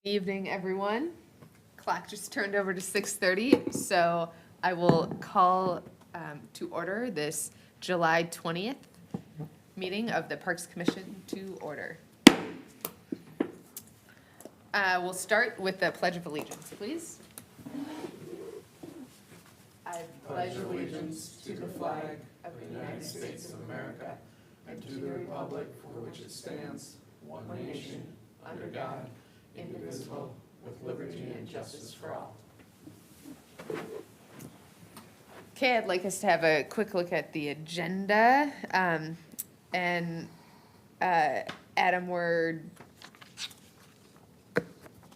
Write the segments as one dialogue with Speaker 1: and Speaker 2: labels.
Speaker 1: Evening, everyone. Clock just turned over to 6:30, so I will call to order this July 20th meeting of the Parks Commission to order. We'll start with the Pledge of Allegiance, please. I
Speaker 2: pledge allegiance to the flag of the United States of America and to the republic for which it stands, one nation, under God, indivisible, with liberty and justice for all.
Speaker 1: Okay, I'd like us to have a quick look at the agenda. Adam, we're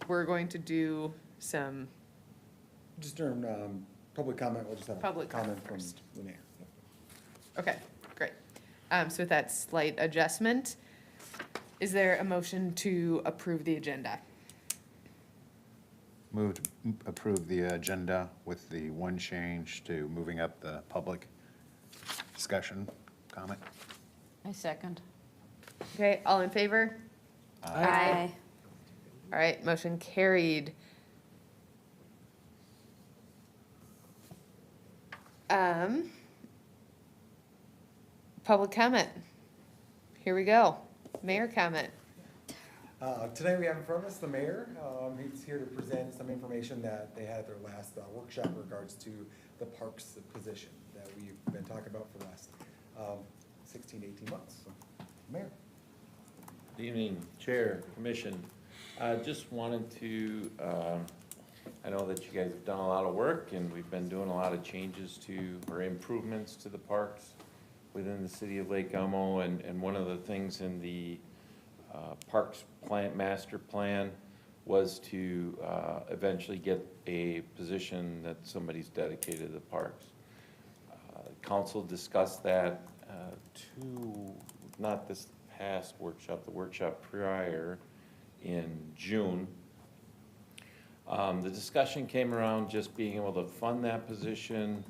Speaker 1: going to do some
Speaker 3: Just during public comment, we'll just have a
Speaker 1: Public
Speaker 3: comment
Speaker 1: comment
Speaker 3: from
Speaker 1: first.
Speaker 3: the mayor.
Speaker 1: Okay, great. So with that slight adjustment, is there a motion to approve the agenda?
Speaker 4: Move to approve the agenda with the one change to moving up the public discussion comment.
Speaker 5: I second.
Speaker 1: Okay, all in favor?
Speaker 5: Aye.
Speaker 1: All right, motion carried. Public comment. Here we go. Mayor comment.
Speaker 3: Today we have in front of us the mayor. He's here to present some information that they had at their last workshop in regards to the parks position that we've been talking about for the last 16 to 18 months. So, Mayor.
Speaker 6: Good evening, Chair, Commission. Just wanted to, I know that you guys have done a lot of work and we've been doing a lot of changes to, or improvements to the parks within the city of Lake Elmo, and one of the things in the Parks Master Plan was to eventually get a position that somebody's dedicated to the parks. Council discussed that not this past workshop, the workshop prior in June. The discussion came around just being able to fund that position,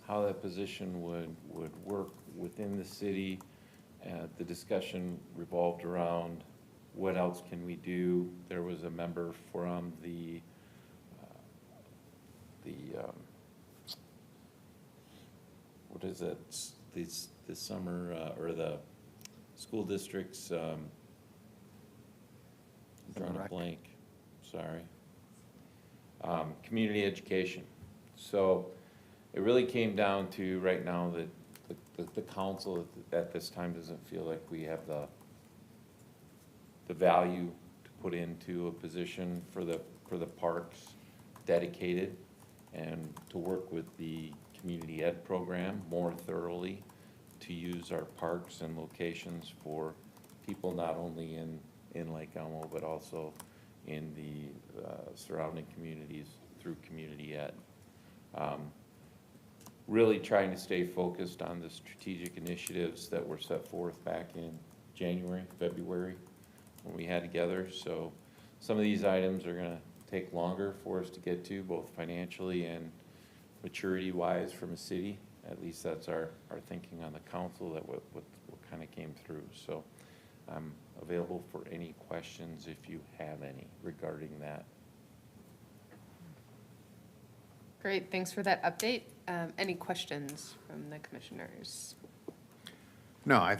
Speaker 6: how that position would work within the city. The discussion revolved around what else can we do. There was a member from the what is it, this summer, or the school districts, drawing a blank, sorry. Community education. So it really came down to right now that the council at this time doesn't feel like we have the value to put into a position for the parks dedicated, and to work with the community ed program more thoroughly to use our parks and locations for people not only in Lake Elmo but also in the surrounding communities through community ed. Really trying to stay focused on the strategic initiatives that were set forth back in January, February when we had together. So some of these items are gonna take longer for us to get to, both financially and maturity-wise from a city. At least that's our thinking on the council, that what kind of came through. So I'm available for any questions if you have any regarding that.
Speaker 1: Great, thanks for that update. Any questions from the commissioners?
Speaker 4: No, I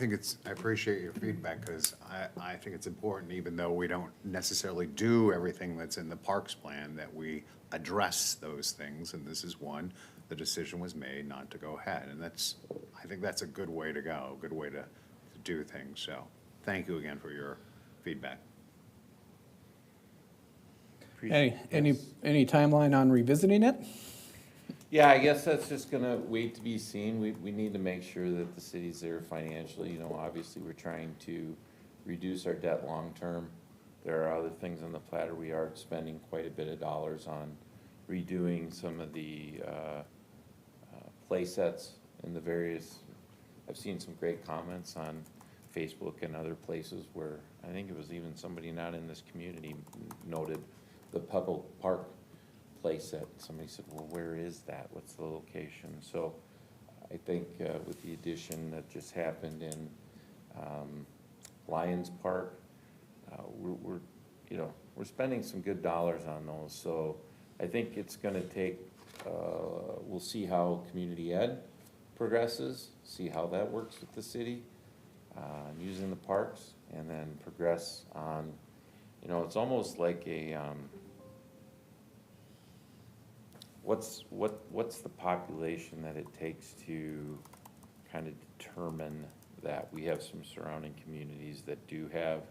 Speaker 4: appreciate your feedback, because I think it's important, even though we don't necessarily do everything that's in the parks plan, that we address those things, and this is one. The decision was made not to go ahead, and I think that's a good way to go, a good way to do things. So thank you again for your feedback.
Speaker 7: Hey, any timeline on revisiting it?
Speaker 6: Yeah, I guess that's just gonna wait to be seen. We need to make sure that the city's there financially. You know, obviously, we're trying to reduce our debt long-term. There are other things on the platter. We are spending quite a bit of dollars on redoing some of the play sets in the various, I've seen some great comments on Facebook and other places where, I think it was even somebody not in this community noted the Pebble Park play set. Somebody said, well, where is that? What's the location? So I think with the addition that just happened in Lions Park, we're you know, we're spending some good dollars on those, so I think it's gonna take, we'll see how community ed progresses, see how that works with the city, using the parks, and then progress on, you know, it's almost like a, what's the population that it takes to kind of determine that we have some surrounding communities that do have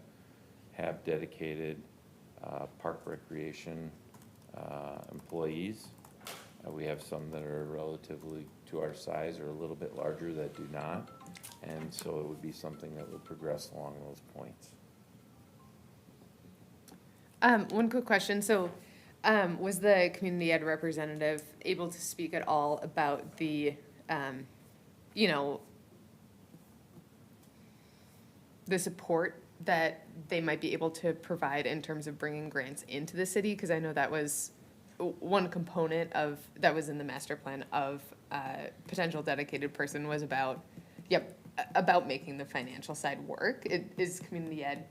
Speaker 6: dedicated park recreation employees. We have some that are relatively to our size or a little bit larger that do not. And so it would be something that would progress along those points.
Speaker 1: One quick question. So, was the community ed representative able to speak at all about the, you know, the support that they might be able to provide in terms of bringing grants into the city? Because I know that was one component of, that was in the master plan of potential dedicated person was about, about making the financial side work. Is community ed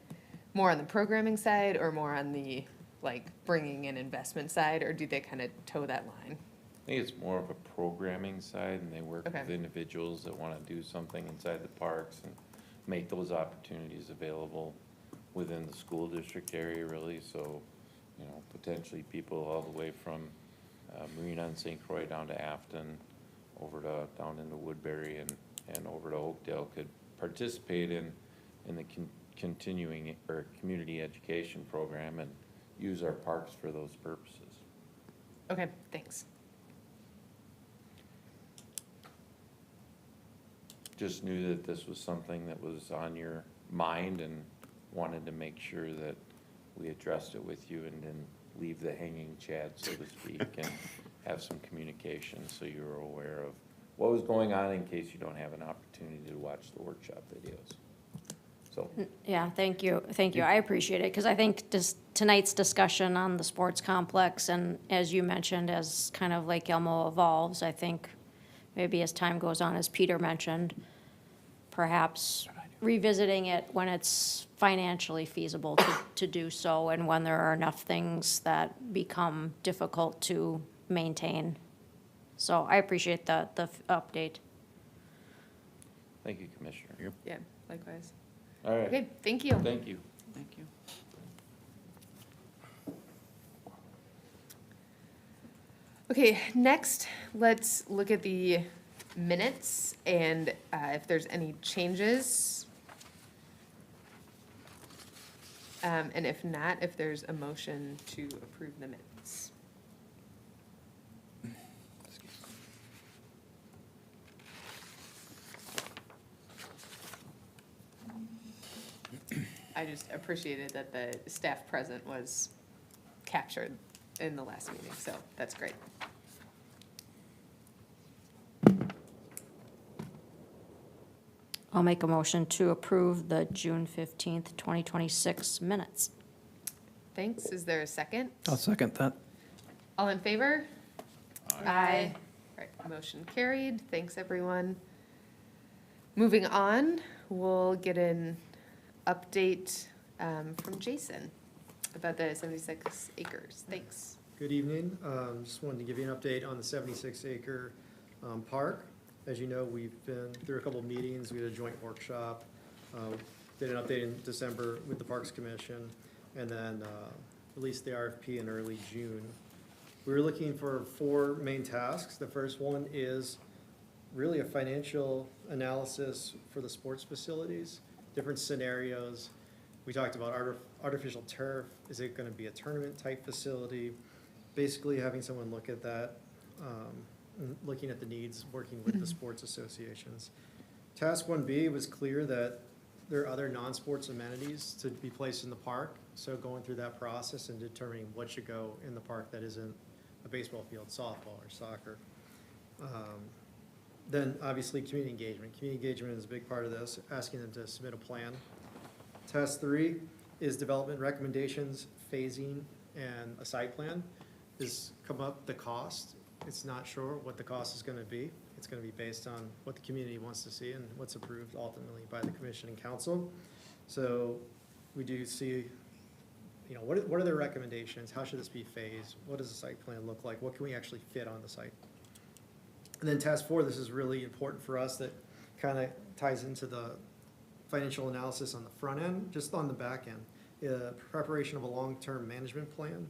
Speaker 1: more on the programming side or more on the, like, bringing in investment side, or do they kind of toe that line?
Speaker 6: I think it's more of a programming side, and they work with
Speaker 1: Okay.
Speaker 6: individuals that want to do something inside the parks and make those opportunities available within the school district area, really. So, you know, potentially people all the way from Marina and St. Croix down to Afton, over to, down into Woodbury and over to Oakdale could participate in the continuing or community education program and use our parks for those purposes.
Speaker 1: Okay, thanks.
Speaker 6: Just knew that this was something that was on your mind and wanted to make sure that we addressed it with you and didn't leave the hanging chad, so to speak, and have some communication so you were aware of what was going on in case you don't have an opportunity to watch the workshop videos. So,
Speaker 8: Yeah, thank you. Thank you. I appreciate it, because I think tonight's discussion on the sports complex, and as you mentioned, as kind of like Elmo evolves, I think maybe as time goes on, as Peter mentioned, perhaps revisiting it when it's financially feasible to do so, and when there are enough things that become difficult to maintain. So I appreciate the update.
Speaker 6: thank you, Commissioner.
Speaker 1: Yeah, likewise.
Speaker 6: All right,
Speaker 1: Okay, thank you.
Speaker 6: thank you.
Speaker 5: Thank you.
Speaker 1: Okay, next, let's look at the minutes and if there's any changes. And if not, if there's a motion to approve the minutes. I just appreciated that the staff present was captured in the last meeting, so that's great.
Speaker 8: I'll make a motion to approve the June 15th, 2026 minutes.
Speaker 1: Thanks. Is there a second?
Speaker 7: I'll second that.
Speaker 1: All in favor? Aye. Right, motion carried. Thanks, everyone. Moving on, we'll get an update from Jason about the 76 acres. Thanks.
Speaker 9: Good evening. Just wanted to give you an update on the 76-acre park. As you know, we've been through a couple of meetings. We had a joint workshop, did an update in December with the Parks Commission, and then released the RFP in early June. We were looking for 4 main tasks. The first one is really a financial analysis for the sports facilities, different scenarios. We talked about artificial turf. Is it going to be a tournament-type facility? Basically having someone look at that, looking at the needs, working with the sports associations. Task 1B was clear that there are other non-sports amenities to be placed in the park, so going through that process and determining what should go in the park that isn't a baseball field, softball, or soccer. Then obviously community engagement. Community engagement is a big part of this, asking them to submit a plan. Task 3 is development recommendations, phasing, and a site plan. Is come up the cost. It's not sure what the cost is going to be. It's going to be based on what the community wants to see and what's approved ultimately by the commission and council. So we do see, you know, what are their recommendations? How should this be phased? What does the site plan look like? What can we actually fit on the site? And then task 4, this is really important for us, that kind of ties into the financial analysis on the front end, just on the back end. Preparation of a long-term management plan,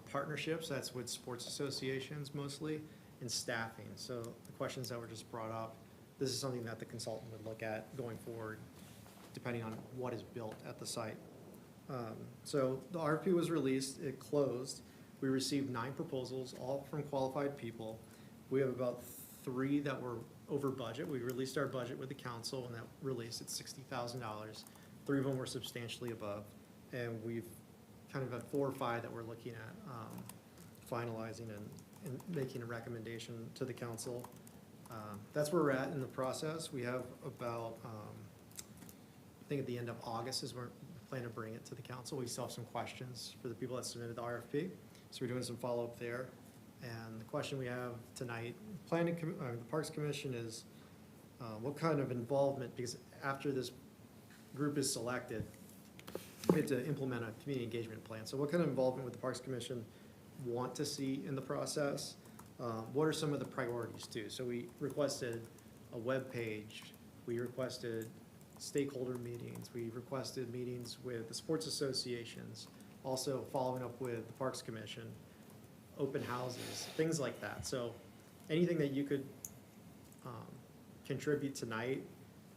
Speaker 9: partnerships, that's with sports associations mostly, and staffing. So the questions that were just brought up, this is something that the consultant would look at going forward, depending on what is built at the site. So the RFP was released, it closed. We received 9 proposals, all from qualified people. We have about 3 that were over budget. We released our budget with the council, and that released at $60,000. 3 of them were substantially above. And we've kind of had 4 or 5 that we're looking at finalizing and making a recommendation to the council. That's where we're at in the process. We have about, I think at the end of August is where we plan to bring it to the council. We still have some questions for the people that submitted the RFP. So we're doing some follow-up there. And the question we have tonight, the Parks Commission is, what kind of involvement, because after this group is selected, we have to implement a community engagement plan. So what kind of involvement would the Parks Commission want to see in the process? What are some of the priorities too? So we requested a web page, we requested stakeholder meetings, we requested meetings with the sports associations, also following up with the Parks Commission, open houses, things like that. So anything that you could contribute tonight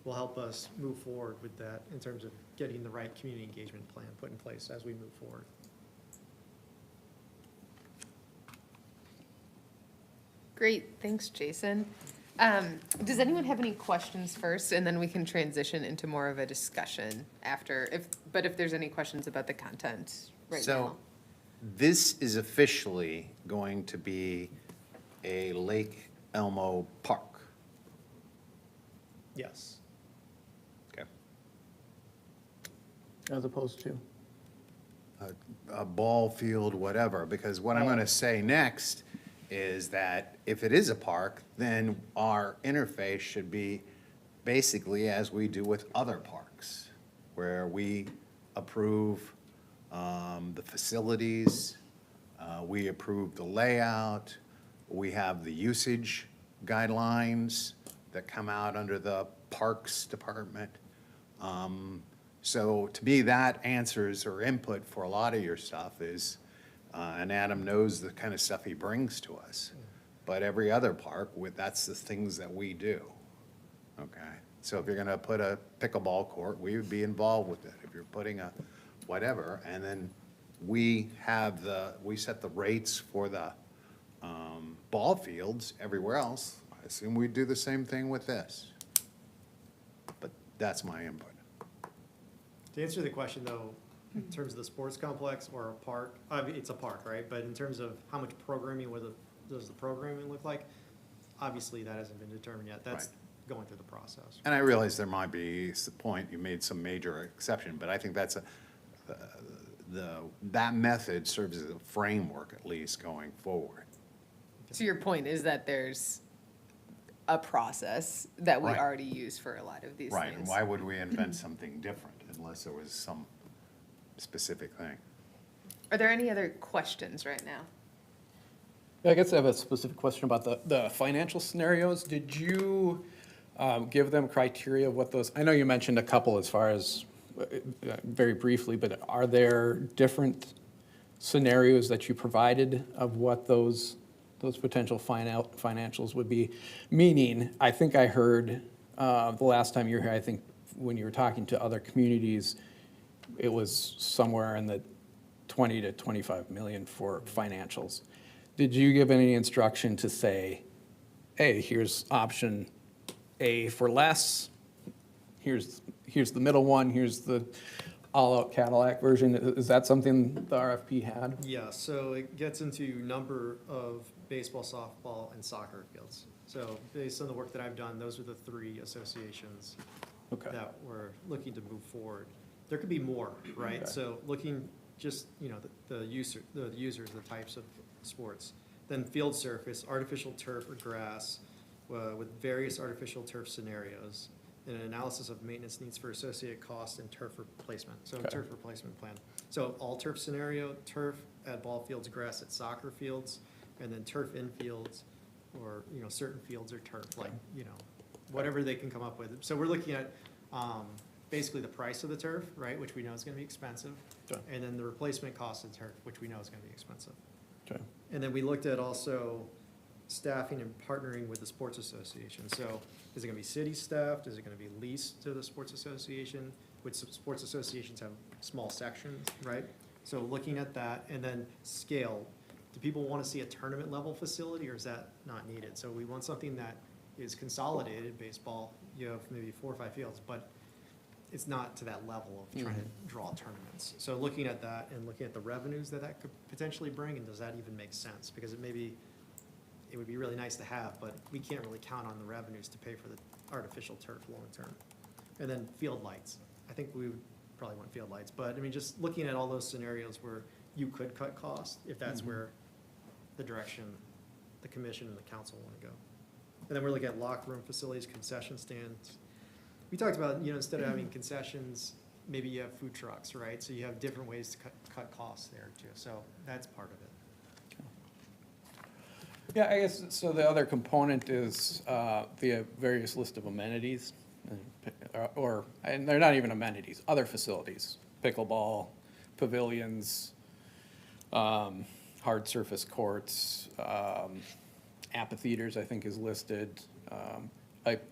Speaker 9: will help us move forward with that in terms of getting the right community engagement plan put in place as we move forward.
Speaker 1: Great, thanks, Jason. Does anyone have any questions first, and then we can transition into more of a discussion after, but if there's any questions about the content right now.
Speaker 4: So this is officially going to be a Lake Elmo park.
Speaker 9: Yes.
Speaker 4: Okay.
Speaker 7: As opposed to?
Speaker 4: A ball field, whatever, because what I'm going to say next is that if it is a park, then our interface should be basically as we do with other parks, where we approve the facilities, we approve the layout, we have the usage guidelines that come out under the Parks Department. So to me, that answers or input for a lot of your stuff is, and Adam knows the kind of stuff he brings to us. But every other park, that's the things that we do, okay? So if you're gonna put a pickleball court, we would be involved with it. If you're putting a whatever, and then we set the rates for the ball fields everywhere else. I assume we'd do the same thing with this. But that's my input.
Speaker 9: To answer the question though, in terms of the sports complex or a park, I mean, it's a park, right? But in terms of how much programming, does the programming look like? Obviously, that hasn't been determined yet. That's going through the process.
Speaker 4: And I realize there might be the point, you made some major exception, but I think that's that method serves as a framework at least going forward.
Speaker 1: So your point is that there's a process that we
Speaker 4: Right.
Speaker 1: already use for a lot of these
Speaker 4: Right, and
Speaker 1: things.
Speaker 4: why would we invent something different unless there was some specific thing?
Speaker 1: Are there any other questions right now?
Speaker 7: I guess I have a specific question about the financial scenarios. Did you give them criteria of what those, I know you mentioned a couple as far as, very briefly, but are there different scenarios that you provided of what those potential financials would be? Meaning, I think I heard the last time you were here, I think when you were talking to other communities, it was somewhere in the 20 to 25 million for financials. Did you give any instruction to say, hey, here's option A for less, here's the middle one, here's the all-out Cadillac version? Is that something the RFP had?
Speaker 9: Yeah, so it gets into number of baseball, softball, and soccer fields. So based on the work that I've done, those are the 3 associations
Speaker 7: Okay.
Speaker 9: that we're looking to move forward. There could be more, right?
Speaker 7: Okay.
Speaker 9: So looking just, the users, the types of sports. Then field surface, artificial turf or grass, with various artificial turf scenarios. and an analysis of maintenance needs for associated costs and turf replacement, so
Speaker 7: Okay.
Speaker 9: turf replacement plan. So all turf scenario, turf at ball fields, grass at soccer fields, and then turf infields, or, you know, certain fields are turf, like, you know, whatever they can come up with. So we're looking at, basically the price of the turf, right, which we know is gonna be expensive,
Speaker 7: Okay.
Speaker 9: and then the replacement cost of turf, which we know is gonna be expensive.
Speaker 7: Okay.
Speaker 9: And then we looked at also staffing and partnering with the sports association. So is it gonna be city staffed? Is it gonna be leased to the sports association? Which some sports associations have small sections, right? So looking at that, and then scale. Do people wanna see a tournament level facility, or is that not needed? So we want something that is consolidated. Baseball, you have maybe 4 or 5 fields, but it's not to that level of trying to draw tournaments. So looking at that and looking at the revenues that that could potentially bring, and does that even make sense? Because it would be really nice to have, but we can't really count on the revenues to pay for the artificial turf long-term. And then field lights. I think we would probably want field lights, but I mean, just looking at all those scenarios where you could cut costs, if that's where the direction the commission and the council want to go. And then we're looking at locker room facilities, concession stands. We talked about, you know, instead of having concessions, maybe you have food trucks, right? So you have different ways to cut costs there too. So that's part of it.
Speaker 7: Yeah, I guess, so the other component is the various list of amenities, and they're not even amenities, other facilities, pickleball, pavilions, hard surface courts, amphitheaters, I think is listed.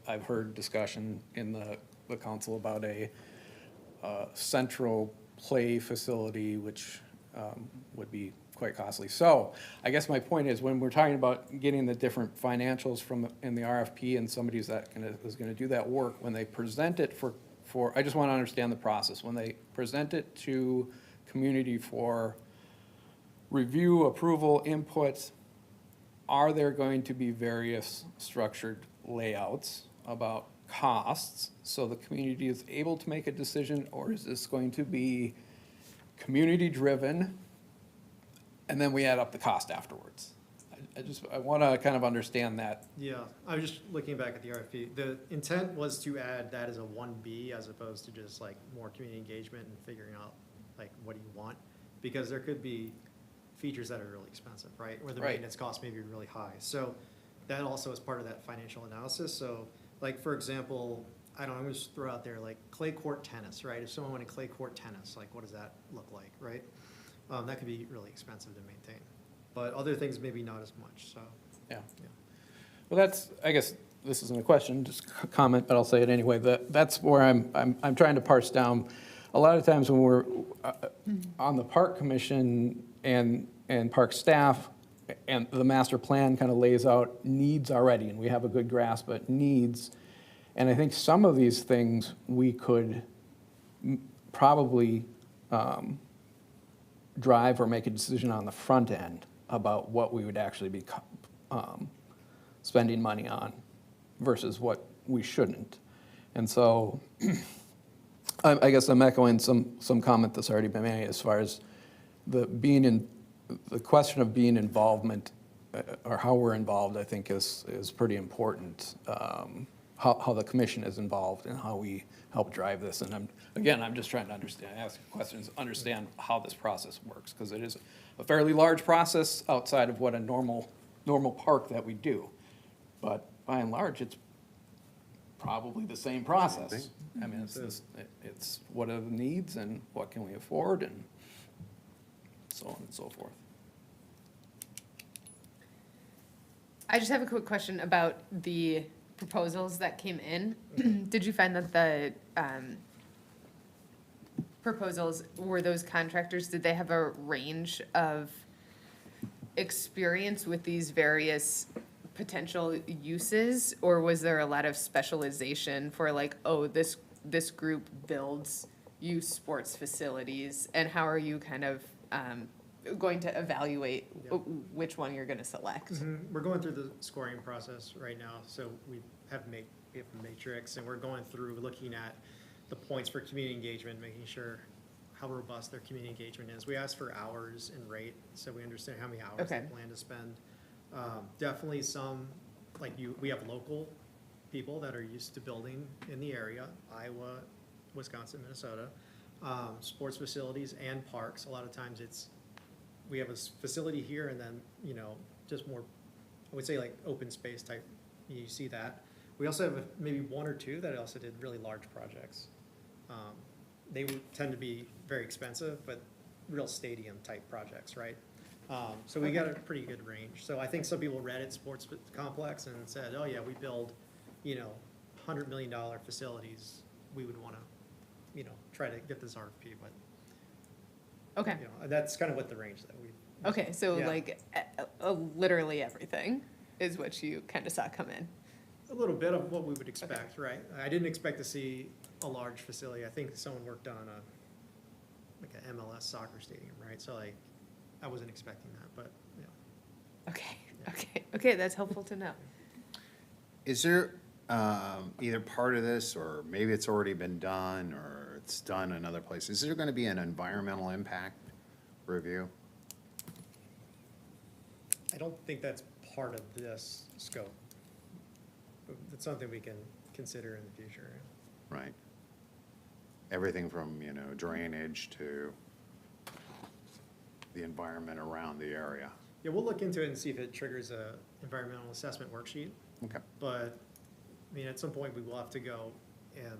Speaker 7: I've heard discussion in the council about a central play facility, which would be quite costly. So I guess my point is, when we're talking about getting the different financials from, in the RFP, and somebody's is gonna do that work, when they present it for, I just wanna understand the process. When they present it to community for review, approval, input, are there going to be various structured layouts about costs so the community is able to make a decision, or is this going to be community-driven, and then we add up the cost afterwards? I want to kind of understand that.
Speaker 9: Yeah, I was just looking back at the RFP. The intent was to add that as a 1B as opposed to just like more community engagement and figuring out like what do you want? Because there could be features that are really expensive, right? Or the
Speaker 7: Right.
Speaker 9: maintenance cost may be really high. So that also is part of that financial analysis. So like, for example, I don't know, I'm gonna just throw out there like clay court tennis, right? If someone wanted clay court tennis, like what does that look like, right? That could be really expensive to maintain. But other things maybe not as much, so.
Speaker 7: Yeah.
Speaker 9: Yeah.
Speaker 7: Well, that's, I guess, this isn't a question, just a comment, but I'll say it anyway. That's where I'm trying to parse down. A lot of times when we're on the park commission and park staff, and the master plan kind of lays out needs already, and we have a good grasp at needs. And I think some of these things we could probably drive or make a decision on the front end about what we would actually be spending money on versus what we shouldn't. And so I guess I'm echoing some comment that's already been made as far as the question of being involvement, or how we're involved, I think is pretty important. How the commission is involved and how we help drive this. And I'm just trying to understand, ask questions, understand how this process works, because it is a fairly large process outside of what a normal park that we do. But by and large, it's probably the same process. I mean, it's what are the needs and what can we afford and so on and so forth.
Speaker 1: I just have a quick question about the proposals that came in. Did you find that the proposals, were those contractors, did they have a range of experience with these various potential uses? Or was there a lot of specialization for like, oh, this group builds youth sports facilities? And how are you kind of going to evaluate which one you're gonna select?
Speaker 9: We're going through the scoring process right now, so we have a matrix, and we're going through looking at the points for community engagement, making sure how robust their community engagement is. We ask for hours and rate, so we understand how many hours they
Speaker 1: Okay.
Speaker 9: plan to spend. Definitely some, like we have local people that are used to building in the area, Iowa, Wisconsin, Minnesota, sports facilities and parks. A lot of times we have a facility here and then, just more, I would say like open space type, you see that. We also have maybe one or two that also did really large projects. They would tend to be very expensive, but real stadium type projects, right? So we got a pretty good range. So I think some people read it, sports complex, and said, oh yeah, we build, $100 million facilities. We would wanna, try to get this RFP, but,
Speaker 1: Okay,
Speaker 9: that's kind of what the range that we.
Speaker 1: okay, so
Speaker 9: Yeah.
Speaker 1: like, literally everything is what you kind of saw come in.
Speaker 9: A little bit of what we would expect, right? I didn't expect to see a large facility. I think someone worked on like an MLS soccer stadium, right? So like, I wasn't expecting that, but,
Speaker 1: Okay, that's helpful to know.
Speaker 4: Is there either part of this, or maybe it's already been done, or it's done in other places, is there going to be an environmental impact review?
Speaker 9: I don't think that's part of this scope. But it's something we can consider in the future.
Speaker 4: Right. Everything from, drainage to the environment around the area.
Speaker 9: Yeah, we'll look into it and see if it triggers a environmental assessment worksheet.
Speaker 4: Okay.
Speaker 9: But, at some point, we will have to go and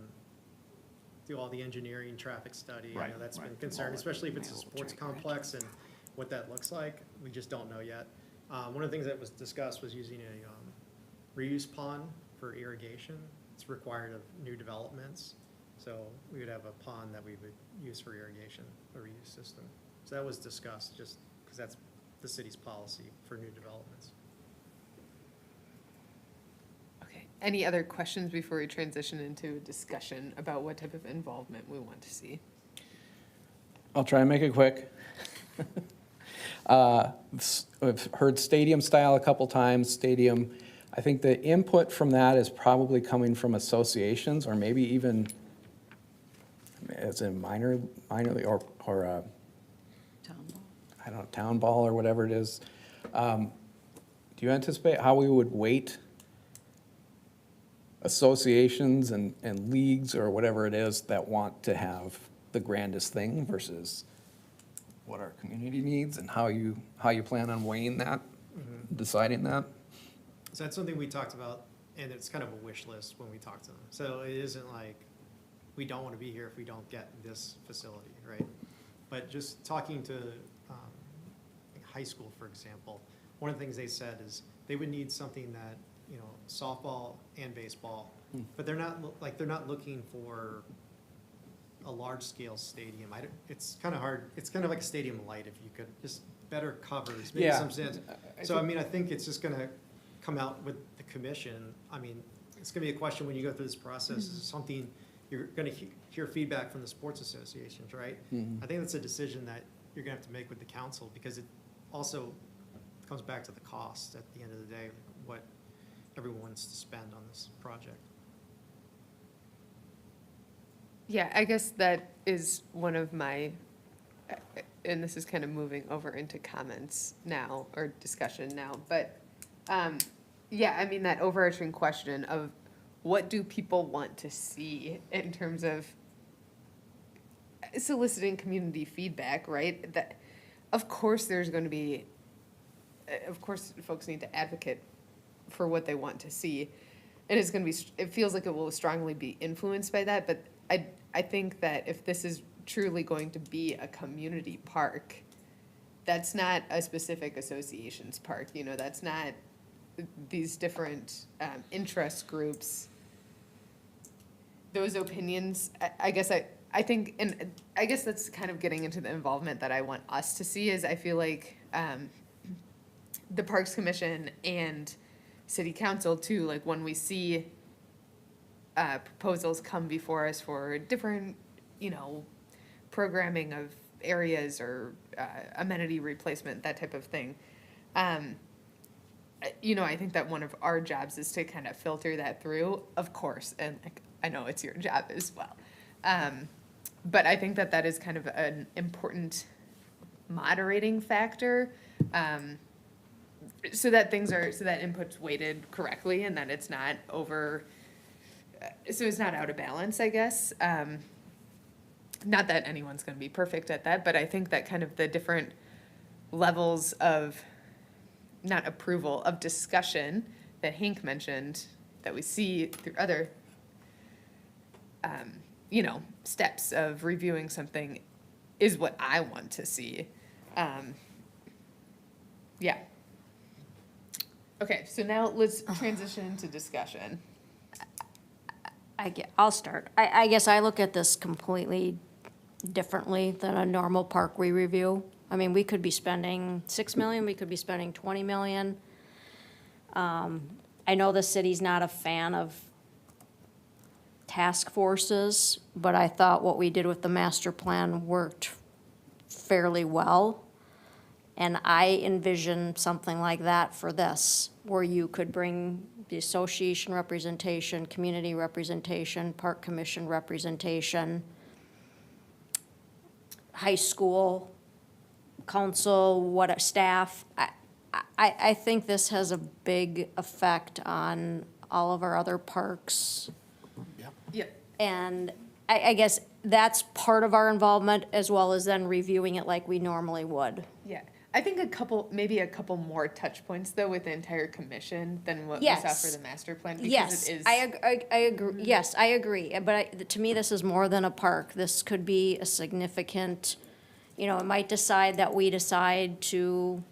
Speaker 9: do all the engineering, traffic study. I know
Speaker 4: Right,
Speaker 9: that's been
Speaker 4: right.
Speaker 9: concerned, especially if it's a sports complex and what that looks like. We just don't know yet. One of the things that was discussed was using a reuse pond for irrigation. It's required of new developments. So we would have a pond that we would use for irrigation, a reuse system. So that was discussed, just because that's the city's policy for new developments.
Speaker 1: Okay, any other questions before we transition into a discussion about what type of involvement we want to see?
Speaker 7: I'll try and make it quick. I've heard stadium style a couple times, stadium. I think the input from that is probably coming from associations, or maybe even as in minorly, or
Speaker 5: Town ball.
Speaker 7: I don't know, town ball or whatever it is. Do you anticipate how we would weight associations and leagues or whatever it is that want to have the grandest thing versus what our community needs, and how you plan on weighing that, deciding that?
Speaker 9: So that's something we talked about, and it's kind of a wish list when we talk to them. So it isn't like, we don't want to be here if we don't get this facility, right? But just talking to high school, for example, one of the things they said is they would need something that, softball and baseball, but they're not looking for a large-scale stadium. It's kind of hard, it's kind of like a stadium light, if you could, just better covers, maybe
Speaker 7: Yeah.
Speaker 9: some sense. So, I think it's just gonna come out with the commission. It's gonna be a question when you go through this process, is something, you're gonna hear feedback from the sports associations, right? I think that's a decision that you're gonna have to make with the council, because it also comes back to the cost at the end of the day, what everyone wants to spend on this project.
Speaker 1: Yeah, I guess that is one of my, and this is kind of moving over into comments now, or discussion now, but, that overarching question of what do people want to see in terms of soliciting community feedback, right? That, of course, there's going to be, of course, folks need to advocate for what they want to see. And it's going to be, it feels like it will strongly be influenced by that, but I think that if this is truly going to be a community park, that's not a specific association's park, that's not these different interest groups. Those opinions, I guess I think, and I guess that's kind of getting into the involvement that I want us to see, is I feel like the Parks Commission and City Council too, like when we see proposals come before us for different, programming of areas or amenity replacement, that type of thing. I think that one of our jobs is to kind of filter that through, of course, and I know it's your job as well. But I think that is kind of an important moderating factor, so that input's weighted correctly and that it's not over so it's not out of balance, I guess. Not that anyone's gonna be perfect at that, but I think that kind of the different levels of, not approval, of discussion that Hank mentioned, that we see through other, steps of reviewing something is what I want to see. Yeah. Okay, so now let's transition to discussion.
Speaker 8: I'll start. I guess I look at this completely differently than a normal park we review. I mean, we could be spending 6 million, we could be spending 20 million. I know the city's not a fan of task forces, but I thought what we did with the master plan worked fairly well. And I envision something like that for this, where you could bring the association representation, community representation, park commission representation, high school, council, staff. I think this has a big effect on all of our other parks.
Speaker 1: Yep.
Speaker 8: And I guess that's part of our involvement, as well as then reviewing it like we normally would.
Speaker 1: Yeah, I think maybe a couple more touch points though with the entire commission than what we saw
Speaker 8: Yes.
Speaker 1: for the master plan.
Speaker 8: Yes,
Speaker 1: Because it is.
Speaker 8: I agree, yes, I agree, but to me, this is more than a park. This could be a significant, it might decide that we decide to,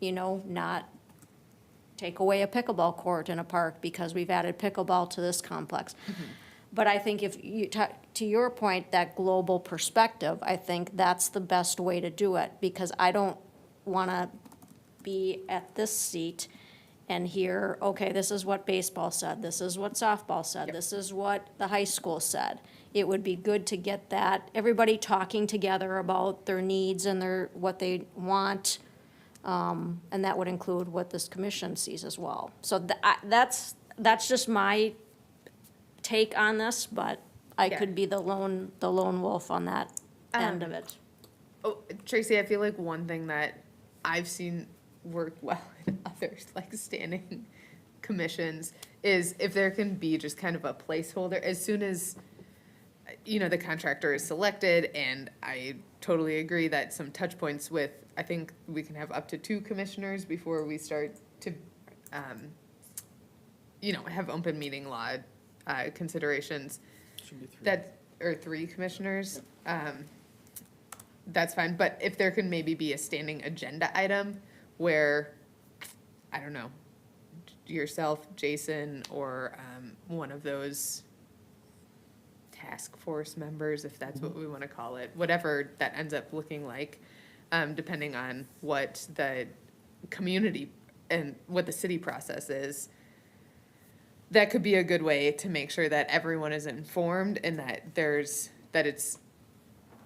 Speaker 8: not take away a pickleball court in a park because we've added pickleball to this complex. But I think if you, to your point, that global perspective, I think that's the best way to do it, because I don't want to be at this seat and hear, okay, this is what baseball said, this is what softball said, this is what the high school said. It would be good to get that, everybody talking together about their needs and what they want, and that would include what this commission sees as well. So that's just my take on this, but I
Speaker 1: Yeah.
Speaker 8: could be the lone wolf on that end of it.
Speaker 1: Oh, Tracy, I feel like one thing that I've seen work well in others, like standing commissions, is if there can be just kind of a placeholder, as soon as, the contractor is selected, and I totally agree that some touch points with, I think we can have up to 2 commissioners before we start to, have open meeting law considerations.
Speaker 7: Should be 3.
Speaker 1: Or 3 commissioners, that's fine, but if there can maybe be a standing agenda item where, I don't know, yourself, Jason, or, one of those task force members, if that's what we wanna call it, whatever that ends up looking like, depending on what the community and what the city process is, that could be a good way to make sure that everyone is informed and that it's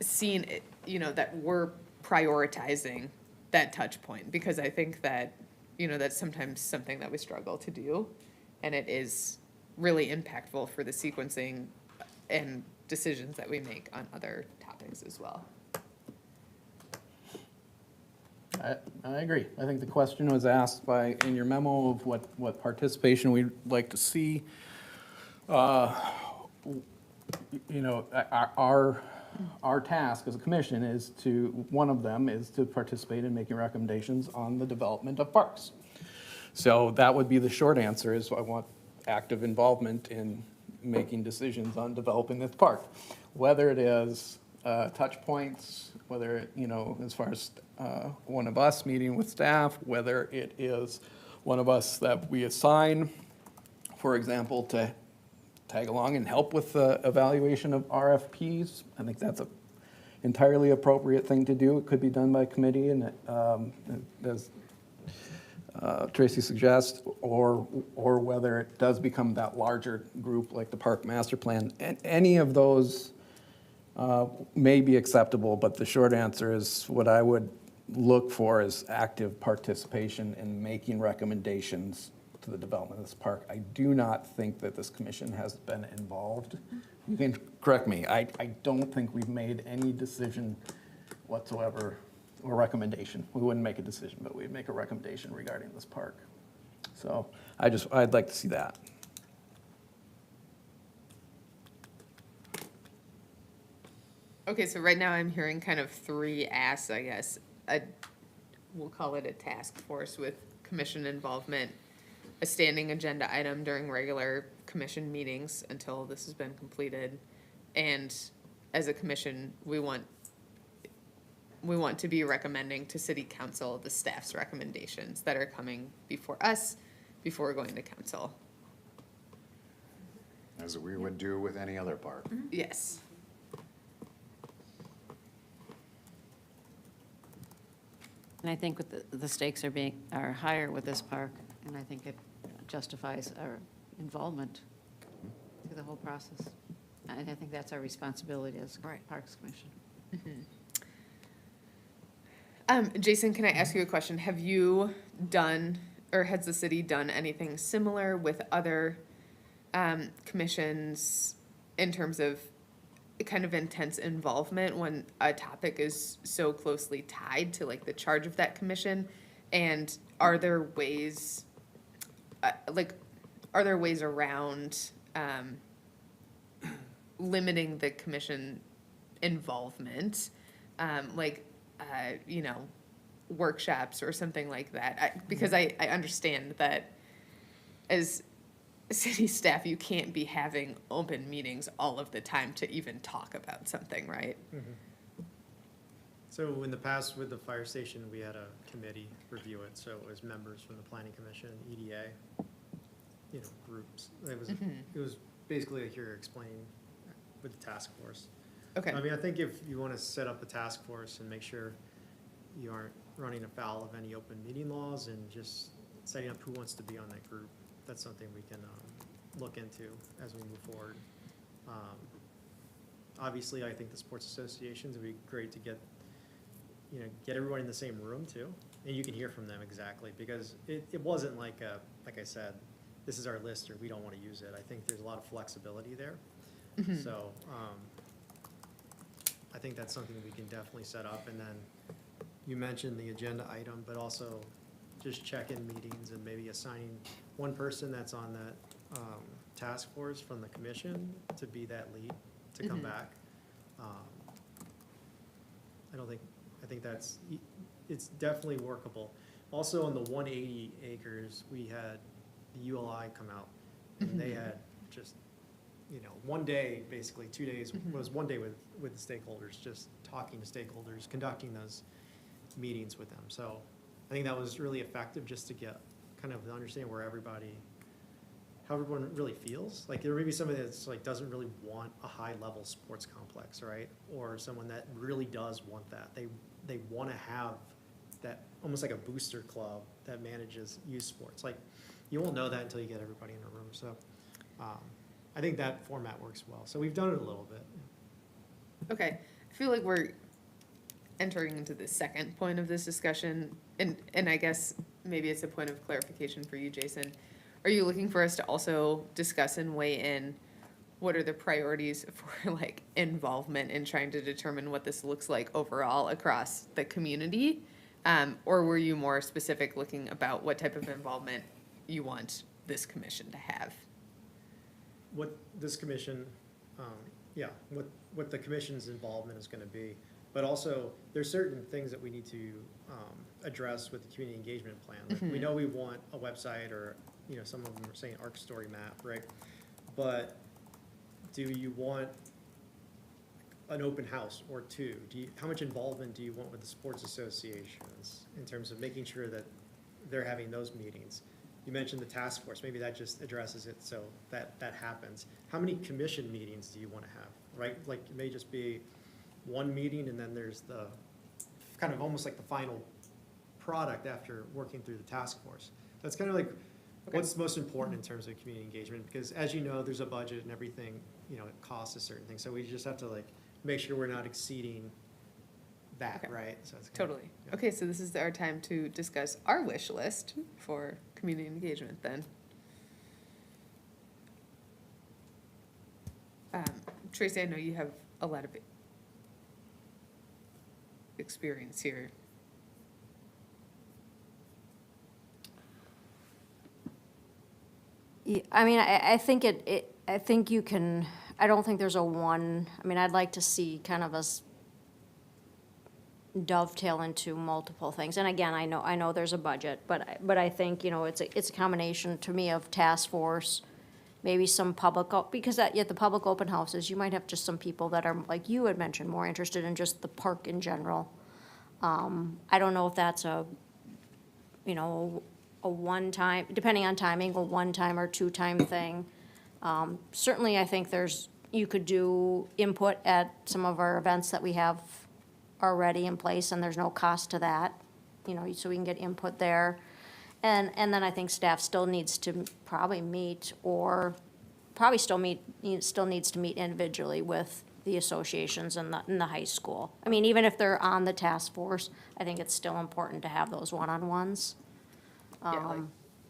Speaker 1: seen, that we're prioritizing that touch point. Because I think that, that's sometimes something that we struggle to do. And it is really impactful for the sequencing and decisions that we make on other topics as well.
Speaker 7: I agree. I think the question was asked in your memo of what participation we'd like to see. Our task as a commission one of them is to participate in making recommendations on the development of parks. So that would be the short answer, is I want active involvement in making decisions on developing this park. Whether it is touch points, whether, as far as one of us meeting with staff, whether it is one of us that we assign, for example, to tag along and help with the evaluation of RFPs. I think that's an entirely appropriate thing to do. It could be done by committee, and as Tracy suggests, or whether it does become that larger group like the Park Master Plan. And any of those may be acceptable, but the short answer is what I would look for is active participation in making recommendations to the development of this park. I do not think that this commission has been involved. You can correct me. I don't think we've made any decision whatsoever or recommendation. We wouldn't make a decision, but we'd make a recommendation regarding this park. So I'd like to see that.
Speaker 1: Okay, so right now I'm hearing kind of three asks, I guess. We'll call it a task force with commission involvement, a standing agenda item during regular commission meetings until this has been completed. And as a commission, we want to be recommending to city council the staff's recommendations that are coming before us, before we're going to council.
Speaker 4: As we would do with any other park.
Speaker 1: Yes.
Speaker 5: And I think with the stakes are higher with this park, and I think it justifies our involvement through the whole process. And I think that's our responsibility as Parks Commission.
Speaker 1: Jason, can I ask you a question? Have you done, or has the city done anything similar with other commissions in terms of kind of intense involvement when a topic is so closely tied to like the charge of that commission? And are there ways, around limiting the commission involvement? Workshops or something like that? Because I understand that as city staff, you can't be having open meetings all of the time to even talk about something, right?
Speaker 9: So in the past with the fire station, we had a committee review it, so it was members from the planning commission, EDA, groups. It was basically like you're explaining with the task force.
Speaker 1: Okay.
Speaker 9: I mean, I think if you want to set up a task force and make sure you aren't running afoul of any open meeting laws and just setting up who wants to be on that group, that's something we can look into as we move forward. Obviously, I think the sports associations would be great to get everyone in the same room too, and you can hear from them exactly, because it wasn't like I said, this is our list or we don't want to use it. I think there's a lot of flexibility there. So I think that's something we can definitely set up. And then you mentioned the agenda item, but also just check-in meetings and maybe assigning one person that's on that task force from the commission to be that lead, to come back. I think it's definitely workable. Also on the 180 acres, we had the ULI come out and they had just, one day, basically 2 days, was one day with the stakeholders, just talking to stakeholders, conducting those meetings with them. So I think that was really effective, just to get kind of understand where how everyone really feels. Like there may be somebody that's like doesn't really want a high level sports complex, right? Or someone that really does want that. They want to have that almost like a booster club that manages youth sports. Like you won't know that until you get everybody in a room. So I think that format works well. So we've done it a little bit.
Speaker 1: Okay, I feel like we're entering into the second point of this discussion, and I guess maybe it's a point of clarification for you, Jason. Are you looking for us to also discuss and weigh in what are the priorities for like involvement in trying to determine what this looks like overall across the community? Or were you more specific looking about what type of involvement you want this commission to have?
Speaker 9: What this commission, what the commission's involvement is gonna be. But also, there's certain things that we need to address with the community engagement plan. Like, we know we want a website, or, some of them are saying ARC story map, right? But do you want an open house or two? How much involvement do you want with the sports associations in terms of making sure that they're having those meetings? You mentioned the task force, maybe that just addresses it so that happens. How many commission meetings do you want to have, right? Like it may just be one meeting and then there's the kind of almost like the final product after working through the task force. That's kind of like what's most important in terms of community engagement, because as you know, there's a budget and everything, it costs a certain thing. So we just have to like make sure we're not exceeding that, right? So it's kind of,
Speaker 1: Totally. Okay, so this is our time to discuss our wish list for community engagement then. Tracy, I know you have a lot of experience here.
Speaker 8: I mean, I think I think you can, I don't think there's a one, I mean, I'd like to see kind of us dovetail into multiple things. And again, I know there's a budget, but I think, it's a combination to me of task force, maybe some public, because at the public open houses, you might have just some people that are, like you had mentioned, more interested in just the park in general. I don't know if that's a one-time, depending on timing, a one-time or two-time thing. Certainly, I think you could do input at some of our events that we have already in place, and there's no cost to that, so we can get input there. And then I think staff still needs to probably meet, or probably still needs to meet individually with the associations in the high school. I mean, even if they're on the task force, I think it's still important to have those one-on-ones.
Speaker 1: Yeah, like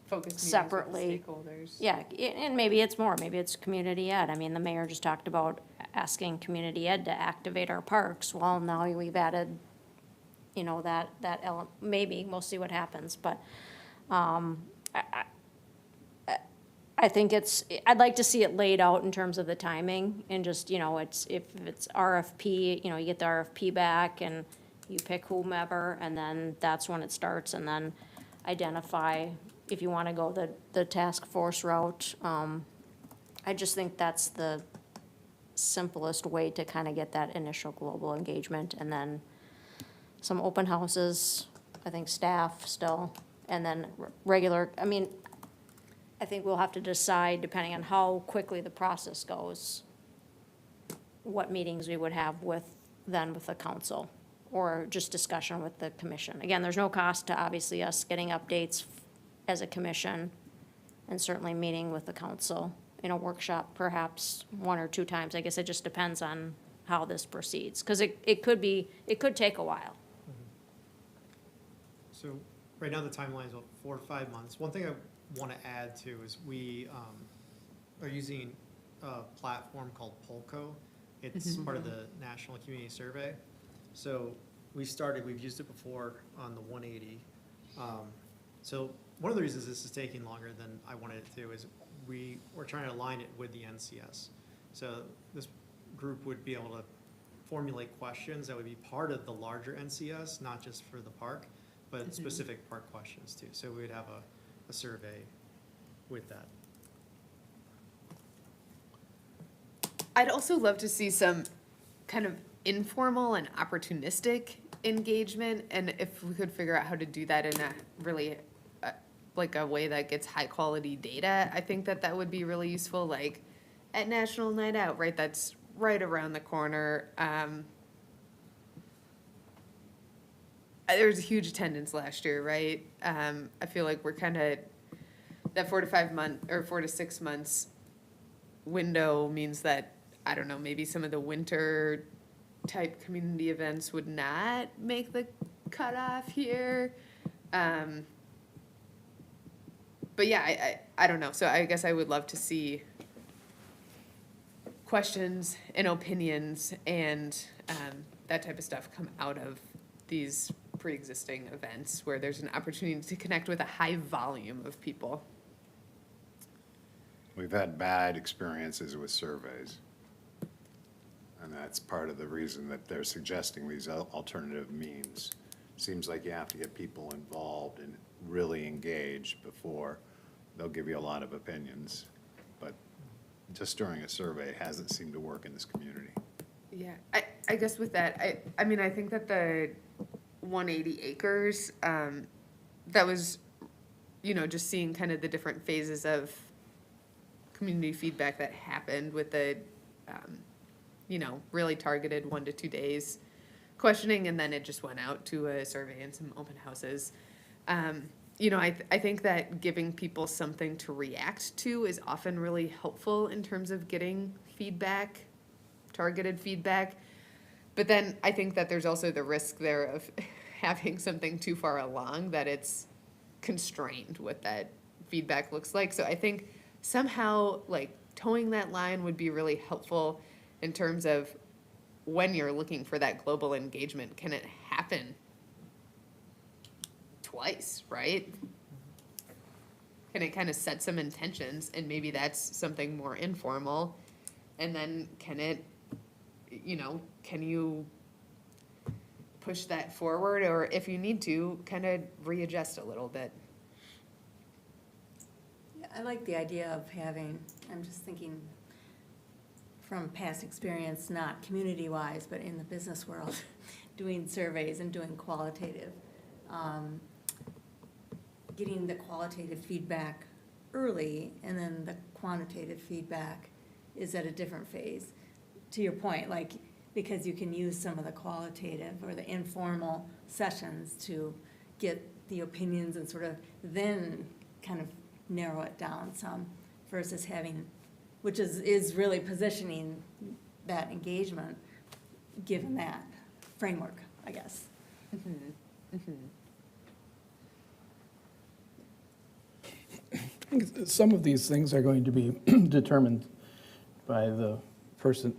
Speaker 1: focus meetings
Speaker 8: separately.
Speaker 1: with stakeholders.
Speaker 8: Yeah, and maybe it's more, maybe it's community ed. I mean, the mayor just talked about asking community ed to activate our parks. Well, now we've added, that element, maybe, we'll see what happens, but, I think I'd like to see it laid out in terms of the timing and just, if it's RFP, you get the RFP back and you pick whomever, and then that's when it starts, and then identify if you want to go the task force route. I just think that's the simplest way to kind of get that initial global engagement, and then some open houses, I think staff still, and then regular, I mean, I think we'll have to decide, depending on how quickly the process goes, what meetings we would have with the council, or just discussion with the commission. Again, there's no cost to obviously us getting updates as a commission, and certainly meeting with the council in a workshop, perhaps 1 or 2 times. I guess it just depends on how this proceeds, because it could take a while.
Speaker 9: So right now, the timeline is about 4 to 5 months. One thing I want to add to is we are using a platform called Polko. It's part of the National Community Survey. So we've used it before on the 180. So one of the reasons this is taking longer than I wanted it to is we're trying to align it with the NCS. So this group would be able to formulate questions that would be part of the larger NCS, not just for the park, but specific park questions too. So we'd have a survey with that.
Speaker 1: I'd also love to see some kind of informal and opportunistic engagement, and if we could figure out how to do that in a really, like a way that gets high quality data, I think that would be really useful, like at National Night Out, right? That's right around the corner. There was a huge attendance last year, right? I feel like we're kind of, that 4 to 5 month, or 4 to 6 months window means that, I don't know, maybe some of the winter type community events would not make the cutoff here. But yeah, I don't know. So I guess I would love to see questions and opinions and that type of stuff come out of these pre-existing events where there's an opportunity to connect with a high volume of people.
Speaker 4: We've had bad experiences with surveys. And that's part of the reason that they're suggesting these alternative means. Seems like you have to get people involved and really engaged before they'll give you a lot of opinions. But just during a survey, it hasn't seemed to work in this community.
Speaker 1: Yeah, I guess with that, I mean, I think that the 180 acres, that was, just seeing kind of the different phases of community feedback that happened with the, really targeted 1 to 2 days questioning, and then it just went out to a survey and some open houses. I think that giving people something to react to is often really helpful in terms of getting feedback, targeted feedback. But then I think that there's also the risk there of having something too far along that it's constrained what that feedback looks like. So I think somehow like towing that line would be really helpful in terms of when you're looking for that global engagement, can it happen twice, right? Can it kind of set some intentions, and maybe that's something more informal, And then can it, can you push that forward, or if you need to, kind of readjust a little bit?
Speaker 10: Yeah, I like the idea of having, I'm just thinking from past experience, not community-wise, but in the business world, doing surveys and doing qualitative. Getting the qualitative feedback early, and then the quantitative feedback is at a different phase. To your point, like, because you can use some of the qualitative or the informal sessions to get the opinions and sort of then kind of narrow it down some versus having, which is really positioning that engagement, given that framework, I guess.
Speaker 7: I think some of these things are going to be determined by the person,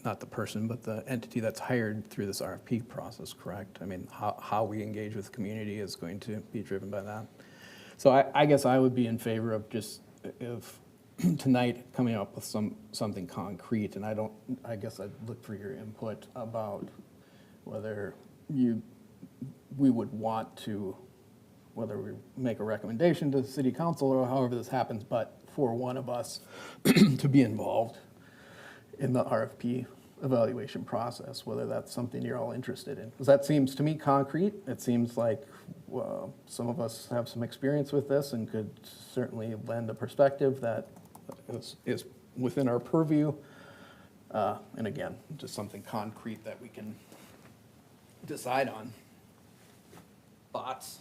Speaker 7: not the person, but the entity that's hired through this RFP process, correct? I mean, how we engage with the community is going to be driven by that. So I guess I would be in favor of just, if tonight, coming up with something concrete, and I guess I'd look for your input about whether we would want to, whether we make a recommendation to the city council or however this happens, but for one of us to be involved in the RFP evaluation process, whether that's something you're all interested in. Because that seems to me concrete. It seems like some of us have some experience with this and could certainly lend a perspective that is within our purview. And again, just something concrete that we can decide on. Thoughts?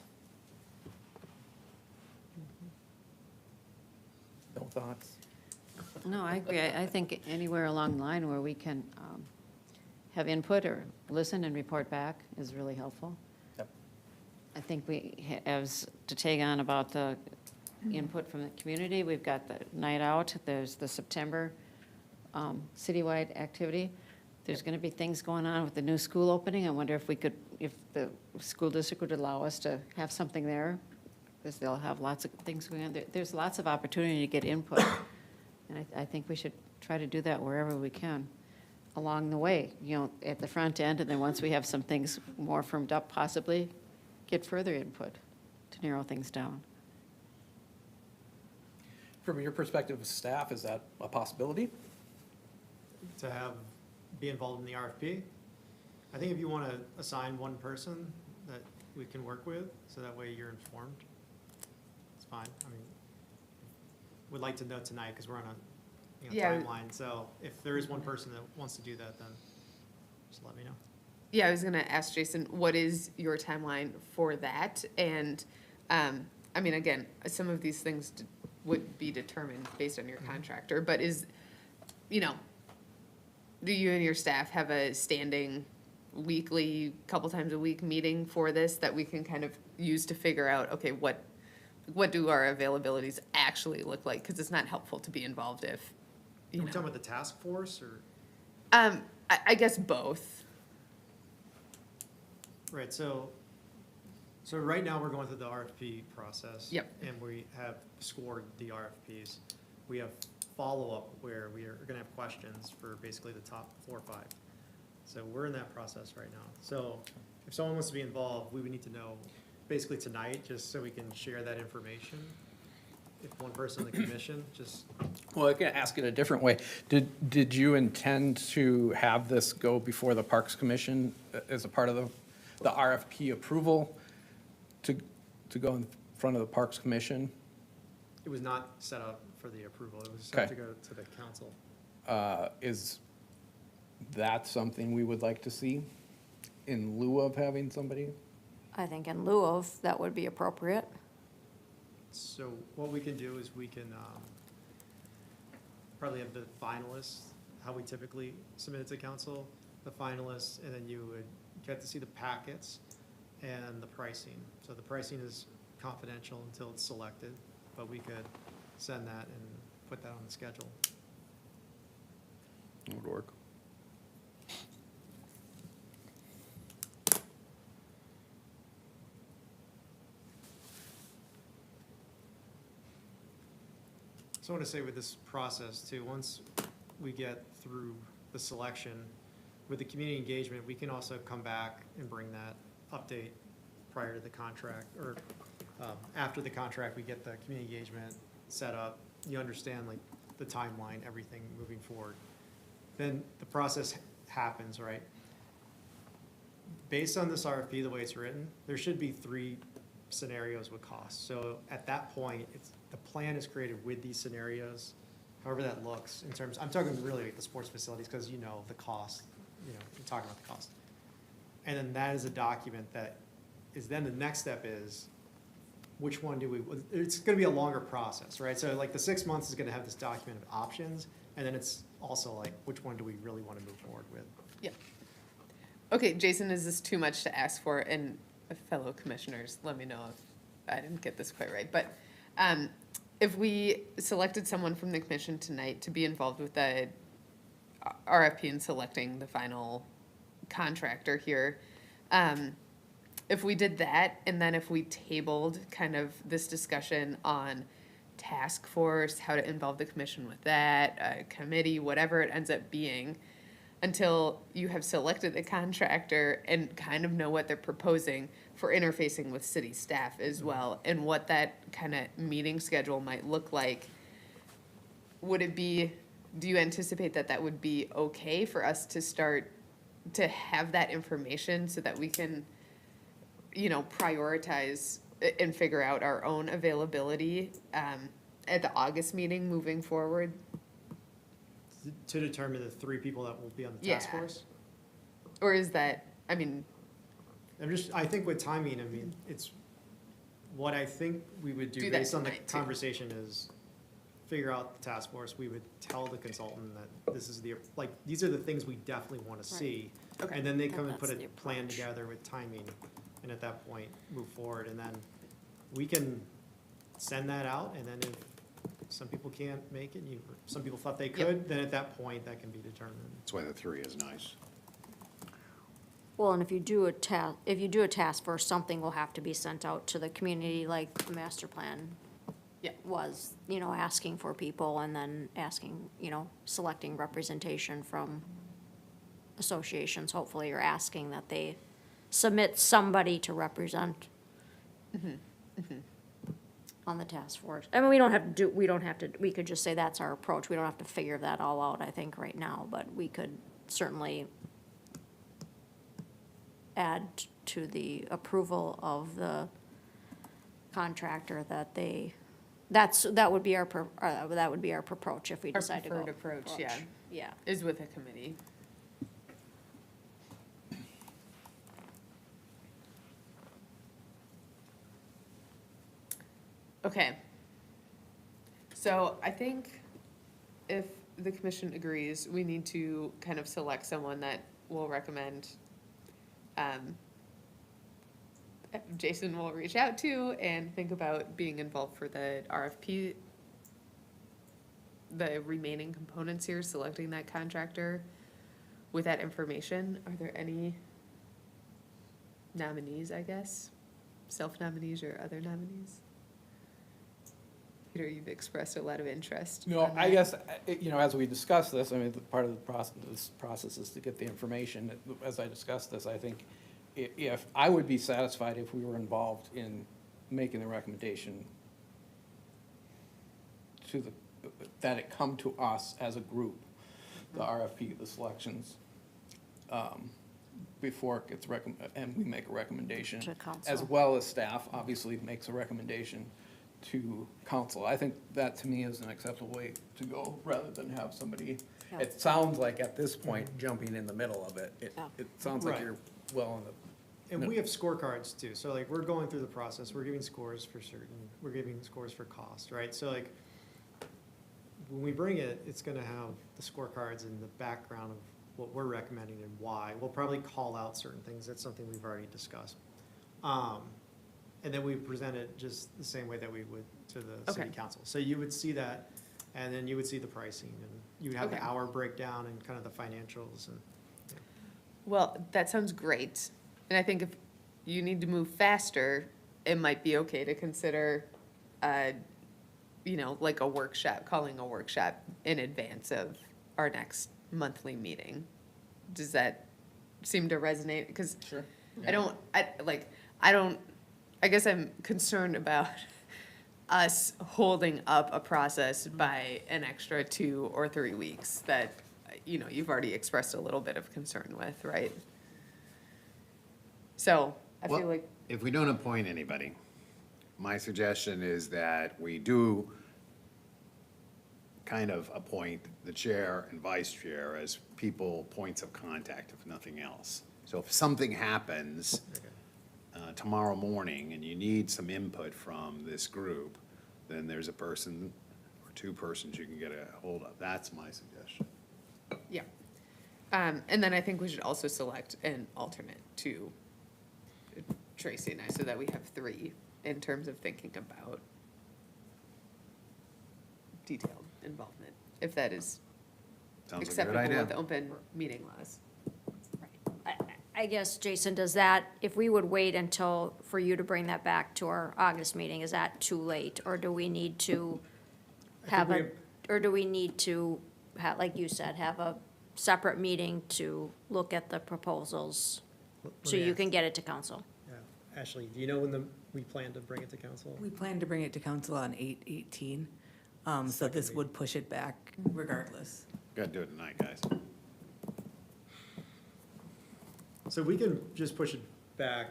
Speaker 7: No thoughts?
Speaker 5: No, I agree. I think anywhere along the line where we can have input or listen and report back is really helpful.
Speaker 7: Yep.
Speaker 5: I think as to take on about the input from the community, we've got the night out, there's the September citywide activity. There's going to be things going on with the new school opening. I wonder if the school district would allow us to have something there, because they'll have lots of things going on. There's lots of opportunity to get input. And I think we should try to do that wherever we can along the way, at the front end, and then once we have some things more firmed up, possibly get further input to narrow things down.
Speaker 7: From your perspective as staff, is that a possibility?
Speaker 9: To be involved in the RFP. I think if you want to assign one person that we can work with, so that way you're informed, it's fine. I mean, would like to know tonight, because we're on a
Speaker 1: Yeah.
Speaker 9: timeline, so if there is one person that wants to do that, then just let me know.
Speaker 1: Yeah, I was gonna ask Jason, what is your timeline for that? And, I mean, again, some of these things would be determined based on your contractor, but do you and your staff have a standing weekly, couple times a week meeting for this that we can kind of use to figure out, okay, what do our availabilities actually look like? Because it's not helpful to be involved if,
Speaker 9: Are we talking about the task force, or?
Speaker 1: I guess both.
Speaker 9: Right, so right now, we're going through the RFP process.
Speaker 1: Yep.
Speaker 9: And we have scored the RFPs. We have follow-up where we are gonna have questions for basically the top 4 or 5. So we're in that process right now. So if someone wants to be involved, we would need to know basically tonight, just so we can share that information. If one person in the commission, just,
Speaker 7: Well, I can ask it a different way. Did you intend to have this go before the Parks Commission as a part of the RFP approval to go in front of the Parks Commission?
Speaker 9: it was not set up for the approval. It was set to go to the council.
Speaker 7: Is that something we would like to see in lieu of having somebody?
Speaker 8: I think in lieu of, that would be appropriate.
Speaker 9: So what we can do is we can probably have the finalists, how we typically submit it to council, the finalists, and then you would get to see the packets and the pricing. So the pricing is confidential until it's selected, but we could send that and put that on the schedule.
Speaker 4: That would work.
Speaker 9: So I want to say with this process too, once we get through the selection, with the community engagement, we can also come back and bring that update prior to the contract, or after the contract, we get the community engagement set up. You understand like the timeline, everything moving forward. Then the process happens, right? Based on this RFP, the way it's written, there should be 3 scenarios with costs. So at that point, the plan is created with these scenarios, however that looks in terms, I'm talking really like the sports facilities, because you know the cost, you're talking about the cost. And then that is a document that is then the next step is, which one do we, it's gonna be a longer process, right? So like the 6 months is gonna have this document of options, and then it's also like, which one do we really wanna move forward with?
Speaker 1: Yeah. Okay, Jason, is this too much to ask for? And fellow commissioners, let me know if I didn't get this quite right. But if we selected someone from the commission tonight to be involved with the RFP and selecting the final contractor here, if we did that, and then if we tabled kind of this discussion on task force, how to involve the commission with that, committee, whatever it ends up being, until you have selected the contractor and kind of know what they're proposing for interfacing with city staff as well, and what that kind of meeting schedule might look like. Would it be, do you anticipate that that would be okay for us to start to have that information so that we can, prioritize and figure out our own availability at the August meeting moving forward?
Speaker 9: To determine the 3 people that will be on the task
Speaker 1: Yeah.
Speaker 9: force?
Speaker 1: Or is that,
Speaker 9: I think with timing, it's, what I think we would
Speaker 1: Do
Speaker 9: do
Speaker 1: that
Speaker 9: based on the
Speaker 1: tonight, too.
Speaker 9: conversation is figure out the task force. We would tell the consultant that this is these are the things we definitely want to see.
Speaker 1: Okay.
Speaker 9: And then they
Speaker 8: That-
Speaker 9: come and put
Speaker 8: that's
Speaker 9: a
Speaker 8: the
Speaker 9: plan
Speaker 8: approach.
Speaker 9: together with timing, and at that point, move forward. And then we can send that out, and then if some people can't make it, some people thought they could, then at that point, that can be determined.
Speaker 4: That's why the 3 is nice.
Speaker 8: Well, and if you do a task force, something will have to be sent out to the community, like the master plan
Speaker 1: Yeah.
Speaker 8: was, asking for people and then asking, selecting representation from associations, hopefully, or asking that they submit somebody to represent on the task force. I mean, we don't have to, we could just say that's our approach. We don't have to figure that all out, I think, right now, but we could certainly add to the approval of the contractor that that would be our approach if we
Speaker 1: Our
Speaker 8: decide to go.
Speaker 1: preferred approach, yeah.
Speaker 8: Yeah.
Speaker 1: Is with a committee. Okay. So I think if the commission agrees, we need to kind of select someone that we'll recommend. Jason will reach out to and think about being involved for the RFP, the remaining components here, selecting that contractor with that information. Are there any nominees, I guess? Self-nominees or other nominees? Peter, you've expressed a lot of interest.
Speaker 7: No,
Speaker 1: on
Speaker 7: I
Speaker 1: that.
Speaker 7: guess, as we discuss this, part of this process is to get the information. As I discussed this, I think if, I would be satisfied if we were involved in making the recommendation that it come to us as a group, the RFP, the selections, before it gets and we make a recommendation.
Speaker 8: To council.
Speaker 7: As well as staff, obviously, makes a recommendation to council. I think that, to me, is an acceptable way to go, rather than have somebody,
Speaker 8: Yeah.
Speaker 7: it sounds like at this point, jumping in the middle of it.
Speaker 8: Yeah.
Speaker 7: It sounds like
Speaker 9: Right.
Speaker 7: you're well in the.
Speaker 9: And we have scorecards too, so we're going through the process, we're giving scores for we're giving scores for cost, right? So when we bring it, it's gonna have the scorecards and the background of what we're recommending and why. We'll probably call out certain things, that's something we've already discussed. And then we present it just the same way that we would to the city
Speaker 1: Okay.
Speaker 9: council. So you would see that, and then you would see the pricing, and you would have the
Speaker 1: Okay.
Speaker 9: hour breakdown and kind of the financials and.
Speaker 1: Well, that sounds great. And I think if you need to move faster, it might be okay to consider, like a workshop, calling a workshop in advance of our next monthly meeting. Does that seem to resonate? Because
Speaker 3: Sure.
Speaker 1: I guess I'm concerned about us holding up a process by an extra 2 or 3 weeks that, you've already expressed a little bit of concern with, right? So I feel
Speaker 4: Well,
Speaker 1: like,
Speaker 4: if we don't appoint anybody, my suggestion is that we do kind of appoint the chair and vice chair as points of contact, if nothing else. So if something happens tomorrow morning and you need some input from this group, then there's a person or 2 persons you can get a hold of. That's my suggestion.
Speaker 1: yeah. And then I think we should also select an alternate to Tracy and I, so that we have 3 in terms of thinking about detailed involvement, if that is
Speaker 4: Sounds like a good
Speaker 1: acceptable
Speaker 4: idea.
Speaker 1: with open meeting laws.
Speaker 8: I guess, Jason, does that, if we would wait until, for you to bring that back to our August meeting, is that too late? Or do we need to have
Speaker 9: think
Speaker 8: like you said, have a separate meeting to look at the proposals so
Speaker 9: Let me
Speaker 8: you
Speaker 9: ask-
Speaker 8: can get it to council?
Speaker 9: Yeah. Ashley, do you know when we plan to bring it to council?
Speaker 11: We plan to bring it to council on 8/18, so this would push it back regardless.
Speaker 4: Gotta do it tonight, guys.
Speaker 9: So we can just push it back,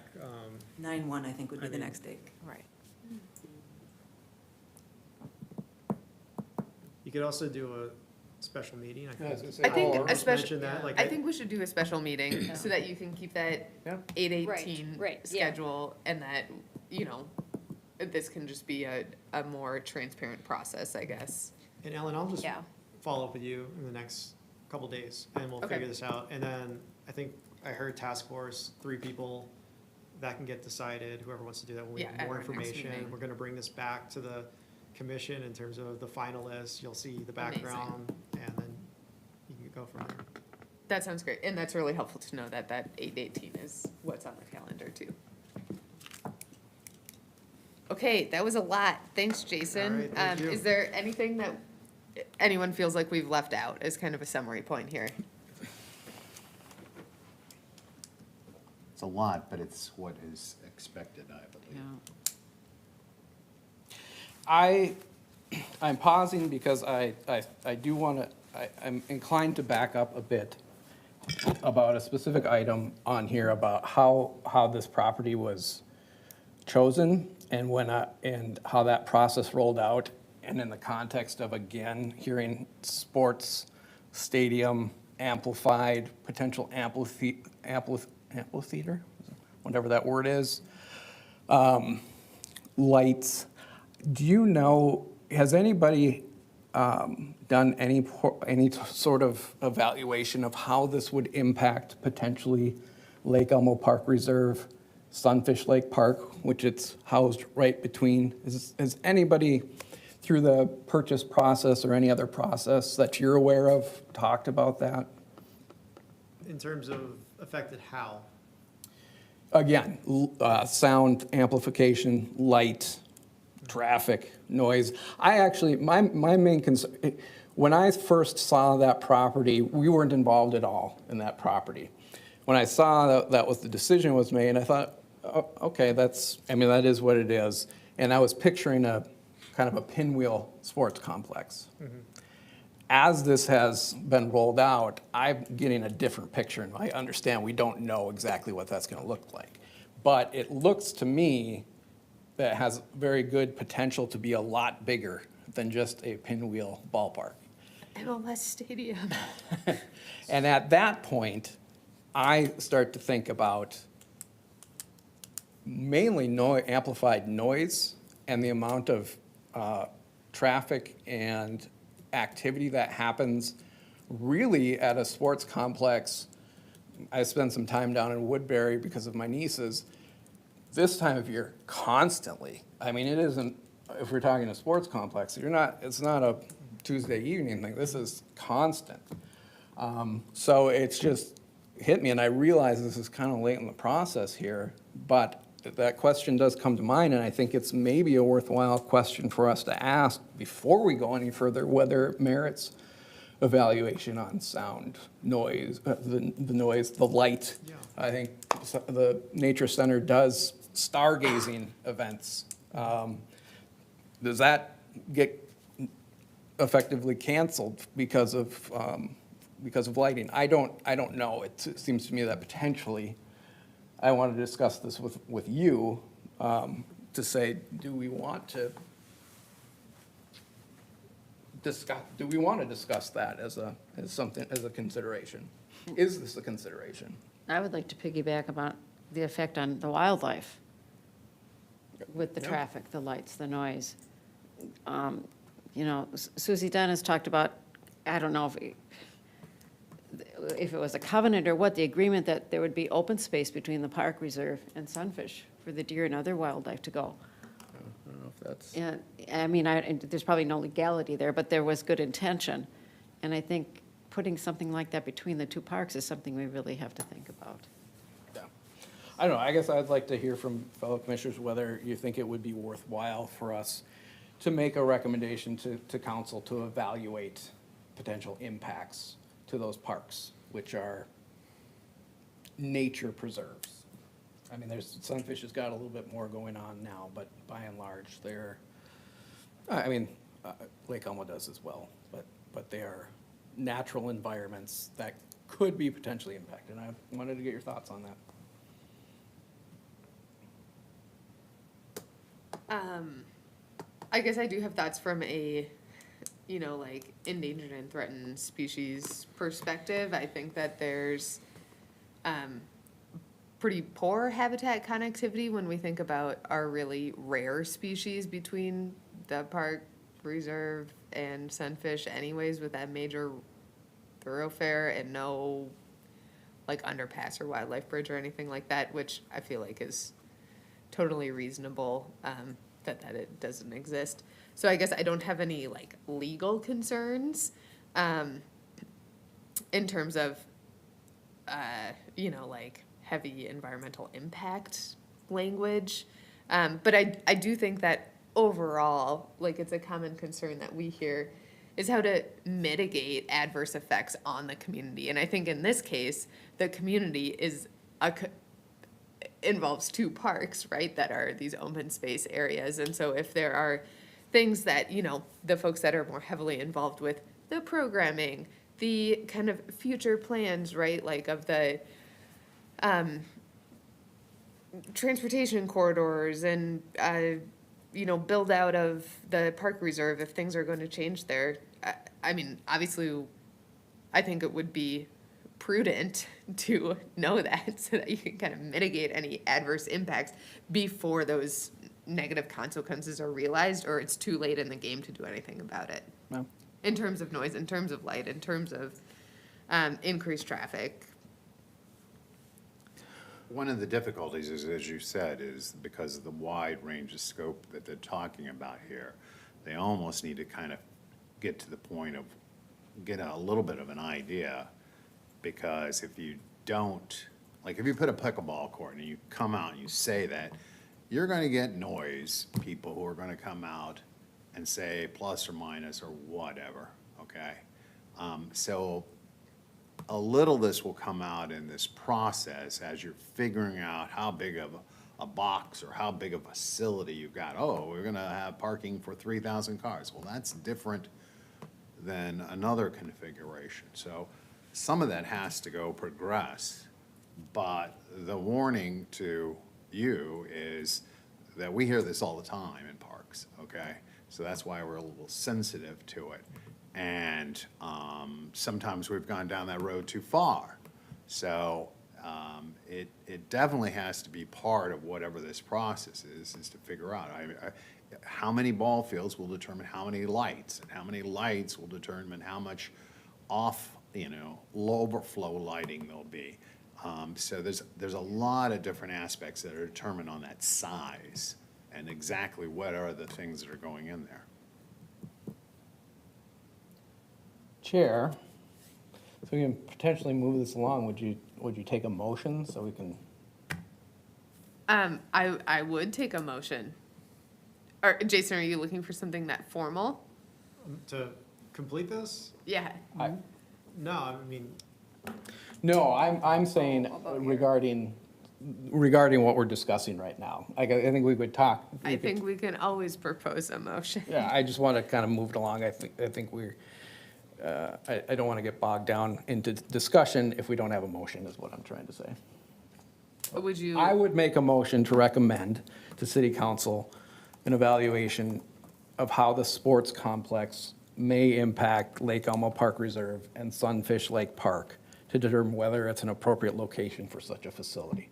Speaker 11: 9/1, I think, would be
Speaker 9: I
Speaker 11: the
Speaker 9: mean-
Speaker 11: next date.
Speaker 8: Right.
Speaker 9: you could also do a special meeting, I
Speaker 7: Yeah, I was
Speaker 9: think.
Speaker 7: gonna say,
Speaker 1: I think
Speaker 7: or-
Speaker 1: a
Speaker 9: Just
Speaker 1: special,
Speaker 9: mention that, like,
Speaker 1: I think we should do a special meeting so that you can keep that
Speaker 7: Yeah.
Speaker 1: 8/18
Speaker 8: Right, yeah.
Speaker 1: schedule, and that, this can just be a more transparent process, I guess.
Speaker 9: And Ellen, I'll just
Speaker 8: Yeah.
Speaker 9: follow up with you in the next couple days, and we'll
Speaker 1: Okay.
Speaker 9: figure this out. And then, I think I heard task force, 3 people, that can get decided, whoever wants to do that, when we
Speaker 1: Yeah,
Speaker 9: have
Speaker 1: at
Speaker 9: more
Speaker 1: our next
Speaker 9: information.
Speaker 1: meeting.
Speaker 9: We're gonna bring this back to the commission in terms of the finalists, you'll see the
Speaker 1: Amazing.
Speaker 9: background, and then you can go from there.
Speaker 1: That sounds great, and that's really helpful to know that 8/18 is what's on the calendar too. Okay, that was a lot. Thanks, Jason.
Speaker 9: All right, thank you.
Speaker 1: Is there anything that anyone feels like we've left out as kind of a summary point here?
Speaker 4: It's a lot, but it's what is expected, I believe.
Speaker 7: I'm pausing because I do want to, I'm inclined to back up a bit about a specific item on here about how this property was chosen and and how that process rolled out, and in the context of, again, hearing sports, stadium, amplified, potential amphitheater, whatever that word is, lights. Do you know, has anybody done any sort of evaluation of how this would impact potentially Lake Elmo Park Reserve, Sunfish Lake Park, which it's housed right between? Has anybody, through the purchase process or any other process that you're aware of, talked about that?
Speaker 9: In terms of affected how?
Speaker 7: Again, sound amplification, light, traffic, noise. My main concern, when I first saw that property, we weren't involved at all in that property. When I saw that was the decision was made, I thought, oh, okay, that is what it is. And I was picturing a kind of a pinwheel sports complex. As this has been rolled out, I'm getting a different picture, and I understand we don't know exactly what that's gonna look like. But it looks to me that it has very good potential to be a lot bigger than just a pinwheel ballpark.
Speaker 1: MLS Stadium.
Speaker 7: And at that point, I start to think about mainly amplified noise and the amount of traffic and activity that happens really at a sports complex. I spent some time down in Woodbury because of my nieces. This time of year, constantly. I mean, it isn't, if we're talking a sports complex, it's not a Tuesday evening thing. This is constant. So it's just hit me, and I realize this is kind of late in the process here, but that question does come to mind, and I think it's maybe a worthwhile question for us to ask before we go any further, whether it merits evaluation on sound, noise, the noise, the light.
Speaker 9: Yeah.
Speaker 7: I think the Nature Center does stargazing events. Does that get effectively canceled because of lighting? I don't know. It seems to me that potentially, I want to discuss this with you, to say, do we want to discuss that as a consideration? Is this a consideration?
Speaker 5: I would like to piggyback about the effect on the wildlife with the
Speaker 7: Yeah.
Speaker 5: traffic, the lights, the noise. You know, Susie Dunn has talked about, I don't know if it was a covenant or what, the agreement that there would be open space between the park reserve and Sunfish for the deer and other wildlife to go.
Speaker 7: I don't know if that's.
Speaker 5: And, I mean, and there's probably no legality there, but there was good intention. And I think putting something like that between the two parks is something we really have to think about.
Speaker 7: Yeah. I don't know, I guess I'd like to hear from fellow commissioners whether you think it would be worthwhile for us to make a recommendation to council to evaluate potential impacts to those parks, which are nature preserves. I mean, Sunfish has got a little bit more going on now, but by and large, Lake Elmo does as well, but they are natural environments that could be potentially impacted. And I wanted to get your thoughts on that.
Speaker 1: I guess I do have thoughts from a, like endangered and threatened species perspective. I think that there's pretty poor habitat connectivity when we think about our really rare species between the park reserve and Sunfish anyways, with that major thoroughfare and no like underpass or wildlife bridge or anything like that, which I feel like is totally reasonable, that it doesn't exist. So I guess I don't have any like legal concerns in terms of like heavy environmental impact language. But I do think that overall, like it's a common concern that we hear is how to mitigate adverse effects on the community. And I think in this case, the community is involves two parks, right, that are these open space areas. And so if there are things that, the folks that are more heavily involved with the programming, the kind of future plans, right, like of the transportation corridors and, build out of the park reserve, if things are going to change there, I mean, obviously, I think it would be prudent to know that so that you can kind of mitigate any adverse impacts before those negative consequences are realized or it's too late in the game to do anything about it.
Speaker 7: No.
Speaker 1: In terms of noise, in terms of light, in terms of increased traffic.
Speaker 4: One of the difficulties is, as you said, is because of the wide range of scope that they're talking about here, they almost need to kind of get to the point of get a little bit of an idea, because if you don't, like if you put a pickleball court and you come out and you say that, you're gonna get noise, people who are gonna come out and say plus or minus or whatever, okay? So a little this will come out in this process as you're figuring out how big of a box or how big of a facility you've got. Oh, we're gonna have parking for 3,000 cars. Well, that's different than another configuration. So some of that has to go progress, but the warning to you is that we hear this all the time in parks, okay? So that's why we're a little sensitive to it. And sometimes we've gone down that road too far. So it definitely has to be part of whatever this process is to figure out how many ball fields will determine how many lights, and how many lights will determine how much low overflow lighting there'll be. So there's a lot of different aspects that are determined on that size and exactly what are the things that are going in there.
Speaker 7: Chair, so we can potentially move this along, would you take a motion so we can?
Speaker 1: I would take a motion. Or Jason, are you looking for something that formal?
Speaker 9: To complete this?
Speaker 1: Yeah.
Speaker 9: No, I mean,
Speaker 7: No, I'm saying regarding what we're discussing right now. I think we would talk.
Speaker 1: I think we can always propose a motion.
Speaker 7: Yeah, I just want to kind of move it along. I think we're, I don't want to get bogged down into discussion if we don't have a motion, is what I'm trying to say.
Speaker 1: Would you?
Speaker 7: I would make a motion to recommend to city council an evaluation of how the sports complex may impact Lake Elmo Park Reserve and Sunfish Lake Park to determine whether it's an appropriate location for such a facility.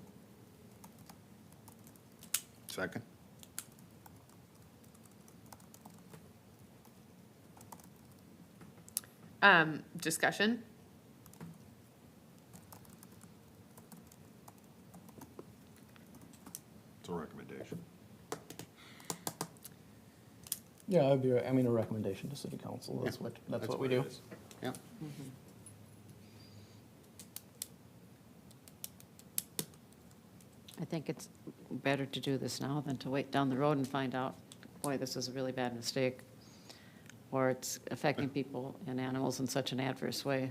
Speaker 4: Second?
Speaker 1: Discussion?
Speaker 4: It's a recommendation.
Speaker 7: Yeah, it'd be, a recommendation to city council, that's what we do.
Speaker 4: it is. Yeah.
Speaker 5: I think it's better to do this now than to wait down the road and find out, boy, this is a really bad mistake, or it's affecting people and animals in such an adverse way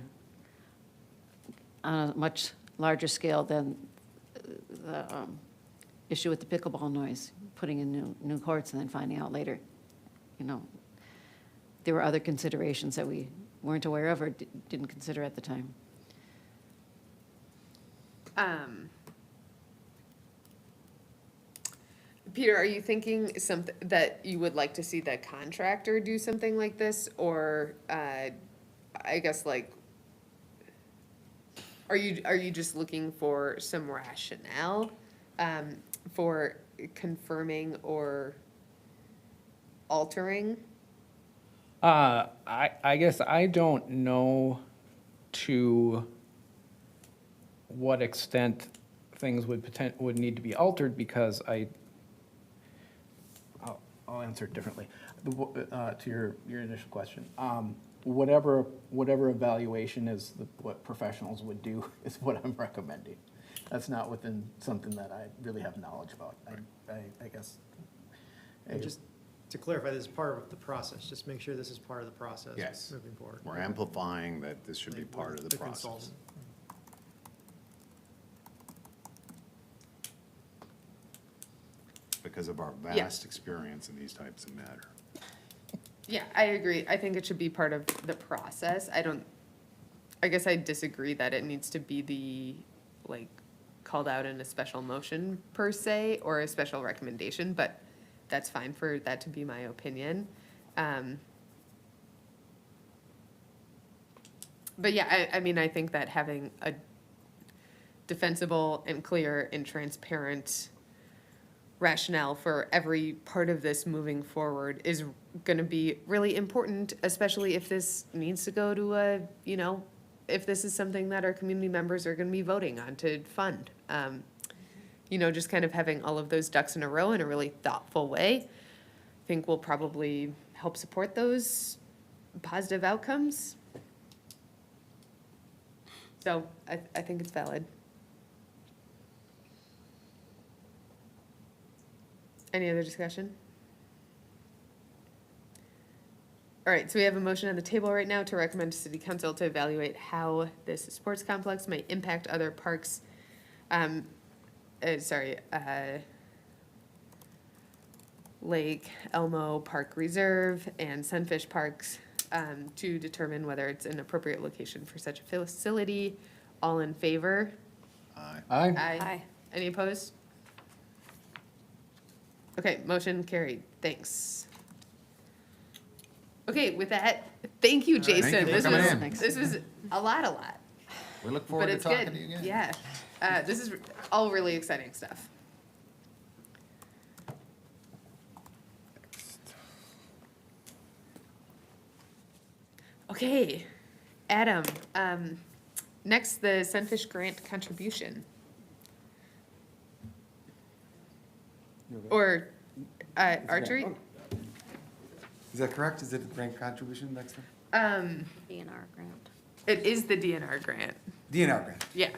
Speaker 5: on a much larger scale than the issue with the pickleball noise, putting in new courts and then finding out later, there were other considerations that we weren't aware of or didn't consider at the time.
Speaker 1: Peter, are you thinking something that you would like to see the contractor do something like this, or I guess like, are you just looking for some rationale for confirming or altering?
Speaker 7: I guess I don't know to what extent things would need to be altered, because I'll answer it differently. To your initial question, whatever evaluation is what professionals would do is what I'm recommending. That's not within something that I really have knowledge about. I guess.
Speaker 9: and just to clarify, this is part of the process, just make sure this is part of the process.
Speaker 4: Yes.
Speaker 9: Moving forward.
Speaker 4: We're amplifying that this should be part of the process.
Speaker 9: consultant.
Speaker 4: Because of our
Speaker 1: Yeah.
Speaker 4: vast experience in these types of matter.
Speaker 1: Yeah, I agree. I think it should be part of the process. I guess I disagree that it needs to be called out in a special motion per se, or a special recommendation, but that's fine for that to be my opinion. But yeah, I think that having a defensible and clear and transparent rationale for every part of this moving forward is going to be really important, especially if this needs to go to if this is something that our community members are going to be voting on to fund. Just kind of having all of those ducks in a row in a really thoughtful way, I think will probably help support those positive outcomes. So I think it's valid. Any other discussion? All right, so we have a motion on the table right now to recommend to City Council to evaluate how this sports complex may impact other parks. Lake Elmo Park Reserve and Sunfish Parks, to determine whether it's an appropriate location for such a facility. All in favor?
Speaker 4: Aye.
Speaker 7: Aye.
Speaker 8: Aye.
Speaker 1: Any opposed? Okay, motion carried. Thanks. Okay, with that, thank you, Jason.
Speaker 4: Thank you for
Speaker 1: This
Speaker 4: coming
Speaker 1: was
Speaker 4: in.
Speaker 1: this was a lot.
Speaker 4: We look
Speaker 1: But
Speaker 4: forward to
Speaker 1: it's
Speaker 4: talking
Speaker 1: good.
Speaker 4: to you again.
Speaker 1: Yeah. This is all really exciting stuff. Okay, Adam, next, the Sunfish Grant contribution. Or archery?
Speaker 3: Is that correct? Is it a grant contribution next time?
Speaker 8: DNR grant.
Speaker 1: It is the DNR grant,
Speaker 3: DNR grant.
Speaker 1: yeah.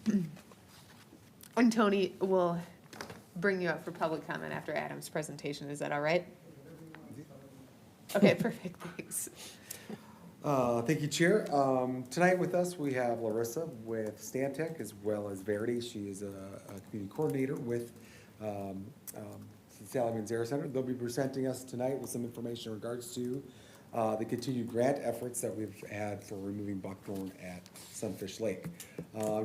Speaker 3: Okay.
Speaker 1: And Tony will bring you up for public comment after Adam's presentation, is that all right? Okay, perfect, thanks.
Speaker 3: Thank you, Chair. Tonight with us, we have Larissa with Stantec as well as Verity. She is a community coordinator with Sally Manzera Center. They'll be presenting us tonight with some information in regards to the continued grant efforts that we've had for removing buckthorn at Sunfish Lake.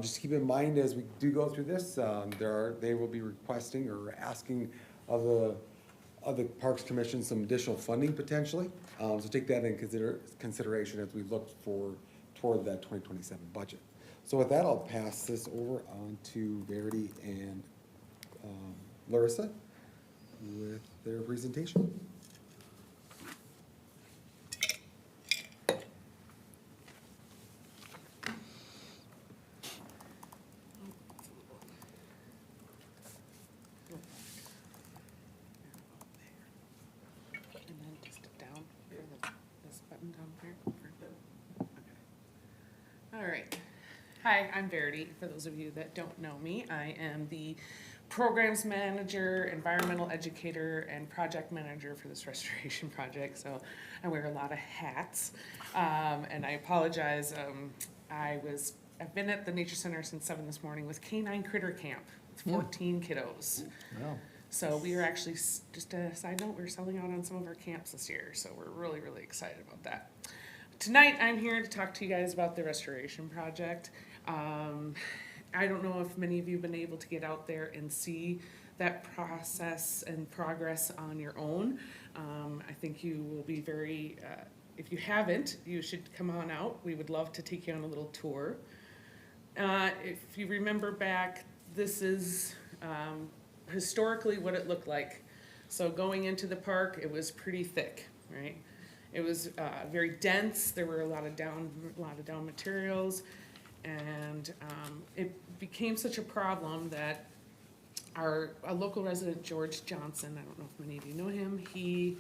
Speaker 3: Just keep in mind as we do go through this, they will be requesting or asking of the Parks Commission some additional funding potentially. So take that in consideration as we look toward that 2027 budget. So with that, I'll pass this over on to Verity and Larissa with their presentation.
Speaker 12: And then just down here, this button down here. Okay. All right. Hi, I'm Verity. For those of you that don't know me, I am the programs manager, environmental educator, and project manager for this restoration project. So I wear a lot of hats. And I apologize. I've been at the Nature Center since 7 this morning with Canine Critter Camp with 14 kiddos.
Speaker 3: Wow.
Speaker 12: So we are actually, just a side note, we're selling out on some of our camps this year, so we're really, really excited about that. Tonight, I'm here to talk to you guys about the restoration project. I don't know if many of you have been able to get out there and see that process and progress on your own. I think you will be very, if you haven't, you should come on out. We would love to take you on a little tour. If you remember back, this is historically what it looked like. So going into the park, it was pretty thick, right? It was very dense. There were a lot of down materials, and it became such a problem that a local resident, George Johnson, I don't know if many of you know him, he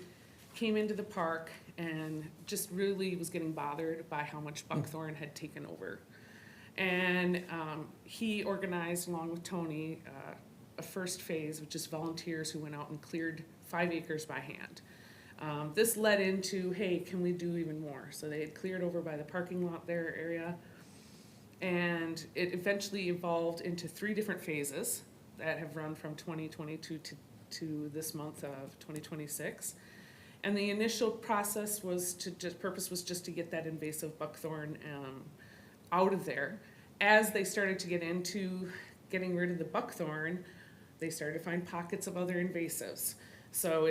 Speaker 12: came into the park and just really was getting bothered by how much buckthorn had taken over. And he organized, along with Tony, a first phase, which is volunteers who went out and cleared 5 acres by hand. This led into, hey, can we do even more? So they had cleared over by the parking lot there area, and it eventually evolved into 3 different phases that have run from 2022 to this month of 2026. And the initial process was purpose was just to get that invasive buckthorn out of there. As they started to get into getting rid of the buckthorn, they started to find pockets of other invasives. So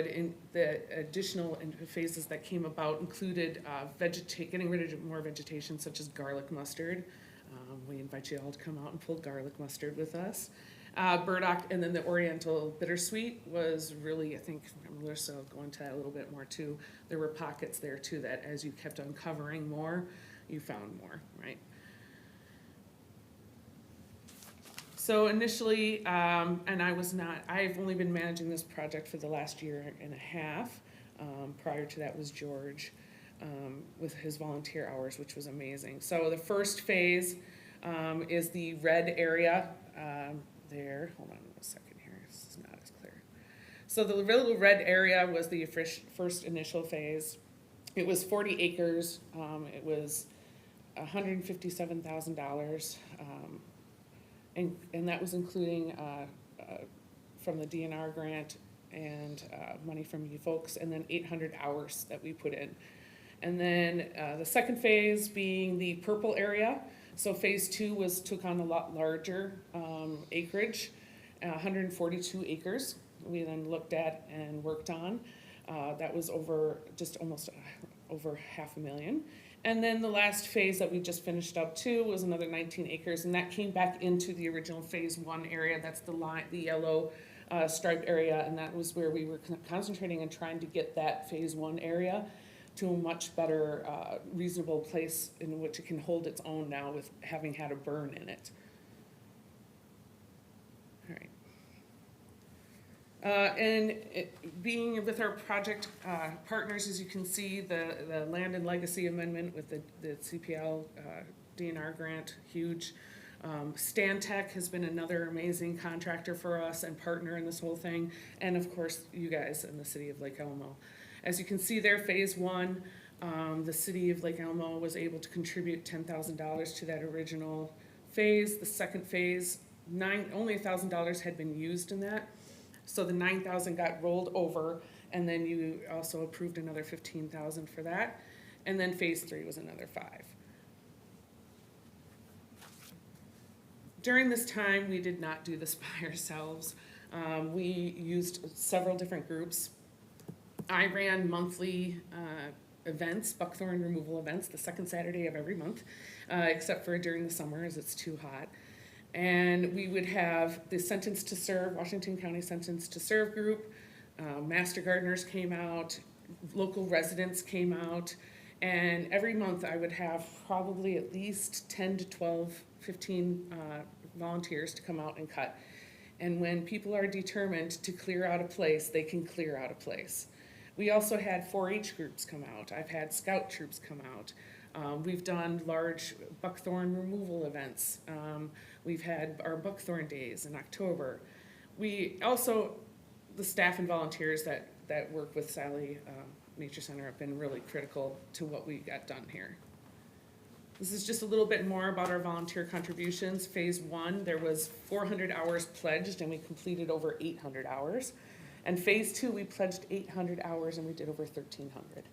Speaker 12: the additional phases that came about included getting rid of more vegetation, such as garlic mustard. We invite you all to come out and pull garlic mustard with us. Burdock, and then the Oriental bittersweet was really, I think, Melissa will go into that a little bit more too. There were pockets there too that as you kept uncovering more, you found more, right? So initially, and I've only been managing this project for the last year and a half. Prior to that was George with his volunteer hours, which was amazing. So the first phase is the red area there. Hold on a second here, this is not as clear. So the little red area was the first initial phase. It was 40 acres. It was $157,000. And that was including from the DNR grant and money from you folks, and then 800 hours that we put in. And then the second phase being the purple area. So phase 2 took on a lot larger acreage, 142 acres. We then looked at and worked on. That was almost over $500,000. And then the last phase that we just finished up too was another 19 acres, and that came back into the original phase 1 area. That's the yellow striped area, and that was where we were concentrating and trying to get that phase 1 area to a much better, reasonable place in which it can hold its own now with having had a burn in it. All right. Being with our project partners, as you can see, the Land and Legacy Amendment with the CPL DNR grant, huge. Stantec has been another amazing contractor for us and partner in this whole thing, and of course, you guys in the city of Lake Elmo. As you can see there, phase one, the city of Lake Elmo was able to contribute $10,000 to that original phase. The second phase, only $1,000 had been used in that. So the 9,000 got rolled over, and then you also approved another 15,000 for that. And then phase three was another 5. During this time, we did not do this by ourselves. We used several different groups. I ran monthly events, Buckthorn removal events, the second Saturday of every month, except for during the summer as it's too hot. And we would have the Sentence to Serve, Washington County Sentence to Serve group. Master gardeners came out, local residents came out, and every month I would have probably at least 10 to 12, 15 volunteers to come out and cut. And when people are determined to clear out a place, they can clear out a place. We also had 4-H groups come out. I've had scout troops come out. We've done large buckthorn removal events. We've had our buckthorn days in October. We also, the staff and volunteers that work with Sally Nature Center have been really critical to what we got done here. This is just a little bit more about our volunteer contributions. Phase one, there was 400 hours pledged and we completed over 800 hours. And phase two, we pledged 800 hours and we did over 1,300.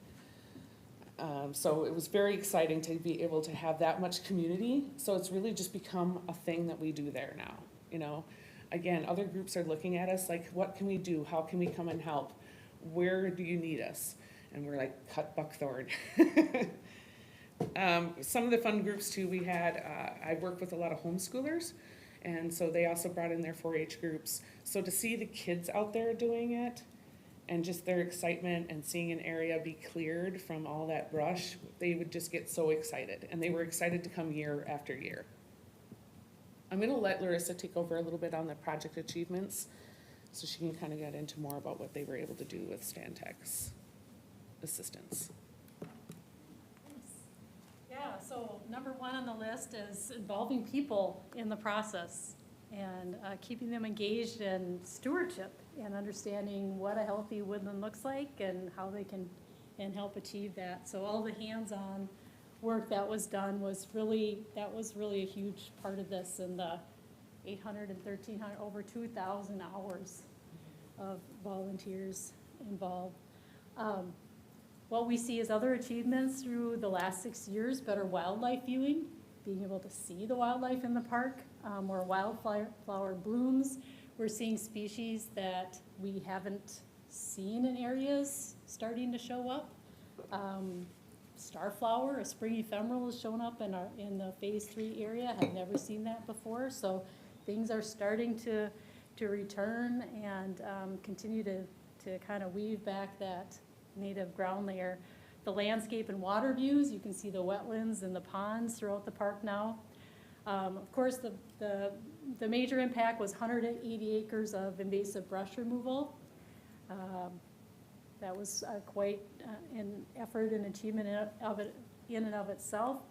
Speaker 12: So it was very exciting to be able to have that much community. So it's really just become a thing that we do there now. You know, again, other groups are looking at us like, what can we do? How can we come and help? Where do you need us? And we're like, cut buckthorn. Some of the fun groups too, we had, I worked with a lot of homeschoolers, and so they also brought in their 4-H groups. So to see the kids out there doing it, and just their excitement and seeing an area be cleared from all that brush, they would just get so excited, and they were excited to come year after year. I'm gonna let Larissa take over a little bit on the project achievements, so she can kind of get into more about what they were able to do with Stantec's assistance.
Speaker 13: Yeah, so number one on the list is involving people in the process and keeping them engaged in stewardship and understanding what a healthy woodland looks like and how they can help achieve that. So all the hands-on work that was done was really a huge part of this, and the 800 and 1,300, over 2,000 hours of volunteers involved. What we see as other achievements through the last 6 years, better wildlife viewing, being able to see the wildlife in the park, more wildflower blooms. We're seeing species that we haven't seen in areas starting to show up. Starflower, a spring ephemeral, has shown up in the phase 3 area. I've never seen that before. So things are starting to return and continue to kind of weave back that native ground layer. The landscape and water views, you can see the wetlands and the ponds throughout the park now. Of course, the major impact was 180 acres of invasive brush removal. That was quite an effort and achievement in and of itself.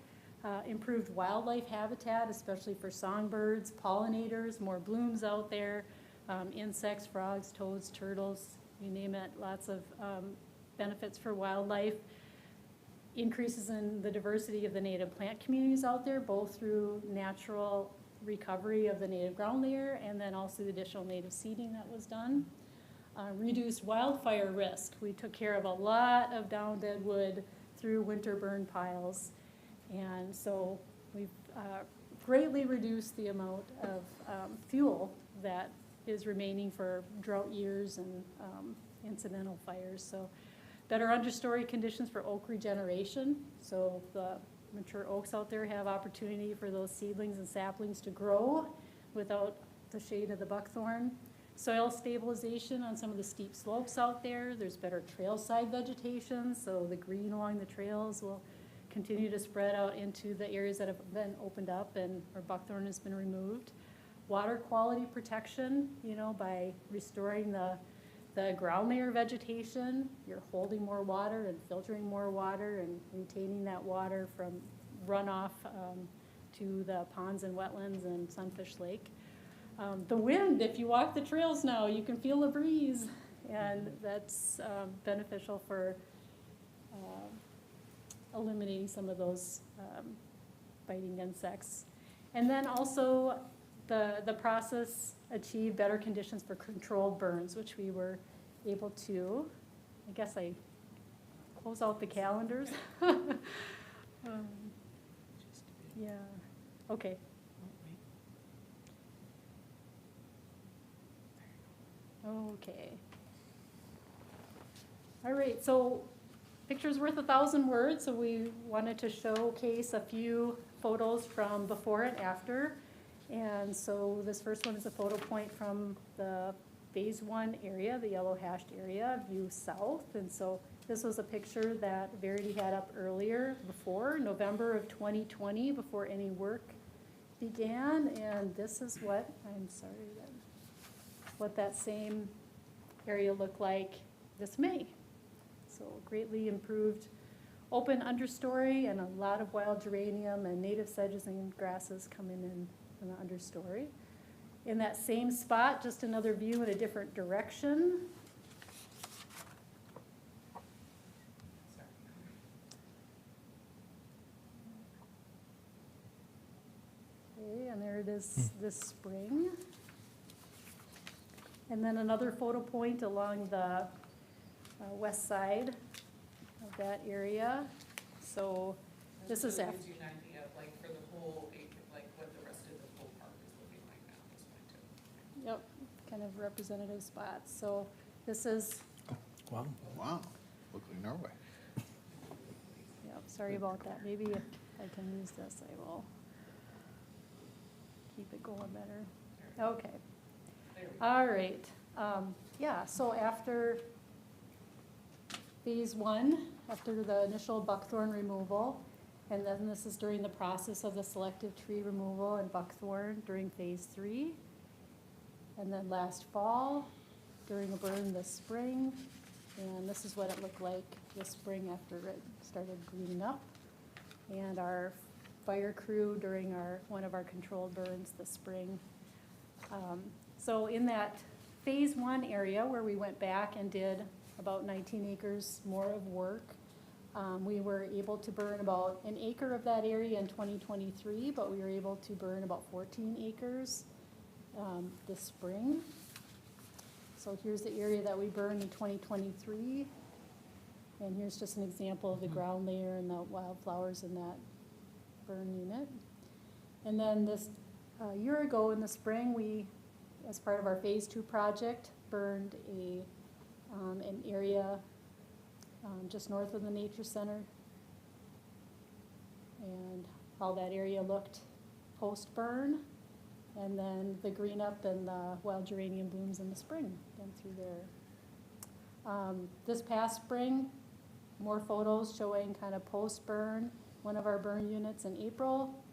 Speaker 13: Improved wildlife habitat, especially for songbirds, pollinators, more blooms out there, insects, frogs, toads, turtles, you name it, lots of benefits for wildlife. Increases in the diversity of the native plant communities out there, both through natural recovery of the native ground layer and then also the additional native seeding that was done. Reduced wildfire risk. We took care of a lot of down dead wood through winter burn piles. And so we've greatly reduced the amount of fuel that is remaining for drought years and incidental fires. So better understory conditions for oak regeneration. So the mature oaks out there have opportunity for those seedlings and saplings to grow without the shade of the buckthorn. Soil stabilization on some of the steep slopes out there. There's better trail side vegetation, so the green along the trails will continue to spread out into the areas that have been opened up and where buckthorn has been removed. Water quality protection, you know, by restoring the ground layer vegetation, you're holding more water and filtering more water and retaining that water from runoff to the ponds and wetlands and Sunfish Lake. The wind, if you walk the trails now, you can feel the breeze, and that's beneficial for eliminating some of those biting insects. And then also, the process achieved better conditions for controlled burns, which we were able to. I guess I close out the calendars. Yeah, okay. Okay. All right, so picture's worth 1,000 words, so we wanted to showcase a few photos from before and after. And so this first one is a photo point from the phase 1 area, the yellow hashed area, view south. And so this was a picture that Verity had up earlier before, November of 2020, before any work began. And this is what, what that same area looked like this May. So greatly improved open understory and a lot of wild geranium and native sedges and grasses coming in from the understory. In that same spot, just another view in a different direction. Okay, and there it is this spring. And then another photo point along the west side of that area. So this is after.
Speaker 12: Gives you an idea of like for the whole acre, like what the rest of the whole park is looking like now at this point too.
Speaker 13: Yep, kind of representative spots. So this is,
Speaker 7: Wow.
Speaker 4: Wow, looking our way.
Speaker 13: yep, sorry about that. Maybe if I can use this, I will keep it going better. Okay.
Speaker 12: There we go.
Speaker 13: All right. Yeah, so after phase 1, after the initial buckthorn removal, and then this is during the process of the selective tree removal and buckthorn during phase 3. And then last fall, during a burn this spring, and this is what it looked like this spring after it started greening up. And our fire crew during one of our controlled burns this spring. So in that phase 1 area where we went back and did about 19 acres more of work, we were able to burn about an acre of that area in 2023, but we were able to burn about 14 acres this spring. So here's the area that we burned in 2023. And here's just an example of the ground layer and the wildflowers in that burn unit. And then this year ago in the spring, we, as part of our phase 2 project, burned an area just north of the nature center, and how that area looked post-burn, and then the green up and the wild geranium blooms in the spring done through there. This past spring, more photos showing kind of post-burn, one of our burn units in April,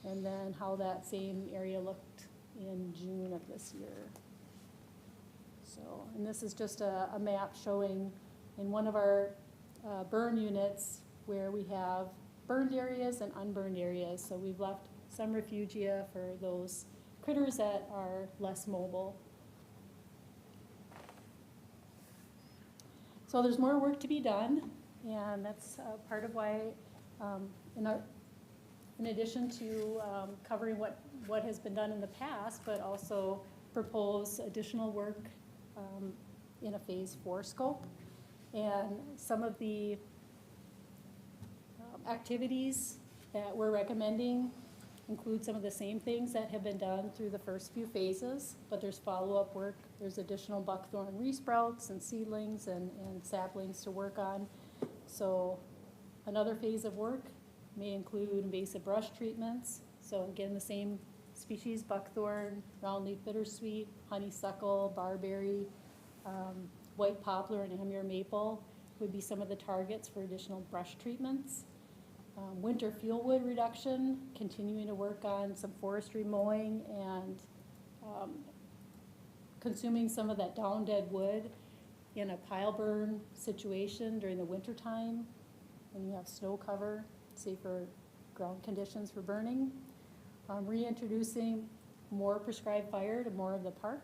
Speaker 13: and then how that same area looked in June of this year. So, and this is just a map showing in one of our burn units where we have burned areas and unburned areas. So we've left some refugia for those critters that are less mobile. So there's more work to be done, and that's part of why, in addition to covering what has been done in the past, but also propose additional work in a phase 4 scope. And some of the activities that we're recommending include some of the same things that have been done through the first few phases, but there's follow-up work. There's additional buckthorn resprouts and seedlings and saplings to work on. So another phase of work may include invasive brush treatments. So again, the same species, buckthorn, roundleaf bittersweet, honeysuckle, barberry, white poplar, and Amur maple would be some of the targets for additional brush treatments. Winter fuel wood reduction, continuing to work on some forestry mowing and consuming some of that down dead wood in a pile burn situation during the winter time when you have snow cover, safer ground conditions for burning. Reintroducing more prescribed fire to more of the park.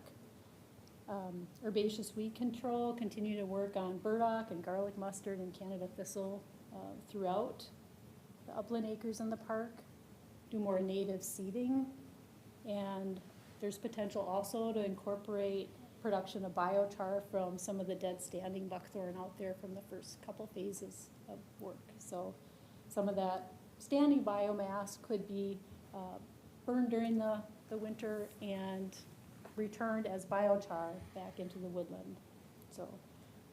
Speaker 13: herbaceous weed control, continue to work on burdock and garlic mustard and Canada thistle throughout the upland acres in the park, do more native seeding, and there's potential also to incorporate production of biochar from some of the dead standing buckthorn out there from the first couple phases of work. So some of that standing biomass could be burned during the winter and returned as biochar back into the woodland. So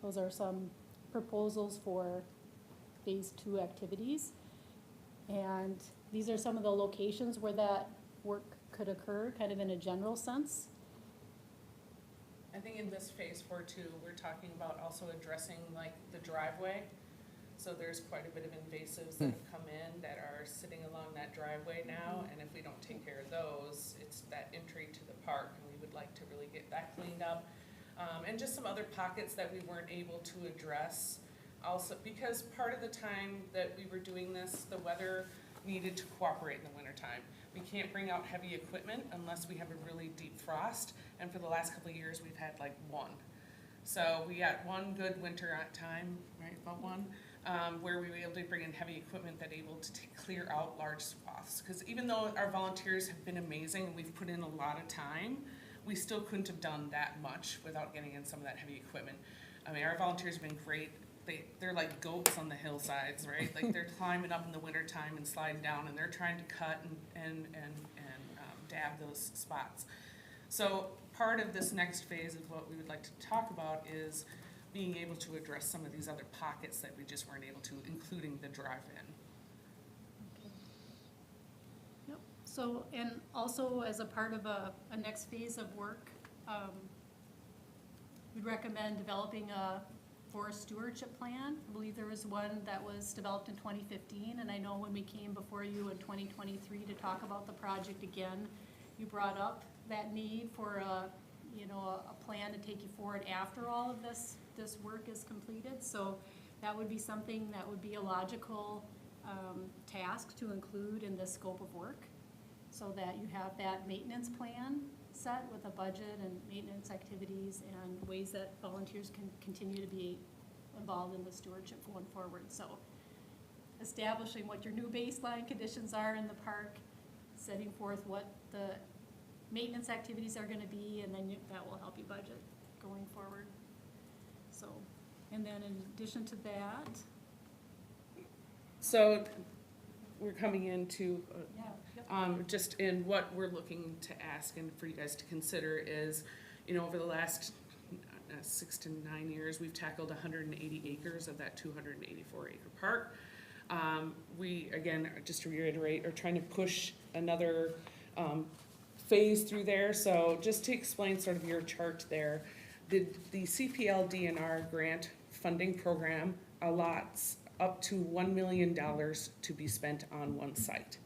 Speaker 13: those are some proposals for phase 2 activities. And these are some of the locations where that work could occur, kind of in a general sense.
Speaker 12: I think in this phase 4 too, we're talking about also addressing like the driveway. So there's quite a bit of invasives that have come in that are sitting along that driveway now, and if we don't take care of those, it's that entry to the park, and we would like to really get that cleaned up. And just some other pockets that we weren't able to address. Also, because part of the time that we were doing this, the weather needed to cooperate in the wintertime. We can't bring out heavy equipment unless we have a really deep frost, and for the last couple of years, we've had like one. So we got one good winter at time, right, about one, where we were able to bring in heavy equipment that able to clear out large swaths. Because even though our volunteers have been amazing and we've put in a lot of time, we still couldn't have done that much without getting in some of that heavy equipment. I mean, our volunteers have been great. They're like goats on the hillsides, right? Like they're climbing up in the wintertime and sliding down, and they're trying to cut and dab those spots. So part of this next phase of what we would like to talk about is being able to address some of these other pockets that we just weren't able to, including the drive-in.
Speaker 13: Yep. So, and also as a part of a next phase of work, we'd recommend developing a forest stewardship plan. I believe there was one that was developed in 2015, and I know when we came before you in 2023 to talk about the project again, you brought up that need for a plan to take you forward after all of this work is completed. So that would be something that would be a logical task to include in this scope of work, so that you have that maintenance plan set with a budget and maintenance activities and ways that volunteers can continue to be involved in the stewardship going forward. So establishing what your new baseline conditions are in the park, setting forth what the maintenance activities are going to be, and then that will help you budget going forward. So, and then in addition to that,
Speaker 12: So we're coming into
Speaker 13: yeah,
Speaker 12: just in what we're looking to ask and for you guys to consider is, over the last 6 to 9 years, we've tackled 180 acres of that 284 acre park. We, again, just to reiterate, are trying to push another phase through there. So just to explain sort of your chart there, the CPL DNR Grant funding program allots up to $1 million to be spent on one site.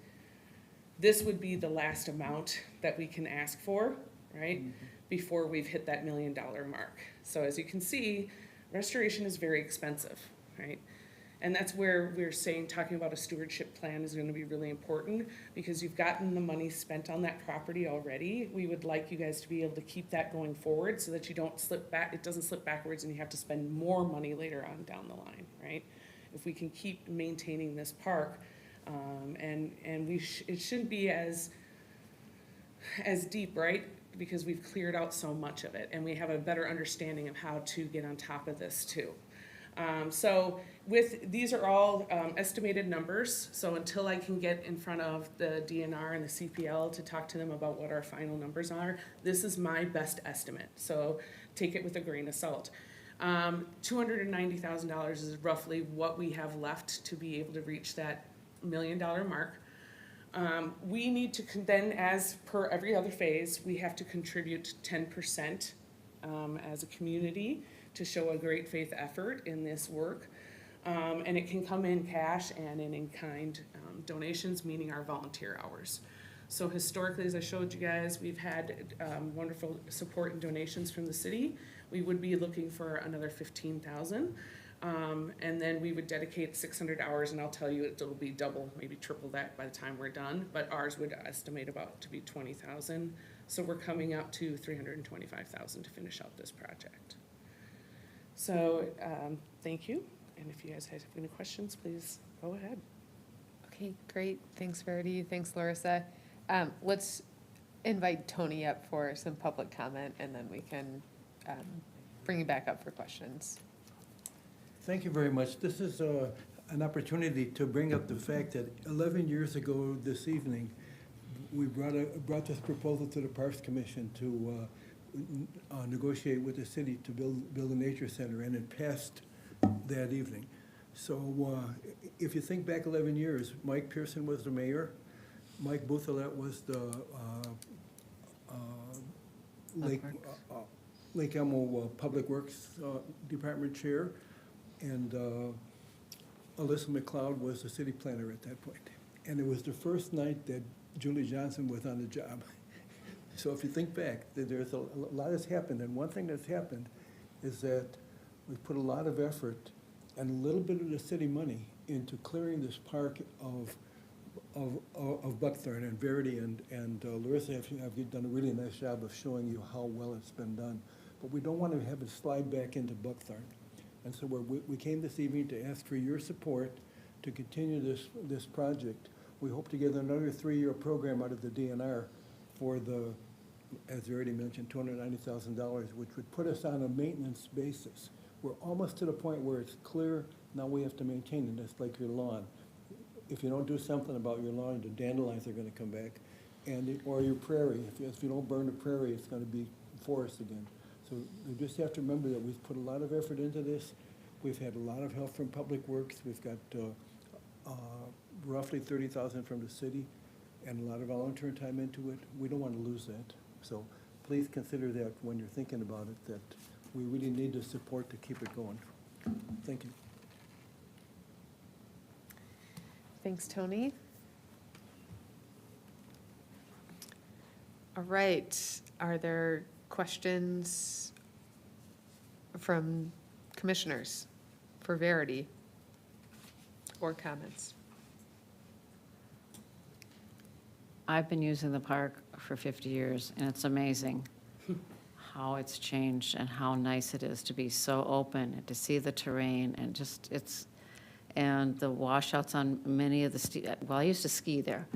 Speaker 12: This would be the last amount that we can ask for, right, before we've hit that $1 million mark. So as you can see, restoration is very expensive, right? And that's where we're saying talking about a stewardship plan is going to be really important, because you've gotten the money spent on that property already. We would like you guys to be able to keep that going forward so that you don't slip back, it doesn't slip backwards and you have to spend more money later on down the line, right? If we can keep maintaining this park, and it shouldn't be as deep, right? Because we've cleared out so much of it, and we have a better understanding of how to get on top of this too. So these are all estimated numbers, so until I can get in front of the DNR and the CPL to talk to them about what our final numbers are, this is my best estimate, so take it with a grain of salt. $290,000 is roughly what we have left to be able to reach that $1 million mark. We need to then, as per every other phase, we have to contribute 10% as a community to show a great faith effort in this work. And it can come in cash and in-kind donations, meaning our volunteer hours. So historically, as I showed you guys, we've had wonderful support and donations from the city. We would be looking for another 15,000. And then we would dedicate 600 hours, and I'll tell you it'll be double, maybe triple that by the time we're done, but ours would estimate about to be 20,000 So we're coming up to $325,000 to finish out this project. So, thank you, and if you guys have any questions, please go ahead.
Speaker 1: Okay, great. Thanks, Verity. Thanks, Larissa. Let's invite Tony up for some public comment, and then we can bring you back up for questions.
Speaker 14: Thank you very much. This is an opportunity to bring up the fact that 11 years ago this evening, we brought this proposal to the Parks Commission to negotiate with the city to build a nature center, and it passed that evening. So if you think back 11 years, Mike Pearson was the mayor, Mike Buthelette was the Lake Elmo Public Works Department Chair, and Alyssa McLeod was the city planner at that point. And it was the first night that Julie Johnson was on the job. So if you think back, there's a lot has happened, and one thing that's happened is that we put a lot of effort and a little bit of the city money into clearing this park of Buckthorn, and Verity and Larissa have done a really nice job of showing you how well it's been done. But we don't want to have it slide back into Buckthorn. And so we came this evening to ask for your support to continue this project. We hope to get another 3-year program out of the DNR for the, as you already mentioned, $290,000, which would put us on a maintenance basis. We're almost to the point where it's clear, now we have to maintain it. It's like your lawn. If you don't do something about your lawn, the dandelions are going to come back, or your prairie. If you don't burn the prairie, it's going to be forest again. So we just have to remember that we've put a lot of effort into this. We've had a lot of help from Public Works. We've got roughly $30,000 from the city and a lot of volunteer time into it. We don't want to lose that. So please consider that when you're thinking about it, that we really need the support to keep it going. Thank you.
Speaker 1: Thanks, Tony. All right, are there questions from commissioners for Verity or comments?
Speaker 5: I've been using the park for 50 years, and it's amazing how it's changed and how nice it is to be so open and to see the terrain, and just, and the washouts on many of the well, I used to ski there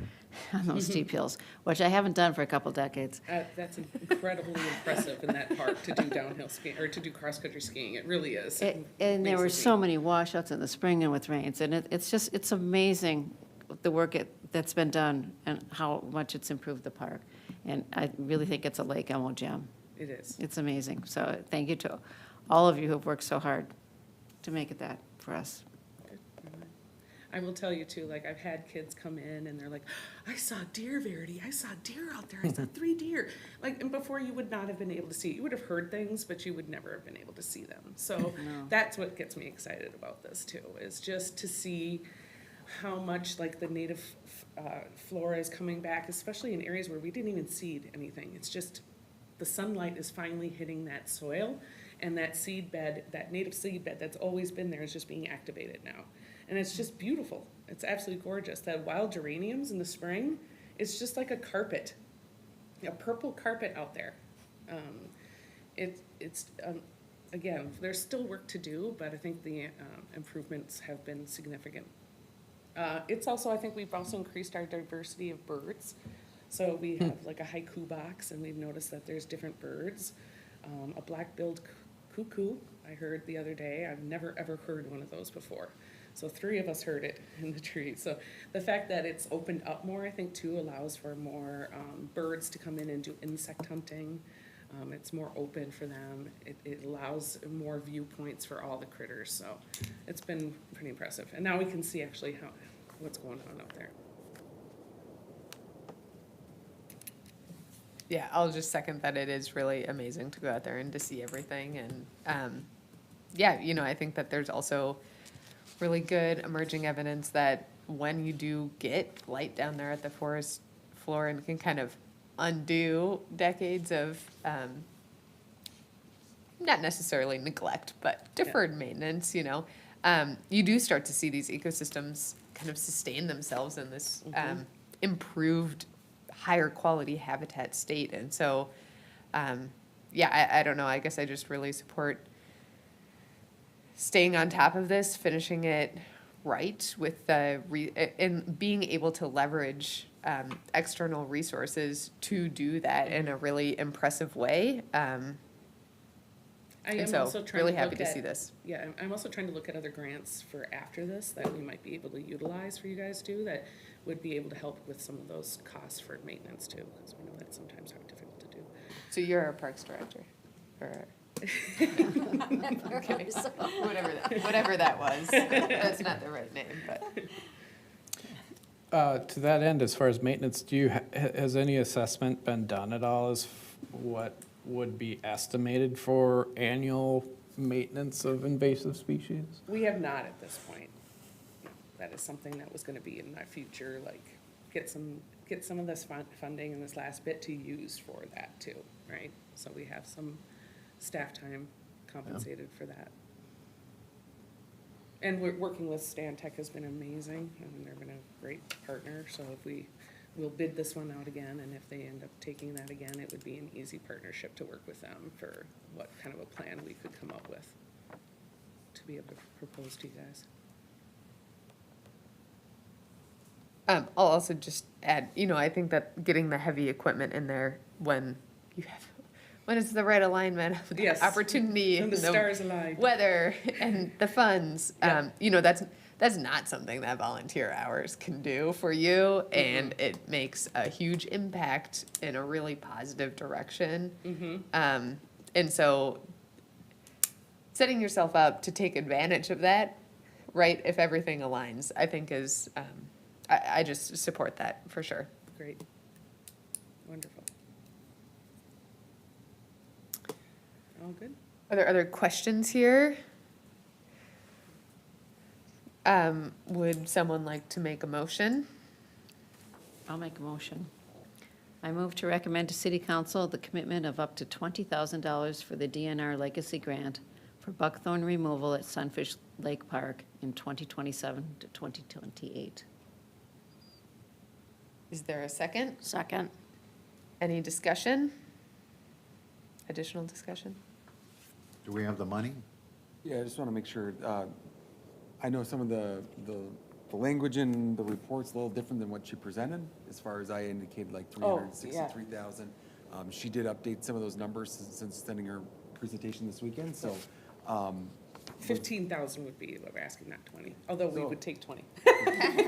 Speaker 5: on those steep hills, which I haven't done for a couple decades.
Speaker 12: That's incredibly impressive in that park to do downhill skiing, or to do cross-country skiing. It really is.
Speaker 5: And there were so many washouts in the spring and with rains, and it's amazing the work that's been done and how much it's improved the park. And I really think it's a Lake Elmo gem.
Speaker 12: It is.
Speaker 5: It's amazing. So thank you to all of you who've worked so hard to make it that for us.
Speaker 12: I will tell you too, like, I've had kids come in and they're like, I saw deer, Verity. I saw deer out there. I saw 3 deer. Like, and before you would not have been able to see. You would have heard things, but you would never have been able to see them. So that's what gets me excited about this too, is just to see how much like the native flora is coming back, especially in areas where we didn't even seed anything. It's just the sunlight is finally hitting that soil, and that seed bed, that native seed bed that's always been there, is just being activated now. And it's just beautiful. It's absolutely gorgeous. That wild geraniums in the spring, it's just like a carpet, a purple carpet out there. Again, there's still work to do, but I think the improvements have been significant. It's also, I think we've also increased our diversity of birds. So we have like a haiku box, and we've noticed that there's different birds. A black-billed cuckoo, I heard the other day. I've never ever heard one of those before. So 3 of us heard it in the tree. So the fact that it's opened up more, I think, too, allows for more birds to come in and do insect hunting. It's more open for them. It allows more viewpoints for all the critters. So it's been pretty impressive. And now we can see actually what's going on out there.
Speaker 1: Yeah, I'll just second that. It is really amazing to go out there and to see everything. And yeah, you know, I think that there's also really good emerging evidence that when you do get light down there at the forest floor and can kind of undo decades of not necessarily neglect, but deferred maintenance, you know, you do start to see these ecosystems kind of sustain themselves in this improved higher quality habitat state. And so, yeah, I don't know, I guess I just really support staying on top of this, finishing it right with the, and being able to leverage external resources to do that in a really impressive way.
Speaker 12: I
Speaker 1: And
Speaker 12: am
Speaker 1: so,
Speaker 12: also trying
Speaker 1: really
Speaker 12: to
Speaker 1: happy
Speaker 12: look
Speaker 1: to
Speaker 12: at-
Speaker 1: see this.
Speaker 12: Yeah, I'm also trying to look at other grants for after this that we might be able to utilize for you guys too, that would be able to help with some of those costs for maintenance too, because we know that's sometimes hard, difficult to do.
Speaker 1: So you're our parks director, or? Okay, whatever that was. That's not the right name, but.
Speaker 7: To that end, as far as maintenance, has any assessment been done at all as what would be estimated for annual maintenance of invasive species?
Speaker 12: We have not at this point. That is something that was gonna be in our future, like, get some of this funding in this last bit to use for that too, right? So we have some staff time compensated for that. And we're working with Stan Tech has been amazing, and they've been a great partner, so if we'll bid this one out again, and if they end up taking that again, it would be an easy partnership to work with them for what kind of a plan we could come up with to be able to propose to you guys.
Speaker 1: I'll also just add, I think that getting the heavy equipment in there when it's the right alignment of the
Speaker 12: Yes.
Speaker 1: opportunity,
Speaker 12: When the stars align.
Speaker 1: weather, and the funds,
Speaker 12: Yeah.
Speaker 1: that's not something that volunteer hours can do for you, and it makes a huge impact in a really positive direction. And so setting yourself up to take advantage of that, right, if everything aligns, I think is, I just support that for sure.
Speaker 12: Great. Wonderful. All good?
Speaker 1: Are there other questions here? Would someone like to make a motion?
Speaker 5: I'll make a motion. I move to recommend to City Council the commitment of up to $20,000 for the DNR Legacy Grant for buckthorn removal at Sunfish Lake Park in 2027 to 2028.
Speaker 1: Is there a second?
Speaker 8: Second.
Speaker 1: Any discussion? Additional discussion?
Speaker 4: Do we have the money?
Speaker 3: Yeah, I just want to make sure, I know some of the language in the report's a little different than what she presented, as far as I indicated, like
Speaker 12: Oh,
Speaker 3: 363,000. She did update some of those numbers since sending her presentation this weekend, so.
Speaker 12: 15,000 would be what we're asking, not 20, although we
Speaker 3: So-
Speaker 12: would take 20.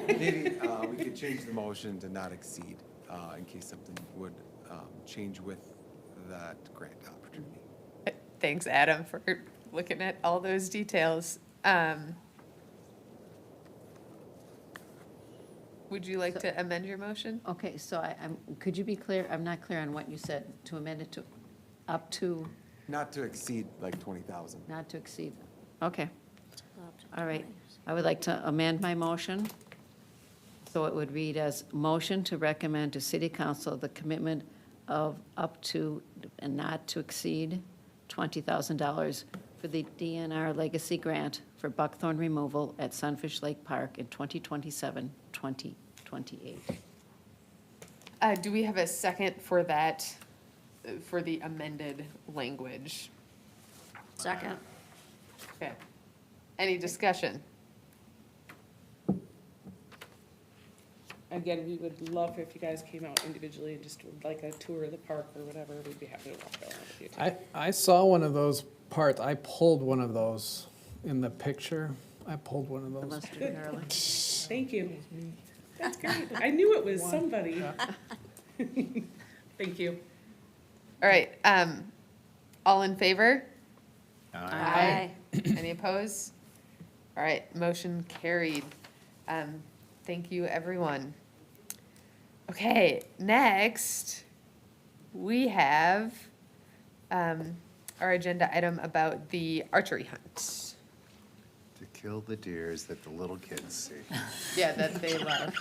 Speaker 3: Maybe we could change the motion to not exceed, in case something would change with that grant opportunity.
Speaker 1: Thanks, Adam, for looking at all those details. Would you like to amend your motion?
Speaker 5: Okay, so could you be clear? I'm not clear on what you said, to amend it to up to,
Speaker 3: Not to exceed like 20,000.
Speaker 5: not to exceed. Okay. All right. I would like to amend my motion. So it would read as motion to recommend to City Council the commitment of up to and not to exceed $20,000 for the DNR Legacy Grant for buckthorn removal at Sunfish Lake Park in 2027, 2028.
Speaker 1: Do we have a second for that, for the amended language?
Speaker 8: Second.
Speaker 1: Okay. Any discussion?
Speaker 12: Again, we would love if you guys came out individually and just would like a tour of the park or whatever, we'd be happy to walk around with you too.
Speaker 7: I saw one of those parts, I pulled one of those in the picture. I pulled one of those.
Speaker 5: Unless you're early.
Speaker 12: Thank you. That's great. I knew it was somebody. Thank you.
Speaker 1: All right, all in favor?
Speaker 8: Aye.
Speaker 1: Any opposed? All right, motion carried. Thank you, everyone. Okay, next, we have our agenda item about the archery hunt.
Speaker 4: To kill the deers that the little kids see.
Speaker 1: Yeah, that they love.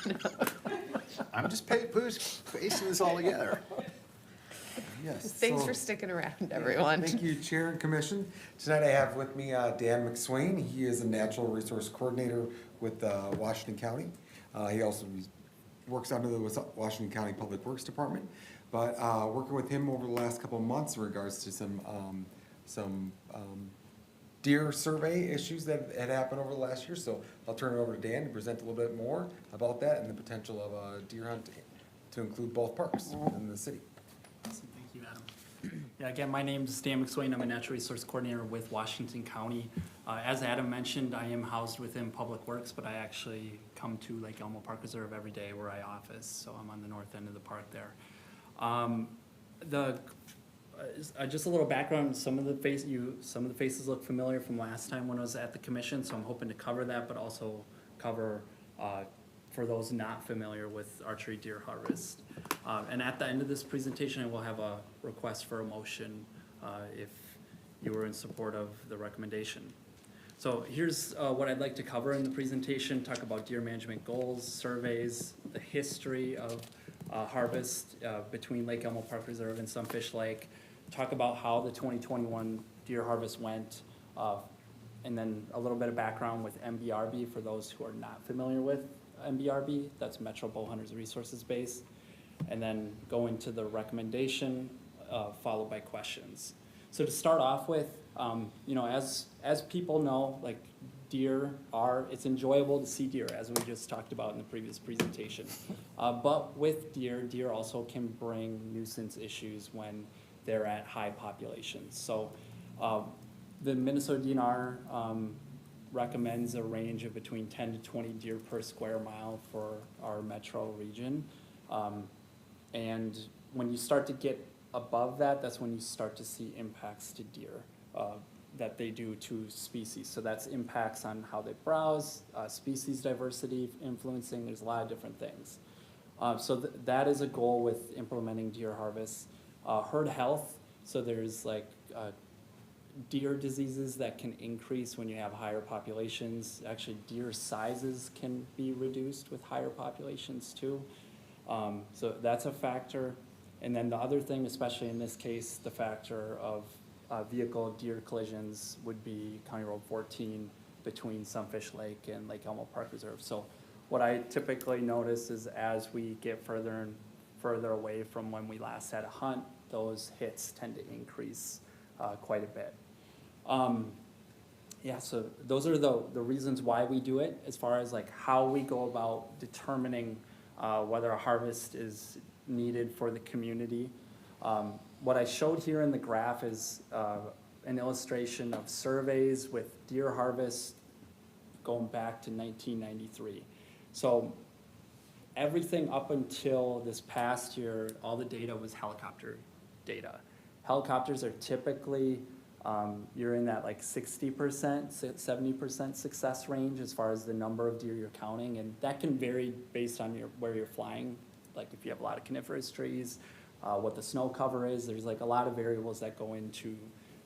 Speaker 4: I'm just pacing this all together.
Speaker 3: Yes.
Speaker 1: Thanks
Speaker 3: so-
Speaker 1: for sticking around, everyone.
Speaker 3: Thank you, Chair and Commission. Tonight I have with me Dan McSwain. He is a Natural Resource Coordinator with Washington County. He also works under the Washington County Public Works Department. But working with him over the last couple of months in regards to some deer survey issues that had happened over the last year. So I'll turn it over to Dan to present a little bit more about that and the potential of a deer hunt to include both parks in the city.
Speaker 15: Awesome, thank you, Adam. Yeah, again, my name is Dan McSwain. I'm a natural resource coordinator with Washington County. As Adam mentioned, I am housed within Public Works, but I actually come to Lake Elmo Park Reserve every day where I office, so I'm on the north end of the park there. Just a little background, some of the faces look familiar from last time when I was at the commission, so I'm hoping to cover that, but also cover for those not familiar with archery deer harvest. And at the end of this presentation, I will have a request for a motion if you were in support of the recommendation. So here's what I'd like to cover in the presentation, talk about deer management goals, surveys, the history of harvest between Lake Elmo Park Reserve and Sunfish Lake, talk about how the 2021 deer harvest went, and then a little bit of background with MBRB for those who are not familiar with MBRB, that's Metro Bowhunters Resources Base, and then go into the recommendation followed by questions. So to start off with, you know, as people know, like deer it's enjoyable to see deer, as we just talked about in the previous presentation. But with deer also can bring nuisance issues when they're at high populations. So the Minnesota DNR recommends a range of between 10 to 20 deer per square mile for our metro region. And when you start to get above that, that's when you start to see impacts to deer that they do to species. So that's impacts on how they browse, species diversity influencing, there's a lot of different things. So that is a goal with implementing deer harvest. Herd health, so there's like deer diseases that can increase when you have higher populations. Actually, deer sizes can be reduced with higher populations too. So that's a factor. And then the other thing, especially in this case, the factor of vehicle deer collisions would be County Road 14 between Sunfish Lake and Lake Elmo Park Reserve. So what I typically notice is as we get further and further away from when we last had a hunt, those hits tend to increase quite a bit. Yeah, so those are the reasons why we do it, as far as like how we go about determining whether a harvest is needed for the community. What I showed here in the graph is an illustration of surveys with deer harvest going back to 1993. So everything up until this past year, all the data was helicopter data. Helicopters are typically, you're in that like 60%, 70% success range as far as the number of deer you're counting, and that can vary based on where you're flying. Like if you have a lot of coniferous trees, what the snow cover is, there's like a lot of variables that go into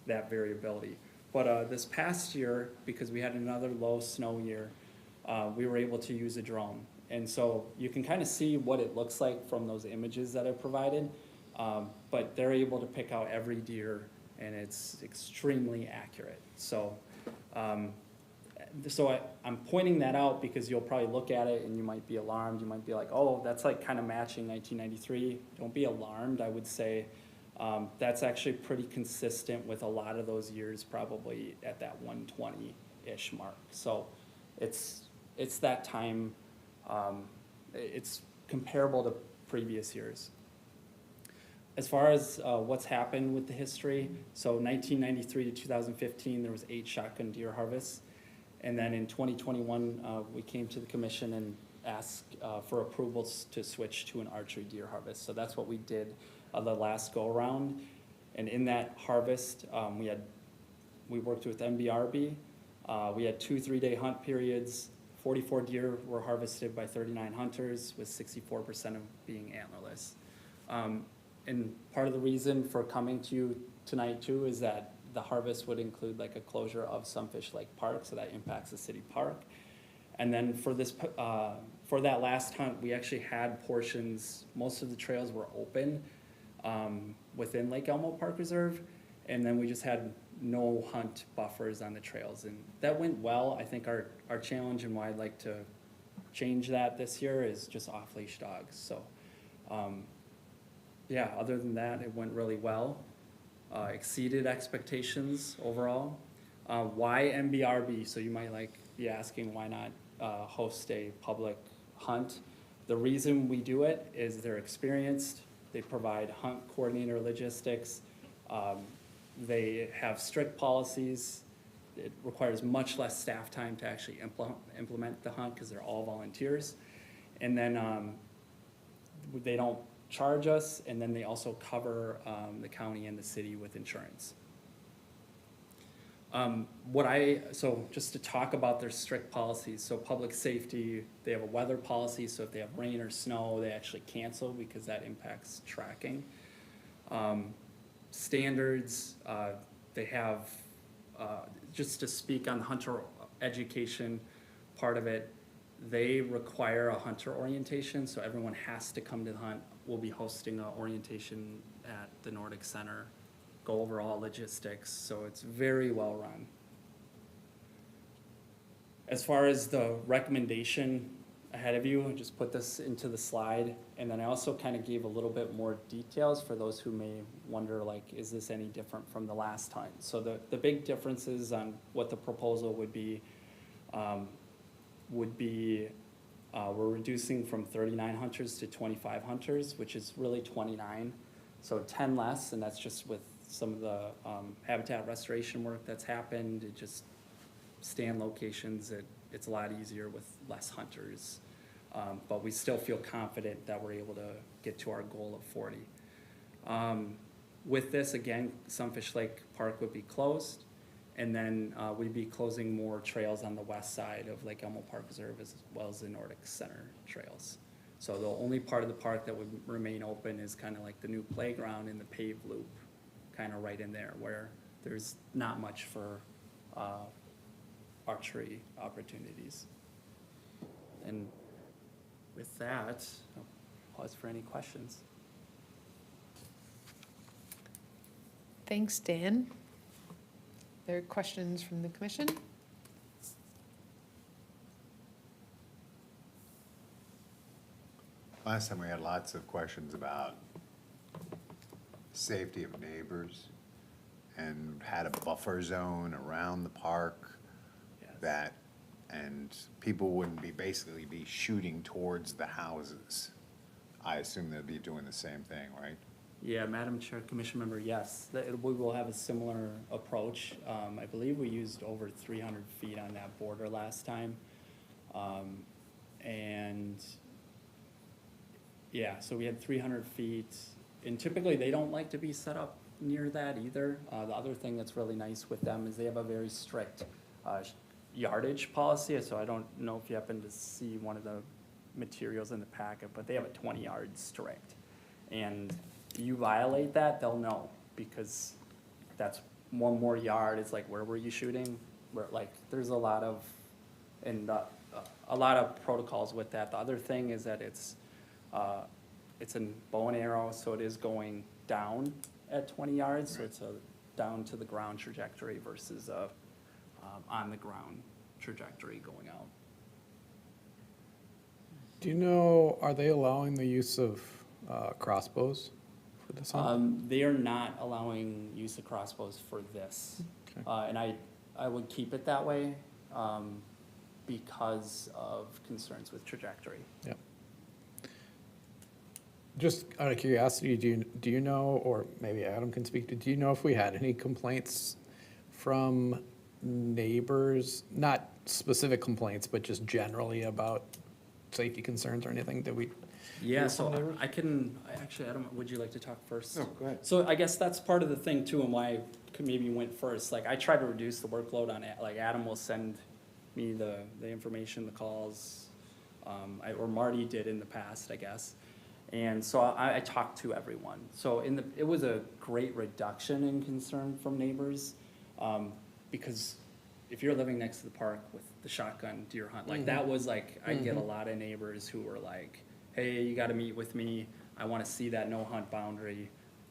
Speaker 15: that variability. But this past year, because we had another low snow year, we were able to use a drone. And so you can kind of see what it looks like from those images that are provided, but they're able to pick out every deer, and it's extremely accurate. So, I'm pointing that out because you'll probably look at it and you might be alarmed. You might be like, oh, that's like kind of matching 1993. Don't be alarmed. I would say that's actually pretty consistent with a lot of those years, probably at that 120-ish mark. So it's that time. It's comparable to previous years. As far as what's happened with the history, so 1993 to 2015, there was 8 shotgun deer harvests. And then in 2021, we came to the commission and asked for approvals to switch to an archery deer harvest. So that's what we did the last go around. And in that harvest, we worked with MBRB. We had 2 3-day hunt periods. 44 deer were harvested by 39 hunters, with 64% of being antlerless. And part of the reason for coming to you tonight too is that the harvest would include like a closure of Sunfish Lake Park, so that impacts the city park. And then for this, for that last hunt, we actually had portions, most of the trails were open within Lake Elmo Park Reserve, and then we just had no hunt buffers on the trails, and that went well. I think our challenge and why I'd like to change that this year is just off-leash dogs, so. Yeah, other than that, it went really well, exceeded expectations overall. Why MBRB? So you might be asking why not host a public hunt. The reason we do it is they're experienced, they provide hunt coordinator logistics, they have strict policies. It requires much less staff time to actually implement the hunt because they're all volunteers. And then they don't charge us, and then they also cover the county and the city with insurance. So just to talk about their strict policies, so public safety, they have a weather policy, so if they have rain or snow, they actually cancel because that impacts tracking. Standards, they have, just to speak on the hunter education part of it, they require a hunter orientation, so everyone has to come to the hunt. We'll be hosting an orientation at the Nordic Center, go over all logistics, so it's very well run. As far as the recommendation ahead of you, I just put this into the slide, and then I also kind of gave a little bit more details for those who may wonder, like, is this any different from the last time? So the big differences on what the proposal would be, we're reducing from 39 hunters to 25 hunters, which is really 29, so 10 less, and that's just with some of the habitat restoration work that's happened. It just stand locations, it's a lot easier with less hunters. But we still feel confident that we're able to get to our goal of 40. With this, again, Sunfish Lake Park would be closed, and then we'd be closing more trails on the west side of Lake Elmo Park Reserve as well as the Nordic Center trails. So the only part of the park that would remain open is kind of like the new playground and the paved loop, kind of right in there where there's not much for archery opportunities. And with that, I'll pause for any questions.
Speaker 1: Thanks, Dan. There are questions from the commission?
Speaker 4: Last time we had lots of questions about safety of neighbors and had a buffer zone around the park that, and people wouldn't basically be shooting towards the houses. I assume they'd be doing the same thing, right?
Speaker 15: Yeah, Madam Chair, Commission Member, yes, we will have a similar approach. I believe we used over 300 feet on that border last time. And yeah, so we had 300 feet, and typically they don't like to be set up near that either. The other thing that's really nice with them is they have a very strict yardage policy, so I don't know if you happen to see one of the materials in the packet, but they have a 20-yard strict. And you violate that, they'll know, because that's one more yard. It's like, where were you shooting? Where, like, there's a lot of, and a lot of protocols with that. The other thing is that it's a bow and arrow, so it is going down at 20 yards, so it's a down to the ground trajectory versus a on the ground trajectory going out.
Speaker 7: Do you know, are they allowing the use of crossbows for this hunt?
Speaker 15: They are not allowing use of crossbows for this.
Speaker 7: Okay.
Speaker 15: And I would keep it that way because of concerns with trajectory.
Speaker 7: Yep. Just out of curiosity, do you know, or maybe Adam can speak to, do you know if we had any complaints from neighbors, not specific complaints, but just generally about safety concerns or anything that we?
Speaker 15: Yeah, so actually, Adam, would you like to talk first?
Speaker 3: No, go ahead.
Speaker 15: So I guess that's part of the thing too, and why I maybe went first. Like, I try to reduce the workload on it. Like, Adam will send me the information, the calls, or Marty did in the past, I guess. And so I talked to everyone. So it was a great reduction in concern from neighbors, because if you're living next to the park with the shotgun deer hunt, like that was like, I get a lot of neighbors who were like, hey, you gotta meet with me. I wanna see that no hunt boundary,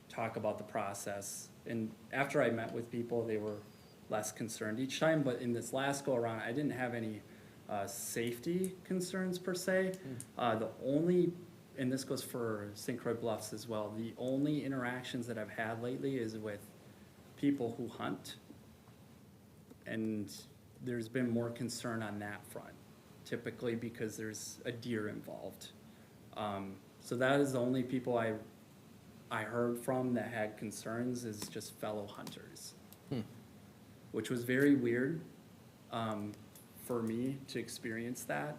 Speaker 15: talk about the process. And after I met with people, they were less concerned each time, but in this last go around, I didn't have any safety concerns per se. The only, and this goes for St. Croix Bluffs as well, the only interactions that I've had lately is with people who hunt. And there's been more concern on that front, typically because there's a deer involved. So that is the only people I heard from that had concerns, is just fellow hunters. Which was very weird for me to experience that,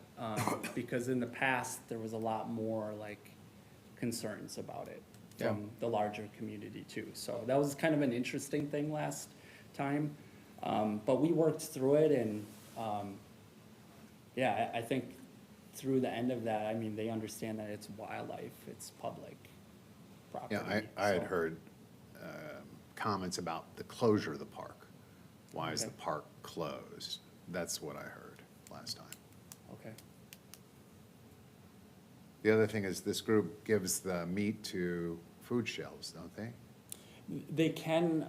Speaker 15: because in the past, there was a lot more like concerns about it from the larger community too. So that was kind of an interesting thing last time. But we worked through it, and yeah, I think through the end of that, I mean, they understand that it's wildlife, it's public property.
Speaker 4: Yeah, I had
Speaker 15: so-
Speaker 4: heard comments about the closure of the park. Why is the
Speaker 15: Okay.
Speaker 4: park closed? That's what I heard last time.
Speaker 15: Okay.
Speaker 4: The other thing is this group gives the meat to food shelves, don't they?
Speaker 15: They can,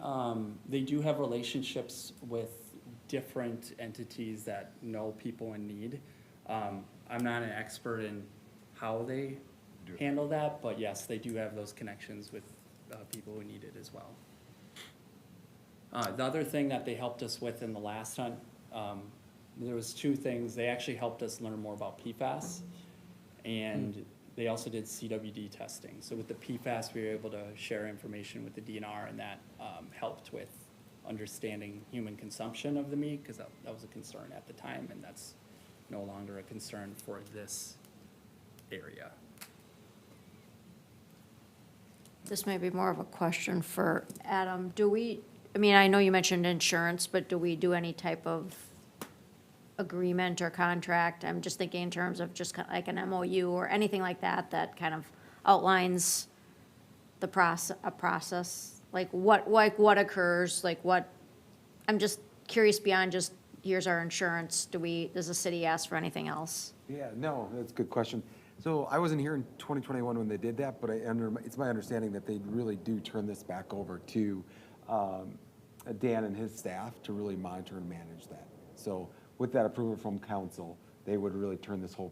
Speaker 15: they do have relationships with different entities that know people in need. I'm not an expert in how they handle that, but yes, they do have those connections with people who need it as well. The other thing that they helped us with in the last hunt, there was two things. They actually helped us learn more about PFAS, and they also did CWD testing. So with the PFAS, we were able to share information with the DNR, and that helped with understanding human consumption of the meat, because that was a concern at the time, and that's no longer a concern for this area.
Speaker 8: This may be more of a question for Adam. I mean, I know you mentioned insurance, but do we do any type of agreement or contract? I'm just thinking in terms of just kind of like an MOU or anything like that, that kind of outlines the process, like what occurs, like what, I'm just curious beyond just, here's our insurance, does the city ask for anything else?
Speaker 3: Yeah, no, that's a good question. So I wasn't here in 2021 when they did that, but it's my understanding that they really do turn this back over to Dan and his staff to really monitor and manage that. So with that approval from council, they would really turn this whole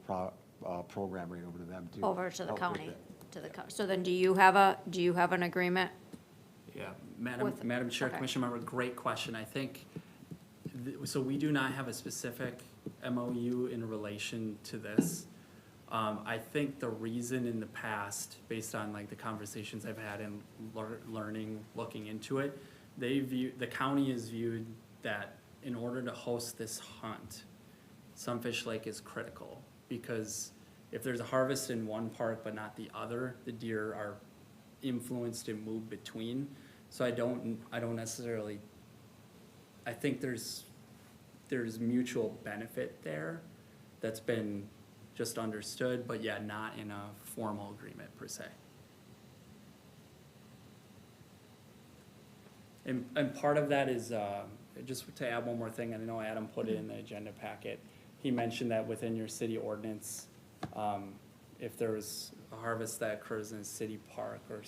Speaker 3: program right over to them too.
Speaker 8: Over to the
Speaker 3: help with
Speaker 8: county,
Speaker 3: it.
Speaker 8: so then do you have an agreement?
Speaker 15: Yeah, Madam Chair,
Speaker 8: okay.
Speaker 15: Commission Member, great question. I think, so we do not have a specific MOU in relation to this. I think the reason in the past, based on like the conversations I've had and learning, looking into it, the county is viewed that in order to host this hunt, Sunfish Lake is critical, because if there's a harvest in one park but not the other, the deer are influenced and move between. So I don't necessarily, I think there's mutual benefit there that's been just understood, but yeah, not in a formal agreement per se. And part of that is, just to add one more thing, and I know Adam put it in the agenda packet, he mentioned that within your city ordinance, if there's a harvest that occurs in a city park or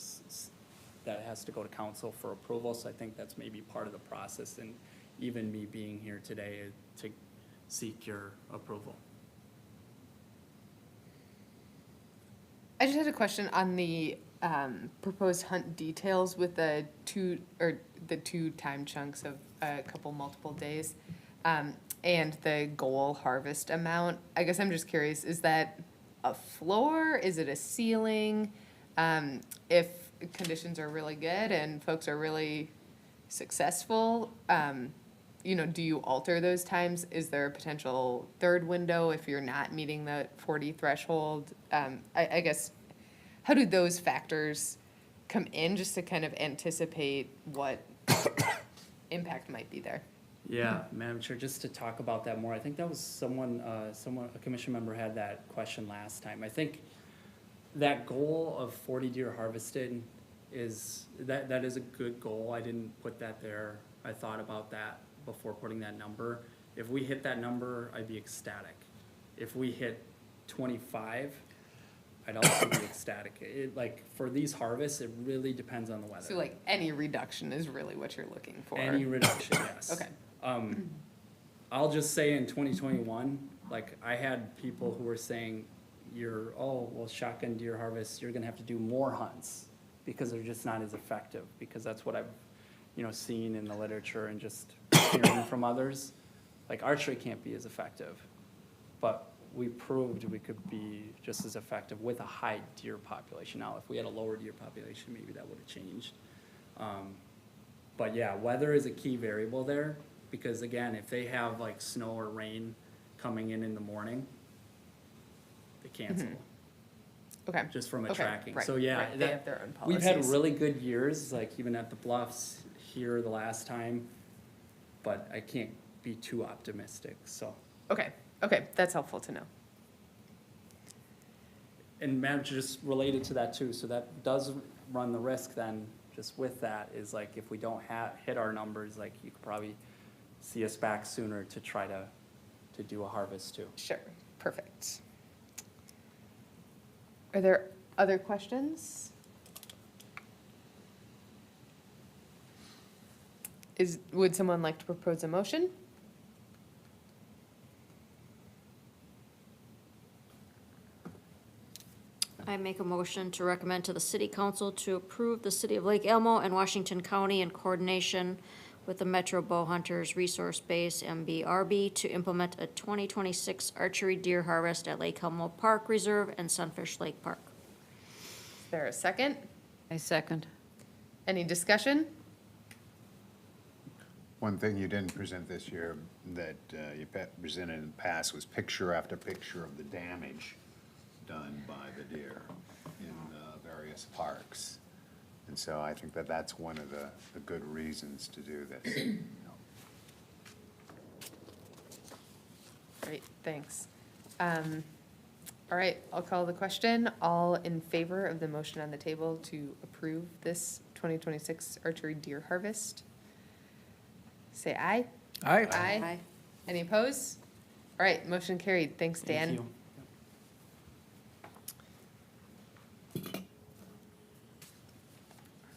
Speaker 15: that has to go to council for approval, so I think that's maybe part of the process, and even me being here today to seek your approval.
Speaker 1: I just had a question on the proposed hunt details with the two time chunks of a couple multiple days, and the goal harvest amount. I guess I'm just curious, is that a floor? Is it a ceiling? If conditions are really good and folks are really successful, do you alter those times? Is there a potential third window if you're not meeting the 40 threshold? I guess, how do those factors come in just to kind of anticipate what impact might be there?
Speaker 15: Yeah, Madam Chair, just to talk about that more, I think that was a commission member had that question last time. I think that goal of 40 deer harvested that is a good goal. I didn't put that there. I thought about that before putting that number. If we hit that number, I'd be ecstatic. If we hit 25, I'd also be ecstatic. Like for these harvests, it really depends on the weather.
Speaker 1: So like any reduction is really what you're looking for?
Speaker 15: Any reduction, yes.
Speaker 1: Okay.
Speaker 15: I'll just say in 2021, Like, I had people who were saying, shotgun deer harvest, you're gonna have to do more hunts because they're just not as effective, because that's what I've, seen in the literature and just hearing from others. Like, archery can't be as effective, but we proved we could be just as effective with a high deer population. Now, if we had a lower deer population, maybe that would have changed. But yeah, weather is a key variable there, because again, if they have like snow or rain coming in the morning, they cancel.
Speaker 1: Okay.
Speaker 15: Just from a
Speaker 1: Okay,
Speaker 15: tracking.
Speaker 1: right,
Speaker 15: So yeah,
Speaker 1: right, they have their own
Speaker 15: we've had
Speaker 1: policies.
Speaker 15: really good years, like even at the Bluffs here the last time, but I can't be too optimistic, so.
Speaker 1: Okay, that's helpful to know.
Speaker 15: And Matt, just related to that too, so that does run the risk then, just with that, is like if we don't hit our numbers, like you could probably see us back sooner to try to do a harvest too.
Speaker 1: Sure, perfect. Are there other questions? Would someone like to propose a motion?
Speaker 8: I make a motion to recommend to the city council to approve the city of Lake Elmo and Washington County in coordination with the Metro Bow Hunters Resource Base, MBRB, to implement a 2026 archery deer harvest at Lake Elmo Park Reserve and Sunfish Lake Park.
Speaker 1: Is there a second?
Speaker 5: I second.
Speaker 1: Any discussion?
Speaker 4: One thing you didn't present this year that you presented in the past was picture after picture of the damage done by the deer in various parks. And so I think that that's one of the good reasons to do this.
Speaker 1: Great, thanks. All right, I'll call the question. All in favor of the motion on the table to approve this 2026 archery deer harvest? Say aye.
Speaker 7: Aye.
Speaker 1: Aye. Any opposed? All right, motion carried. Thanks, Dan.
Speaker 15: Thank you.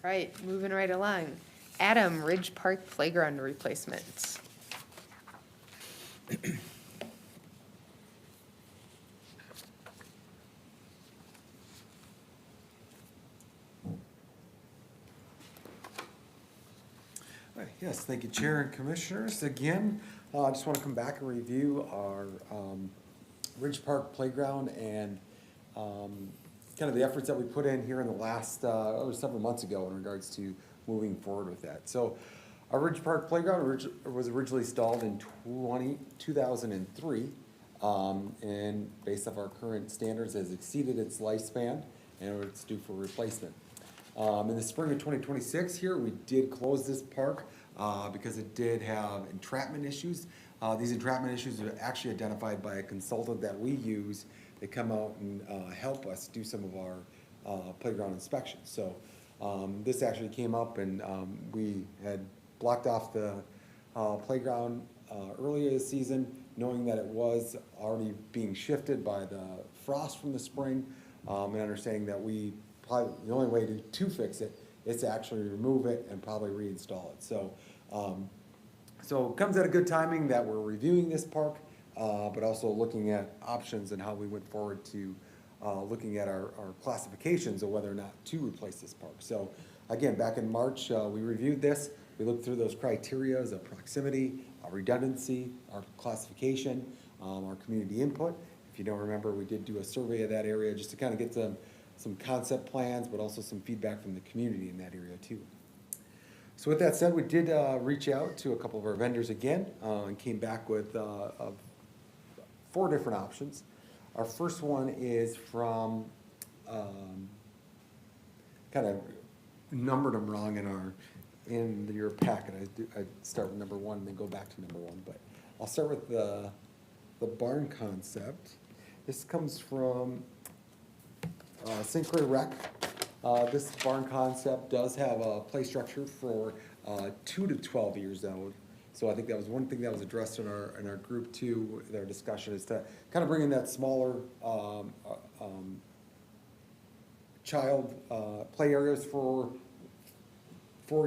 Speaker 1: All right, moving right along. Adam, Ridge Park Playground replacement.
Speaker 3: Yes, thank you, Chair and Commissioners. Again, I just want to come back and review our Ridge Park Playground and kind of the efforts that we put in here in the last, several months ago in regards to moving forward with that. So our Ridge Park Playground was originally installed in 2003, and based off our current standards has exceeded its lifespan and it's due for replacement. In the spring of 2026 here, we did close this park because it did have entrapment issues. These entrapment issues are actually identified by a consultant that we use. They come out and help us do some of our playground inspections. So this actually came up and we had blocked off the playground earlier this season, knowing that it was already being shifted by the frost from the spring, and understanding that probably the only way to fix it is to actually remove it and probably reinstall it. So, so it comes at a good timing that we're reviewing this park, but also looking at options and how we went forward to looking at our classifications of whether or not to replace this park. So again, back in March, we reviewed this. We looked through those criteria of proximity, our redundancy, our classification, our community input. If you don't remember, we did do a survey of that area just to kind of get some concept plans, but also some feedback from the community in that area too. So with that said, we did reach out to a couple of our vendors again and came back with 4 different options. Our first one is from, kind of numbered them wrong in your packet. I start with number 1 and then go back to number 1, but I'll start with the barn concept. This comes from St. Croix Rec. This barn concept does have a play structure for 2 to 12 years old. So I think that was one thing that was addressed in our group too, their discussion, is to kind of bring in that smaller child play areas for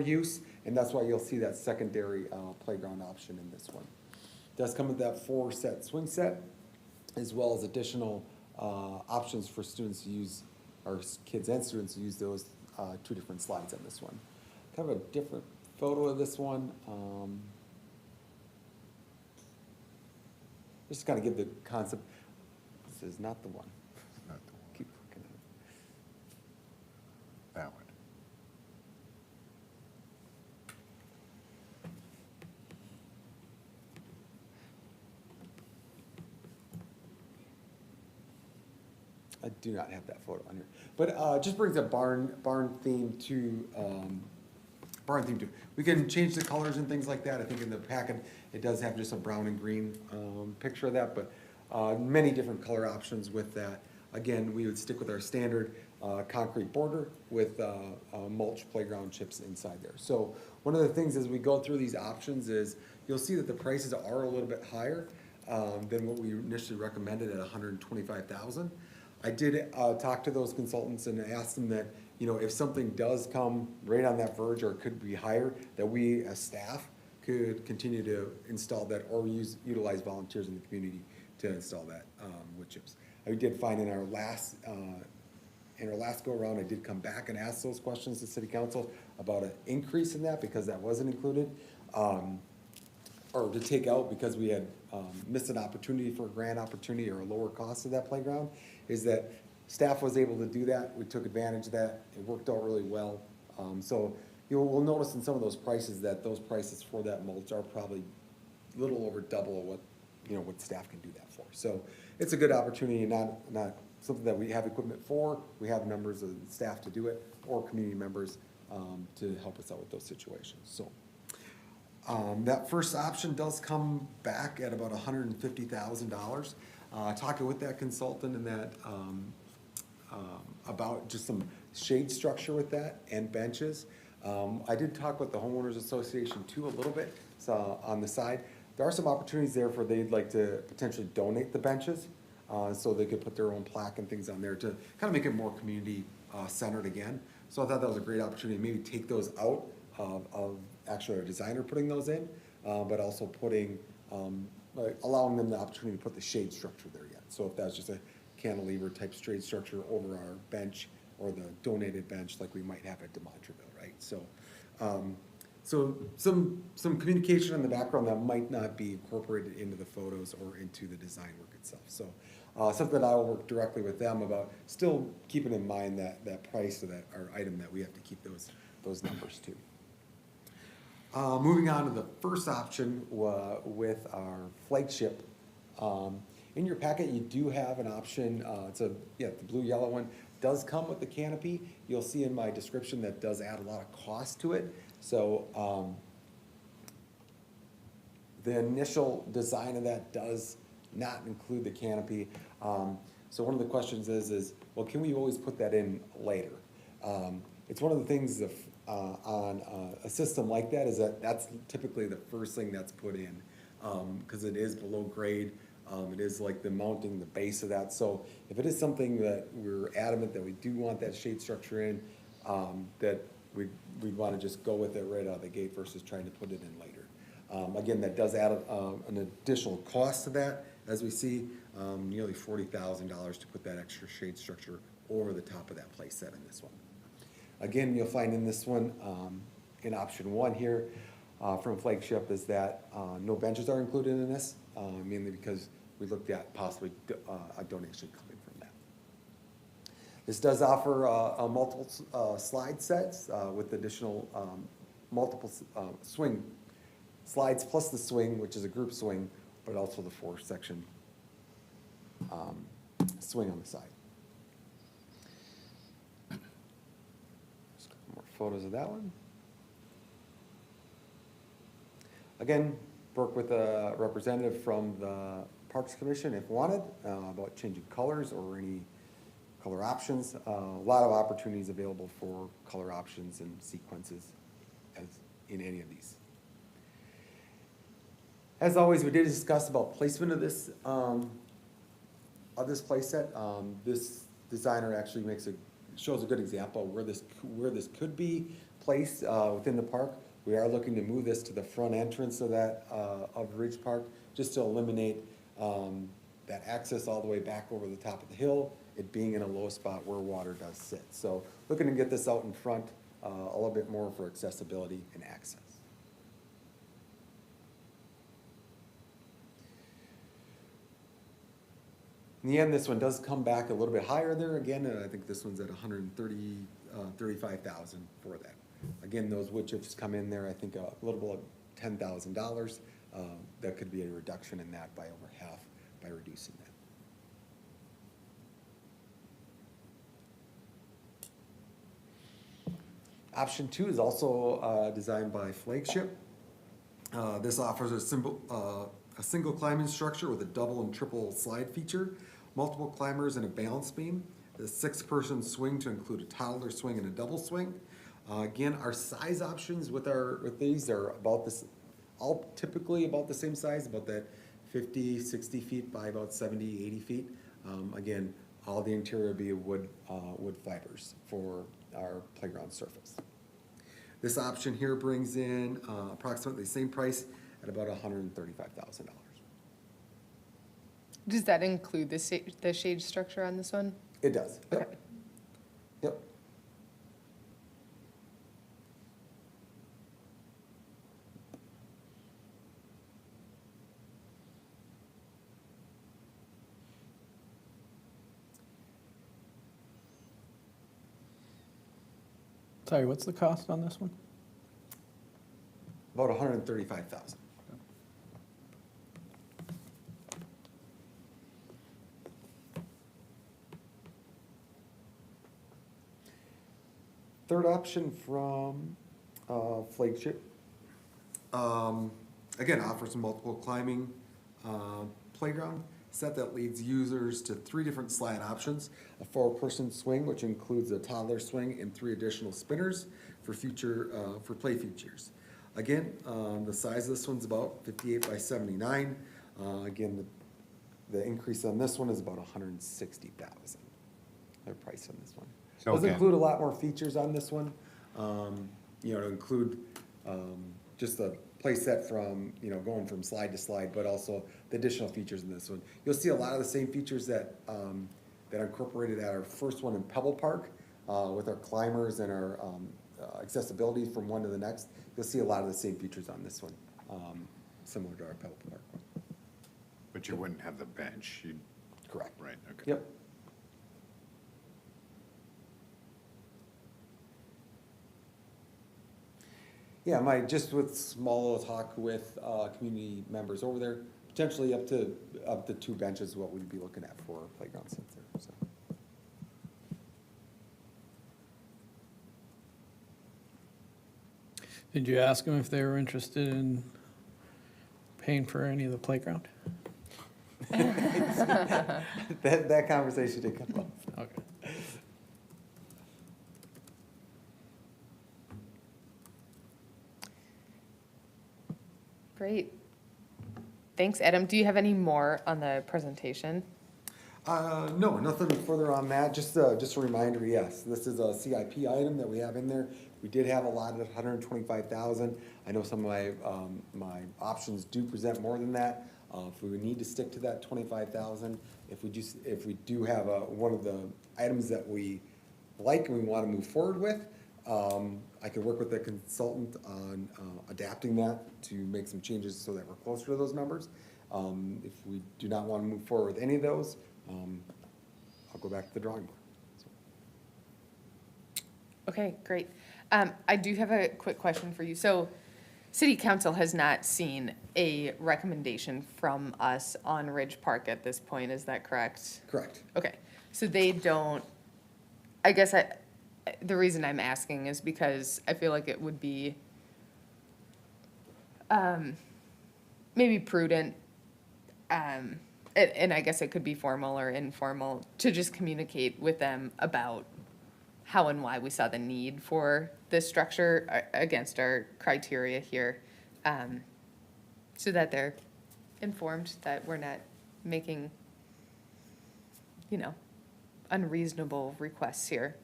Speaker 3: use, and that's why you'll see that secondary playground option in this one. It does come with that 4-set swing set. as well as additional options for students to use, or kids and students to use those 2 different slides on this one. Kind of a different photo of this one. Just to kind of give the concept. This is not the one.
Speaker 4: Not the one.
Speaker 3: Keep looking at it.
Speaker 4: That one.
Speaker 3: I do not have that photo on here, but just brings a barn theme to We can change the colors and things like that. I think in the packet it does have just a brown and green picture of that, but many different color options with that. Again, we would stick with our standard concrete border with mulch playground chips inside there. So one of the things as we go through these options is you'll see that the prices are a little bit higher than what we initially recommended at $125,000. I did talk to those consultants and ask them that, you know, if something does come right on that verge or could be higher, that we as staff could continue to install that or utilize volunteers in the community to install that wood chips. I did find in our last go around, I did come back and ask those questions to City Council about an increase in that because that wasn't included. Or to take out because we had missed an opportunity for a grant opportunity or a lower cost of that playground, is that staff was able to do that. We took advantage of that. It worked out really well. So we'll notice in some of those prices that those prices for that mulch are probably a little over double what, you know, what staff can do that for. So it's a good opportunity, not something that we have equipment for. We have numbers of staff to do it or community members to help us out with those situations. So. That first option does come back at about $150,000. Talking with that consultant and that about just some shade structure with that and benches. I did talk with the homeowners association too a little bit. So on the side, there are some opportunities there for they'd like to potentially donate the benches, so they could put their own plaque and things on there to kind of make it more community centered again. So I thought that was a great opportunity. Maybe take those out of actually a designer putting those in, but also putting, allowing them the opportunity to put the shade structure there yet. So if that's just a cantilever type shade structure over our bench or the donated bench like we might have at Demontreville, right? So, so some communication in the background that might not be incorporated into the photos or into the design work itself. So something that I will work directly with them about, still keeping in mind that price of that our item that we have to keep those numbers too. Moving on to the first option with our flagship. In your packet, you do have an option. The blue yellow one does come with the canopy. You'll see in my description that does add a lot of cost to it. So the initial design of that does not include the canopy. So one of the questions is, well, can we always put that in later? It's one of the things on a system like that is that's typically the first thing that's put in because it is below grade. It is like the mounting, the base of that. So if it is something that we're adamant that we do want that shade structure in, that we'd want to just go with it right out of the gate versus trying to put it in later. Again, that does add an additional cost to that, as we see, nearly $40,000 to put that extra shade structure over the top of that play set in this one. Again, you'll find in this one, in option 1 here, from Flagship is that no benches are included in this, mainly because we looked at possibly a donation coming from that. This does offer multiple slide sets with additional multiple swing slides plus the swing, which is a group swing, but also the 4-section swing on the side. Just a couple more photos of that one. Again, work with a representative from the Parks Commission if wanted about changing colors or any color options. A lot of opportunities available for color options and sequences as in any of these. As always, we did discuss about placement of this play set. This designer actually shows a good example of where this could be placed within the park. We are looking to move this to the front entrance of that of Ridge Park, just to eliminate that access all the way back over the top of the hill, it being in a low spot where water does sit. So looking to get this out in front a little bit more for accessibility and access. In the end, this one does come back a little bit higher there again, and I think this one's at 35,000 for that. Again, those wood chips come in there, I think a little below $10,000. That could be a reduction in that by over half by reducing that. Option 2 is also designed by Flagship. This offers a single climbing structure with a double and triple slide feature, multiple climbers and a balance beam, the 6-person swing to include a toddler swing and a double swing. Again, our size options with these are about this, all typically about the same size, about that 50, 60 feet by about 70, 80 feet. Again, all the interior will be wood fibers for our playground surface. This option here brings in approximately the same price at about $135,000.
Speaker 1: Does that include the shade structure on this one?
Speaker 3: It does. Yep.
Speaker 1: Okay.
Speaker 3: Yep.
Speaker 7: Sorry, what's the cost on this one?
Speaker 3: About $135,000. Third option from Flagship, again, offers a multiple climbing playground set that leads users to 3 different slide options: a 4-person swing, which includes a toddler swing and 3 additional spinners for play features. Again, the size of this one's about 58 by 79. Again, the increase on this one is about $160,000. The price on this one.
Speaker 4: So
Speaker 3: Does
Speaker 4: again-
Speaker 3: include a lot more features on this one. To include just the play set from, going from slide to slide, but also the additional features in this one. You'll see a lot of the same features that are incorporated at our first one in Pebble Park with our climbers and our accessibility from one to the next. You'll see a lot of the same features on this one, similar to our Pebble Park one.
Speaker 4: But you wouldn't have the bench, you'd,
Speaker 3: Correct.
Speaker 4: right, okay.
Speaker 3: Yep. Yeah, just with small little talk with community members over there, potentially up to 2 benches is what we'd be looking at for playground sets there, so.
Speaker 7: Did you ask them if they were interested in paying for any of the playground?
Speaker 3: That conversation did come up.
Speaker 7: Okay.
Speaker 1: Great. Thanks, Adam. Do you have any more on the presentation?
Speaker 3: No, nothing further on that. Just a reminder, yes, this is a CIP item that we have in there. We did have allotted $125,000. I know some of my options do present more than that. If we would need to stick to that $25,000, if we do have one of the items that we like and we want to move forward with, I could work with the consultant on adapting that to make some changes so that we're closer to those numbers. If we do not want to move forward with any of those, I'll go back to the drawing board. So.
Speaker 1: Okay, great. I do have a quick question for you. So, City Council has not seen a recommendation from us on Ridge Park at this point, is that correct?
Speaker 3: Correct.
Speaker 1: Okay, so they don't, I guess the reason I'm asking is because I feel like it would be maybe prudent, and I guess it could be formal or informal, to just communicate with them about how and why we saw the need for this structure against our criteria here, so that they're informed that we're not making, unreasonable requests here.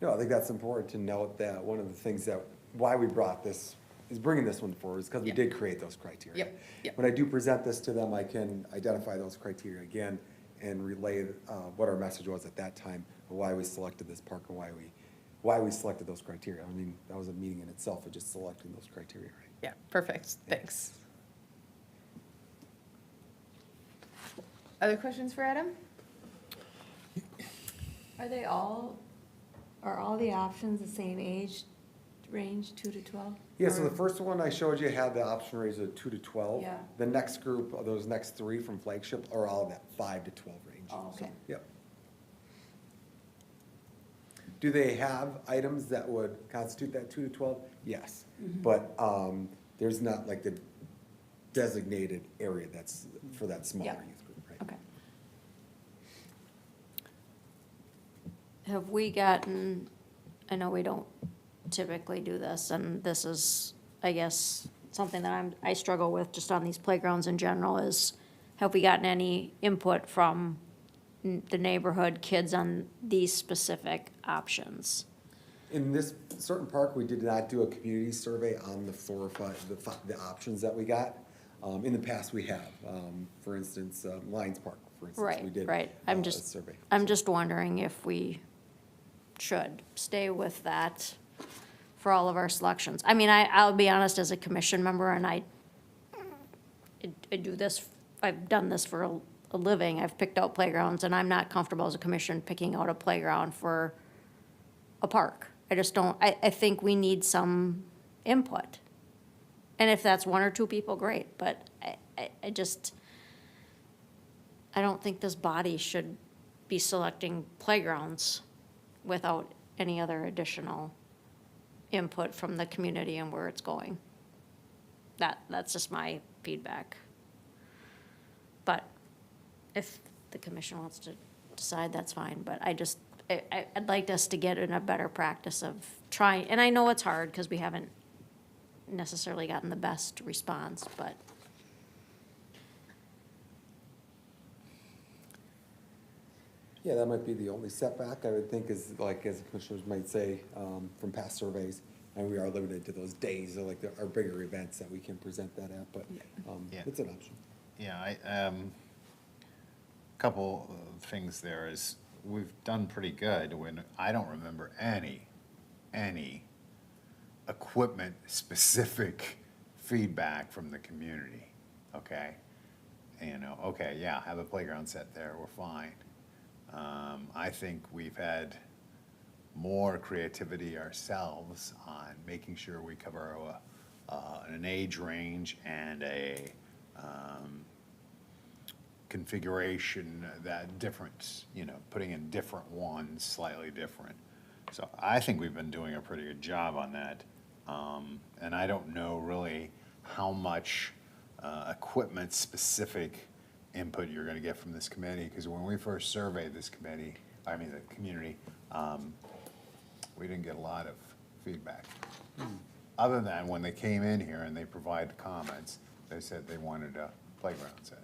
Speaker 3: No, I think that's important to note that one of the things why we brought this is bringing this one forward is because we
Speaker 1: Yeah.
Speaker 3: did create those criteria.
Speaker 1: Yep, yep.
Speaker 3: When I do present this to them, I can identify those criteria again and relay what our message was at that time, and why we selected this park and why we selected those criteria. I mean, that was a meeting in itself of just selecting those criteria, right?
Speaker 1: Yeah, perfect, thanks. Other questions for Adam?
Speaker 10: Are all the options the same age range, 2 to 12?
Speaker 3: Yeah, so the first one I showed you had the option range of 2 to 12.
Speaker 10: Yeah.
Speaker 3: The next group, of those next three from Flagship, are all that 5 to 12 range.
Speaker 10: Oh, okay.
Speaker 3: Yep. Do they have items that would constitute that 2 to 12? Yes. But there's not like the designated area that's for that smaller
Speaker 10: Yeah.
Speaker 3: youth group, right?
Speaker 10: Okay.
Speaker 8: Have we gotten, I know we don't typically do this, and this is, I guess, something that I struggle with just on these playgrounds in general is, have we gotten any input from the neighborhood kids on these specific options?
Speaker 3: In this certain park, we did not do a community survey on the 4 or 5, the options that we got. In the past, we have. For instance, Lions Park, for instance, we did
Speaker 8: Right,
Speaker 3: a
Speaker 8: I'm just,
Speaker 3: survey.
Speaker 8: I'm just wondering if we should stay with that for all of our selections. I mean, I'll be honest, as a commission member, and I do this, I've done this for a living, I've picked out playgrounds, and I'm not comfortable as a commission picking out a playground for a park. I just don't, I think we need some input. And if that's 1 or 2 people, great, but I just, I don't think this body should be selecting playgrounds without any other additional input from the community and where it's going. That's just my feedback. But if the commission wants to decide, that's fine, but I'd like us to get in a better practice of trying, and I know it's hard, because we haven't necessarily gotten the best response, but
Speaker 3: Yeah, that might be the only setback, I would think, is like, as the commissioners might say, from past surveys, and we are limited to those days, or like our bigger events that we can present that at, but
Speaker 4: Yeah.
Speaker 3: it's an option.
Speaker 4: Yeah, couple of things there is, we've done pretty good when, I don't remember any equipment-specific feedback from the community, okay? You know, okay, yeah, have a playground set there, we're fine. I think we've had more creativity ourselves on making sure we cover an age range and a configuration that different, you know, putting in different ones, slightly different. So I think we've been doing a pretty good job on that. And I don't know really how much equipment-specific input you're gonna get from this committee, because when we first surveyed this committee, I mean, the community, we didn't get a lot of feedback. Other than when they came in here and they provided comments, they said they wanted a playground set.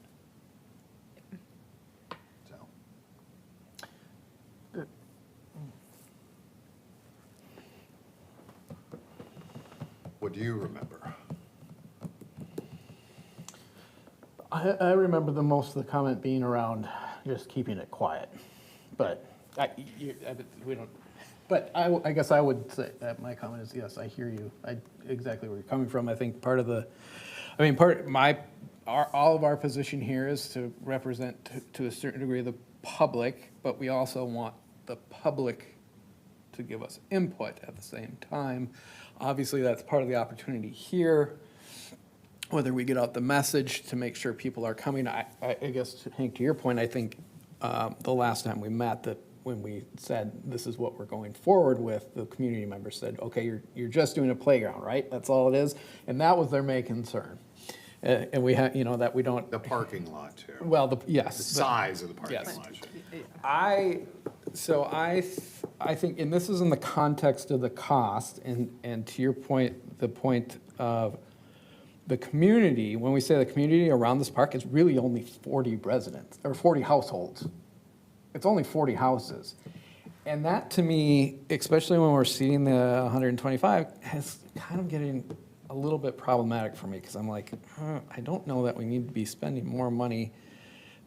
Speaker 4: So. What do you remember?
Speaker 7: I remember the most of the comment being around just keeping it quiet, but we don't, but I guess I would say that my comment is, yes, I hear you. Exactly where you're coming from. I think part of the, I mean, all of our position here is to represent to a certain degree the public, but we also want the public to give us input at the same time. Obviously, that's part of the opportunity here, whether we get out the message to make sure people are coming. I guess, Hank, to your point, I think the last time we met, that when we said this is what we're going forward with, the community members said, okay, you're just doing a playground, right? That's all it is. And that was their main concern. And we have, you know, that we don't.
Speaker 4: The parking lot too.
Speaker 7: Well, yes.
Speaker 4: The size of the parking
Speaker 7: yes.
Speaker 4: lot.
Speaker 7: I think, and this is in the context of the cost, and to your point, the point of the community, when we say the community around this park, it's really only 40 residents, or 40 households. It's only 40 houses. And that, to me, especially when we're seeing the 125, is kind of getting a little bit problematic for me, because I'm like, I don't know that we need to be spending more money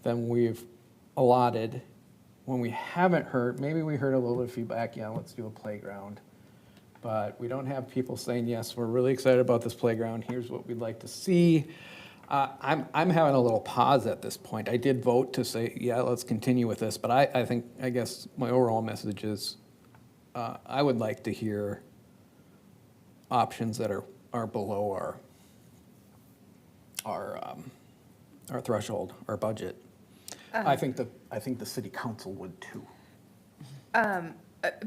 Speaker 7: than we've allotted when we haven't heard, maybe we heard a little bit of feedback, yeah, let's do a playground. But we don't have people saying, yes, we're really excited about this playground, here's what we'd like to see. I'm having a little pause at this point. I did vote to say, yeah, let's continue with this, but I guess my overall message is, I would like to hear options that are below our threshold, our budget. I think the city council would too.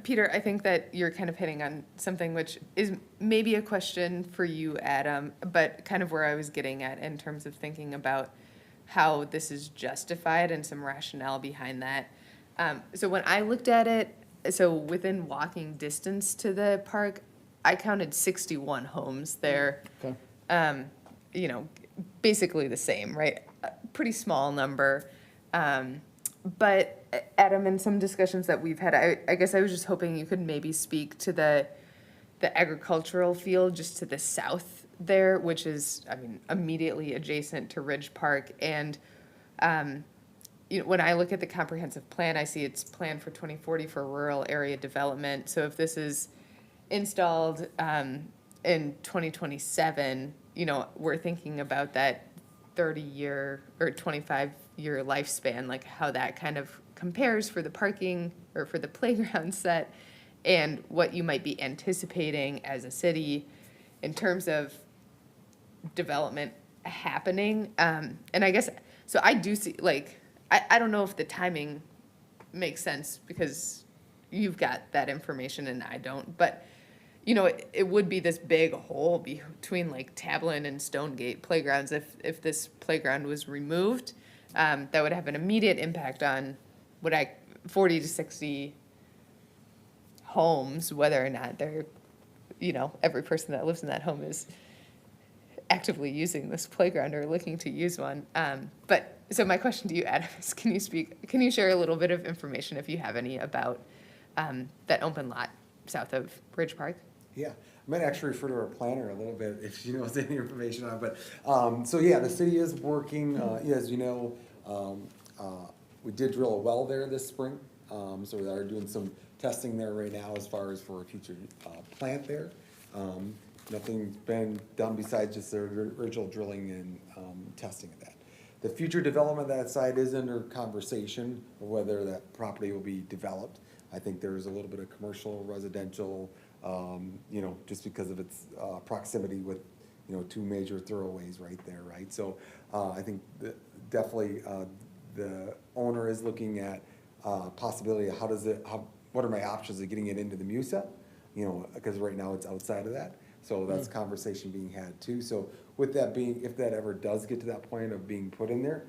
Speaker 1: Peter, I think that you're kind of hitting on something which is maybe a question for you, Adam, but kind of where I was getting at in terms of thinking about how this is justified and some rationale behind that. So when I looked at it, so within walking distance to the park, I counted 61 homes there.
Speaker 7: Okay.
Speaker 1: You know, basically the same, right? A pretty small number. But Adam, in some discussions that we've had, I guess I was just hoping you could maybe speak to the agricultural field just to the south there, which is, I mean, immediately adjacent to Ridge Park. And, you know, when I look at the comprehensive plan, I see it's planned for 2040 for rural area development. So if this is installed in 2027, you know, we're thinking about that 30-year or 25-year lifespan, like how that kind of compares for the parking or for the playground set, and what you might be anticipating as a city in terms of development happening. And I guess, so I do see, like, I don't know if the timing makes sense because you've got that information and I don't, but you know, it would be this big hole between like Tablin and Stonegate playgrounds if this playground was removed. That would have an immediate impact on 40 to 60 homes, whether or not they're, you know, every person that lives in that home is actively using this playground or looking to use one. But so my question to you, Adam, is can you share a little bit of information, if you have any, about that open lot south of Ridge Park?
Speaker 3: Yeah, I might actually refer to our planner a little bit if she knows any information on it. But, so yeah, the city is working, as you know, we did drill a well there this spring. So we are doing some testing there right now as far as for a future plant there. Nothing's been done besides just the original drilling and testing of that. The future development of that site is under conversation of whether that property will be developed. I think there's a little bit of commercial, residential, you know, just because of its proximity with, you know, two major thoroughways right there, right? So I think definitely the owner is looking at possibility of what are my options of getting it into the MUSA? You know, because right now it's outside of that. So that's conversation being had too. So with that being, if that ever does get to that point of being put in there,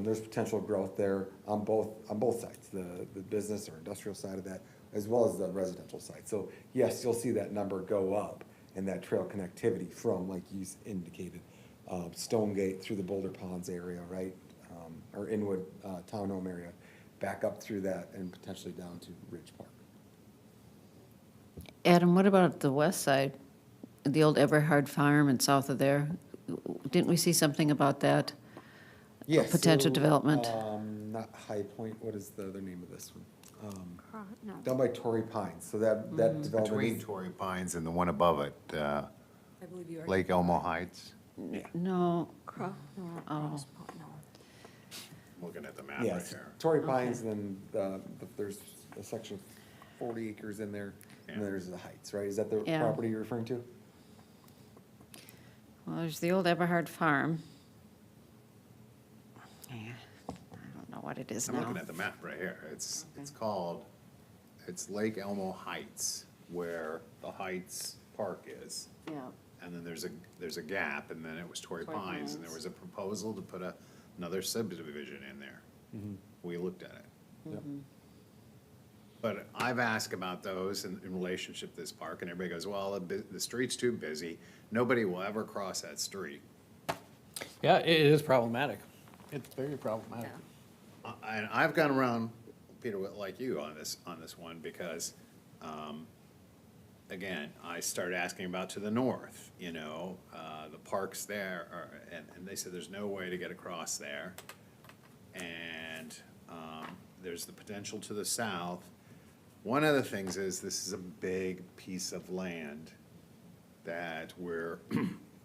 Speaker 3: there's potential growth there on both sides, the business or industrial side of that, as well as the residential side. So yes, you'll see that number go up and that trail connectivity from, like you indicated, Stonegate through the Boulder Ponds area, right? Or Inwood Townhome area, back up through that and potentially down to Ridge Park.
Speaker 5: Adam, what about the west side, the old Everhard Farm and south of there? Didn't we see something about that?
Speaker 3: Yes.
Speaker 5: Potential
Speaker 3: so,
Speaker 5: development?
Speaker 3: Not High Point, what is the other name of this one?
Speaker 8: No.
Speaker 3: Down by Torrey Pines, so that development
Speaker 4: Between
Speaker 3: is,
Speaker 4: Torrey Pines and the one above it,
Speaker 10: I believe you are.
Speaker 4: Lake Elmo Heights.
Speaker 5: No.
Speaker 8: No.
Speaker 5: Oh.
Speaker 4: Looking at the map right
Speaker 3: yes,
Speaker 4: here.
Speaker 3: Torrey Pines, and then there's a section of 40 acres in there, and
Speaker 4: Yeah.
Speaker 3: there's the Heights, right? Is that the
Speaker 5: Yeah.
Speaker 3: property you're referring to?
Speaker 5: Well, there's the old Everhard Farm. Yeah, I don't know what it is
Speaker 4: I'm
Speaker 5: now.
Speaker 4: looking at the map right here. It's called, it's Lake Elmo Heights, where the Heights Park is.
Speaker 5: Yeah.
Speaker 4: And then there's a gap, and then it was Torrey
Speaker 5: Torrey
Speaker 4: Pines, and there
Speaker 5: Pines.
Speaker 4: was a proposal to put another subdivision in there. We looked at it.
Speaker 3: Yep.
Speaker 4: But I've asked about those in relationship to this park, and everybody goes, well, the street's too busy. Nobody will ever cross that street.
Speaker 7: Yeah, it is problematic. It's very problematic.
Speaker 4: And I've gone around, Peter, like you on this one, because again, I started asking about to the north, the parks there, and they said there's no way to get across there. And there's the potential to the south. One of the things is this is a big piece of land that we're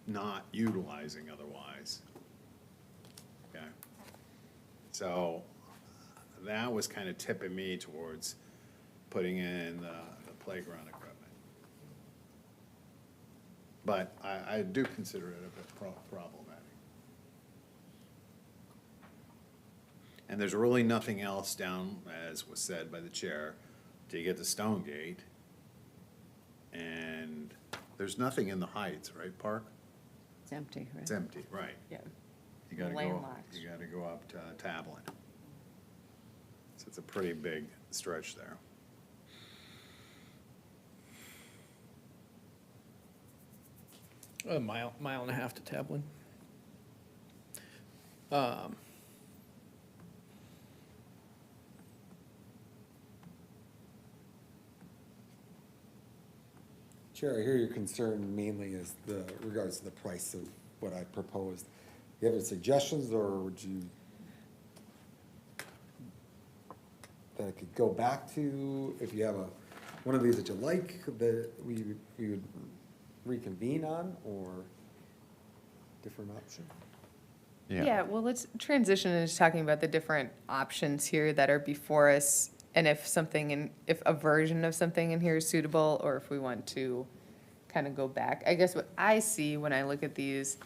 Speaker 4: not utilizing otherwise. Okay? So that was kind of tipping me towards putting in the playground equipment. But I do consider it a bit problematic. And there's really nothing else down, as was said by the chair, to get to Stonegate. And there's nothing in the Heights, right, Park?
Speaker 5: It's empty, right?
Speaker 4: It's empty, right.
Speaker 5: Yeah.
Speaker 4: You gotta go,
Speaker 5: Landlocked.
Speaker 4: you gotta go up to Tablin. So it's a pretty big stretch there.
Speaker 7: A mile and a half to Tablin.
Speaker 3: Chair, I hear your concern mainly is regards to the price of what I proposed. Do you have any suggestions, or would you, that I could go back to, if you have one of these that you like, that we would reconvene on, or different option?
Speaker 1: Yeah, well, let's transition into talking about the different options here that are before us, and if a version of something in here is suitable, or if we want to kind of go back. I guess what I see when I look at these,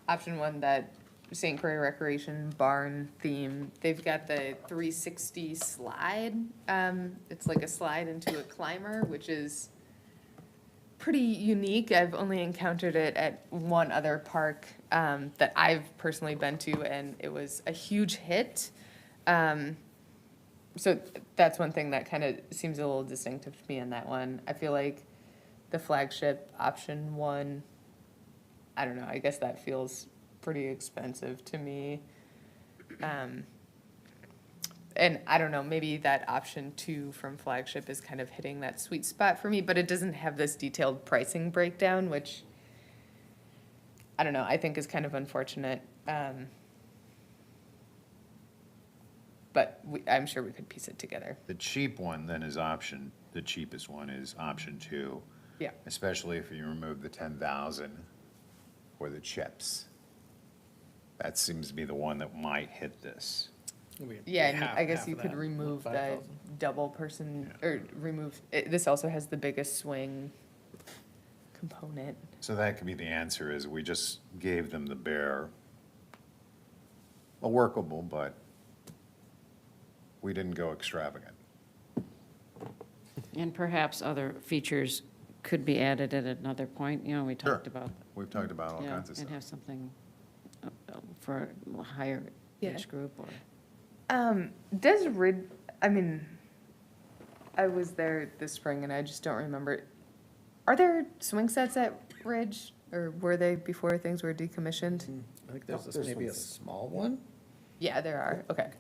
Speaker 1: option one, that St. Croix Recreation Barn theme, they've got the 360 slide. It's like a slide into a climber, which is pretty unique. I've only encountered it at one other park that I've personally been to, and it was a huge hit. So that's one thing that kind of seems a little distinctive to me in that one. I feel like the flagship option one, I don't know, I guess that feels pretty expensive to me. And I don't know, maybe that option 2 from flagship is kind of hitting that sweet spot for me, but it doesn't have this detailed pricing breakdown, which, I don't know, I think is kind of unfortunate. But I'm sure we could piece it together.
Speaker 4: The cheap one then is the cheapest one is option 2.
Speaker 1: Yeah.
Speaker 4: Especially if you remove the 10,000 for the chips. That seems to be the one that might hit this.
Speaker 1: Yeah, and I guess you could remove the double person, or this also has the biggest swing component.
Speaker 4: So that could be the answer, is we just gave them the bare, workable, but we didn't go extravagant.
Speaker 5: And perhaps other features could be added at another point, we talked about.
Speaker 4: We've talked about all
Speaker 5: Yeah,
Speaker 4: kinds of stuff.
Speaker 5: and have something for a higher
Speaker 1: Yeah.
Speaker 5: age group, or.
Speaker 1: Does Ridge, I was there this spring and I just don't remember. Are there swing sets at Ridge, or were they before things were decommissioned?
Speaker 7: I think there's
Speaker 3: there's
Speaker 7: maybe a
Speaker 3: one.
Speaker 7: small one.
Speaker 1: Yeah, there are, okay.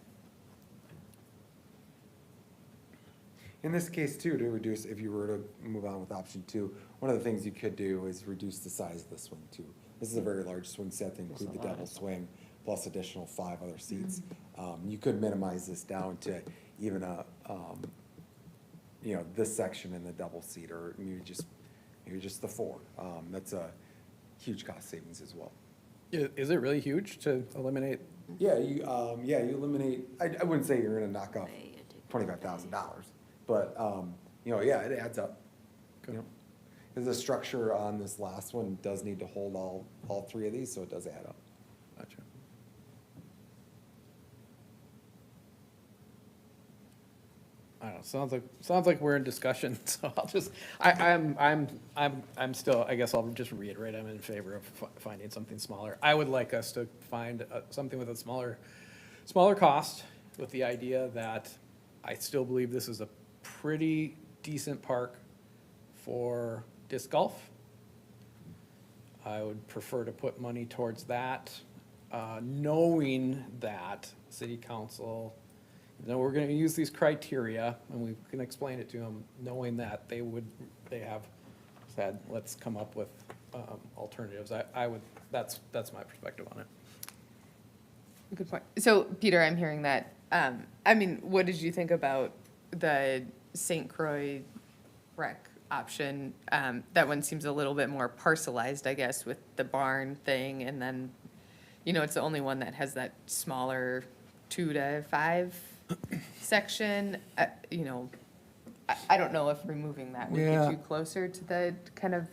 Speaker 3: In this case too, to reduce, if you were to move on with option 2, one of the things you could do is reduce the size of the swing too. This is a very large swing set to include the double swing, plus additional 5 other seats. You could minimize this down to even this section in the double seat, or maybe just the 4. That's a huge cost savings as well.
Speaker 7: Is it really huge to eliminate?
Speaker 3: Yeah, you eliminate, I wouldn't say you're gonna knock off $25,000, but, it adds up. Because the structure on this last one does need to hold all 3 of these, so it does add up.
Speaker 7: Gotcha. I don't know, sounds like we're in discussion, so I'll just, I'm still, I guess I'll just reiterate, I'm in favor of finding something smaller. I would like us to find something with a smaller cost, with the idea that I still believe this is a pretty decent park for disc golf. I would prefer to put money towards that, knowing that city council, we're gonna use these criteria, and we can explain it to them, knowing that they have said, let's come up with alternatives. I would, that's my perspective on it.
Speaker 1: Good point. So, Peter, I'm hearing that, I mean, what did you think about the St. Croix rec option? That one seems a little bit more parcelized, I guess, with the barn thing, and then, you know, it's the only one that has that smaller 2 to 5 section. You know, I don't know if removing that would
Speaker 7: Yeah.
Speaker 1: get you closer to the kind of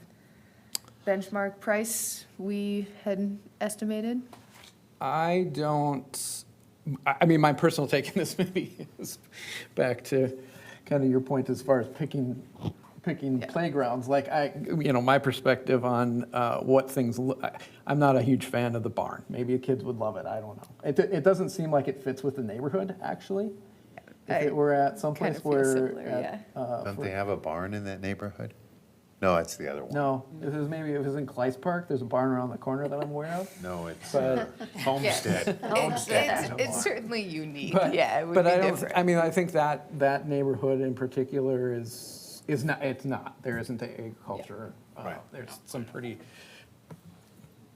Speaker 1: benchmark price we had estimated.
Speaker 7: I don't, I mean, my personal take in this maybe is back to kind of your point as far as picking playgrounds. Like my perspective on what things, I'm not a huge fan of the barn. Maybe kids would love it, I don't know. It doesn't seem like it fits with the neighborhood, actually. If it were at someplace
Speaker 1: kind of feel
Speaker 7: where.
Speaker 1: similar,
Speaker 4: Don't they have a barn in that neighborhood? No, it's the other one.
Speaker 7: No, if it was in Clyce Park, there's a barn around the corner that I'm aware of.
Speaker 4: No, it's
Speaker 7: But-
Speaker 4: Homestead.
Speaker 1: It's certainly unique,
Speaker 7: But-
Speaker 1: yeah, it would
Speaker 7: but
Speaker 1: be
Speaker 7: I don't,
Speaker 1: different.
Speaker 7: I mean, I think that neighborhood in particular is not, it's not. There isn't the agriculture.
Speaker 4: Right.
Speaker 7: There's some pretty.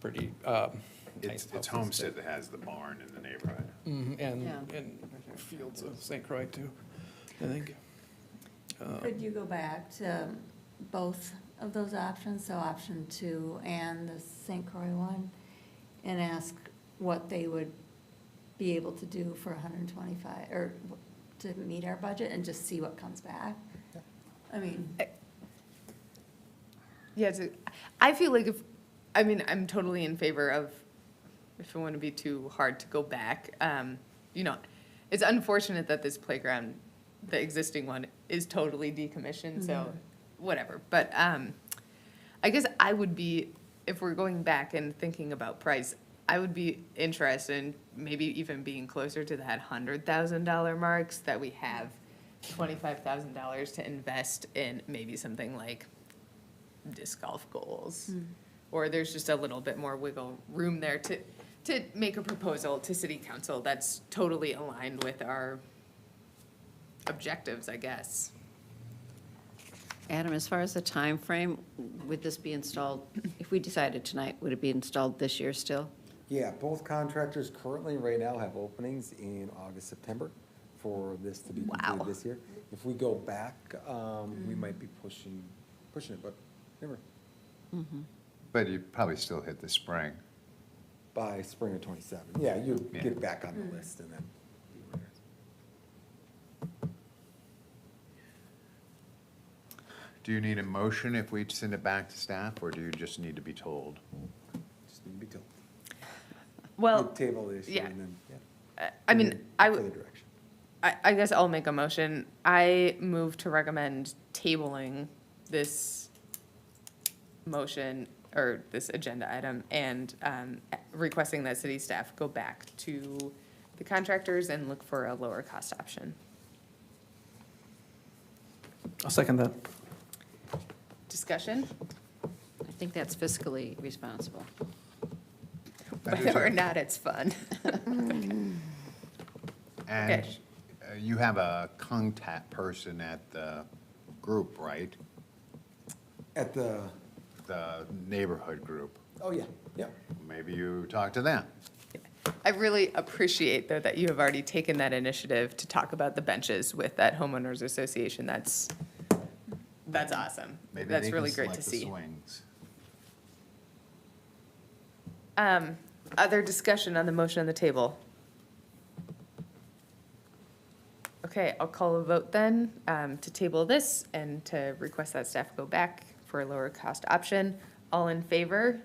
Speaker 7: nice
Speaker 4: It's
Speaker 7: houses
Speaker 4: Homestead that has the barn in the neighborhood.
Speaker 7: And
Speaker 5: Yeah.
Speaker 7: fields of St. Croix too, I think.
Speaker 10: Could you go back to both of those options, so option 2 and the St. Croix one, and ask what they would be able to do for 125, or to meet our budget, and just see what comes back? I mean,
Speaker 1: Yeah, I feel like I'm totally in favor of, if it wouldn't be too hard to go back, you know, it's unfortunate that this playground, the existing one, is totally decommissioned, so whatever. But I guess I would be, if we're going back and thinking about price, I would be interested in maybe even being closer to that $100,000 marks, that we have $25,000 to invest in maybe something like disc golf goals. Or there's just a little bit more wiggle room there to make a proposal to city council that's totally aligned with our objectives, I guess.
Speaker 5: Adam, as far as the time frame, would this be installed, if we decided tonight, would it be installed this year still?
Speaker 3: Yeah, both contractors currently right now have openings in August, September for this to be completed this year. If we go back, we might be pushing it, but never,
Speaker 4: But you'd probably still hit the spring.
Speaker 3: by spring of '27. Yeah, you
Speaker 4: Yeah.
Speaker 3: get back on the list and then.
Speaker 4: Do you need a motion if we send it back to staff, or do you just need to be told?
Speaker 3: Just need to be told.
Speaker 1: Well,
Speaker 3: We'll table the issue
Speaker 1: yeah.
Speaker 3: and then,
Speaker 1: I mean, I would.
Speaker 3: further direction.
Speaker 1: I guess I'll make a motion. I move to recommend tabling this motion, or this agenda item, and requesting that city staff go back to the contractors and look for a lower cost option.
Speaker 7: I'll second that.
Speaker 1: Discussion?
Speaker 5: I think that's fiscally responsible.
Speaker 1: Whether or not it's fun.
Speaker 4: And
Speaker 1: Okay.
Speaker 4: you have a contact person at the group, right?
Speaker 3: At the,
Speaker 4: The neighborhood group.
Speaker 3: oh, yeah, yeah.
Speaker 4: Maybe you talk to them.
Speaker 1: I really appreciate, though, that you have already taken that initiative to talk about the benches with that homeowners association. That's awesome.
Speaker 4: Maybe
Speaker 1: That's
Speaker 4: they can
Speaker 1: really great
Speaker 4: select
Speaker 1: to
Speaker 4: the
Speaker 1: see.
Speaker 4: swings.
Speaker 1: Other discussion on the motion on the table? Okay, I'll call a vote then, to table this and to request that staff go back for a lower cost option. All in favor?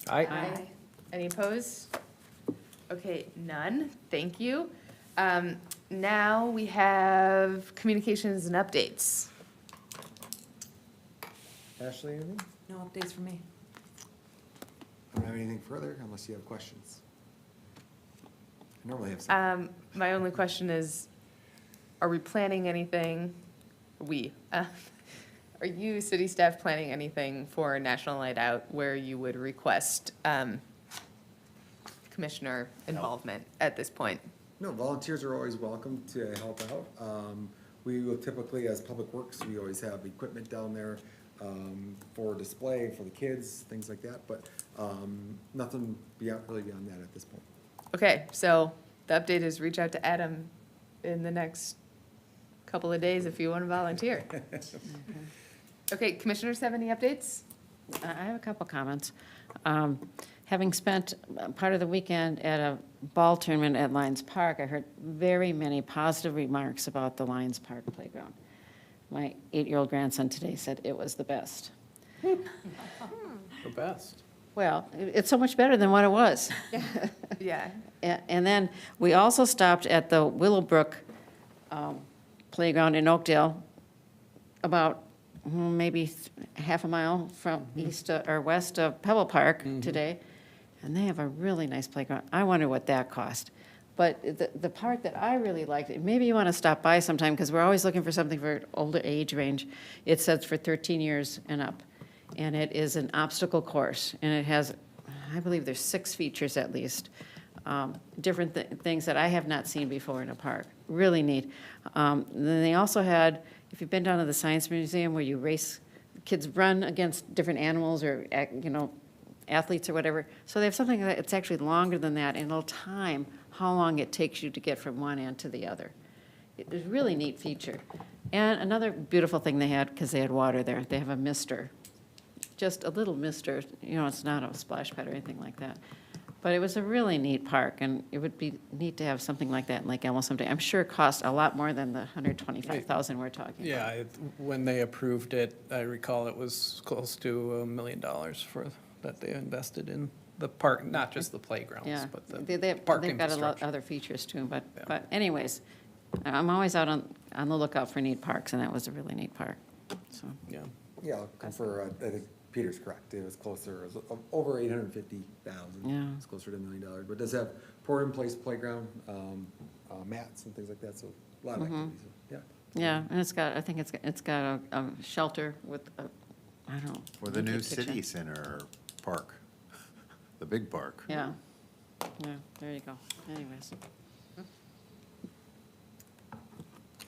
Speaker 7: Aye.
Speaker 1: Any opposed? Okay, none, thank you. Now we have communications and updates.
Speaker 3: Ashley, anything?
Speaker 11: No updates for me.
Speaker 3: I don't have anything further unless you have questions. I normally have some.
Speaker 1: My only question is, are we planning anything? Are you, city staff, planning anything for National Night Out where you would request commissioner involvement at this point?
Speaker 3: No, volunteers are always welcome to help out. We will typically, as Public Works, we always have equipment down there. for display, for the kids, things like that, but nothing really beyond that at this point.
Speaker 1: Okay, so the update is reach out to Adam in the next couple of days if you want to volunteer. Okay, commissioners have any updates?
Speaker 5: I have a couple comments. Having spent part of the weekend at a ball tournament at Lions Park, I heard very many positive remarks about the Lions Park playground. My 8-year-old grandson today said it was the best.
Speaker 7: The best.
Speaker 5: Well, it's so much better than what it was.
Speaker 1: Yeah.
Speaker 5: And then we also stopped at the Willowbrook playground in Oakdale, about maybe half a mile from east or west of Pebble Park today, and they have a really nice playground. I wonder what that cost. But the part that I really liked, and maybe you want to stop by sometime, because we're always looking for something for older age range. It says for 13 years and up, and it is an obstacle course, and it has, I believe there's 6 features at least, different things that I have not seen before in a park. Really neat. Then they also had, if you've been down to the Science Museum where you race, kids run against different animals or, athletes or whatever. So they have something that's actually longer than that, and it'll time how long it takes you to get from one end to the other. It's a really neat feature. And another beautiful thing they had, because they had water there, they have a mister. Just a little mister, it's not a splash pad or anything like that. But it was a really neat park, and it would be neat to have something like that in Lake Elmo someday. I'm sure it costs a lot more than the $125,000 we're talking about.
Speaker 7: Yeah, when they approved it, I recall it was close to $1 million that they invested in the park, not just the playgrounds,
Speaker 5: Yeah,
Speaker 7: but the
Speaker 5: they've
Speaker 7: park
Speaker 5: got a lot
Speaker 7: infrastructure.
Speaker 5: other features too,
Speaker 7: Yeah.
Speaker 5: but anyways, I'm always out on the lookout for neat parks, and that was a really neat park, so.
Speaker 7: Yeah.
Speaker 3: Yeah, I'll confer, I think Peter's correct, it was closer, it was over 850,000.
Speaker 5: Yeah.
Speaker 3: It's closer to $1 million, but it does have poured-in-place playground, mats and things like that, so a lot of activities, yeah.
Speaker 5: Yeah, and I think it's got a shelter with, I don't know.
Speaker 4: For the new
Speaker 5: naked kitchen.
Speaker 4: city center park, the big park.
Speaker 5: Yeah, there you go, anyways.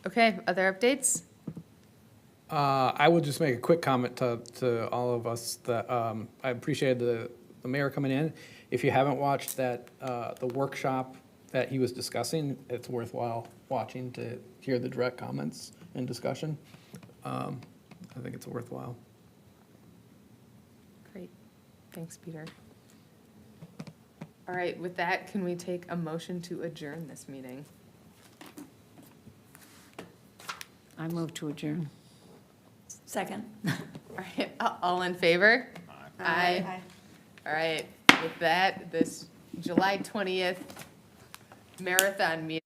Speaker 1: Okay, other updates?
Speaker 7: I will just make a quick comment to all of us that I appreciated the mayor coming in. If you haven't watched that, the workshop that he was discussing, it's worthwhile watching to hear the direct comments and discussion. I think it's worthwhile.
Speaker 1: Great. Thanks, Peter. All right, with that, can we take a motion to adjourn this meeting?
Speaker 5: I move to adjourn.
Speaker 10: Second.
Speaker 1: All right, all in favor? Aye. All right, with that, this July 20th marathon meeting.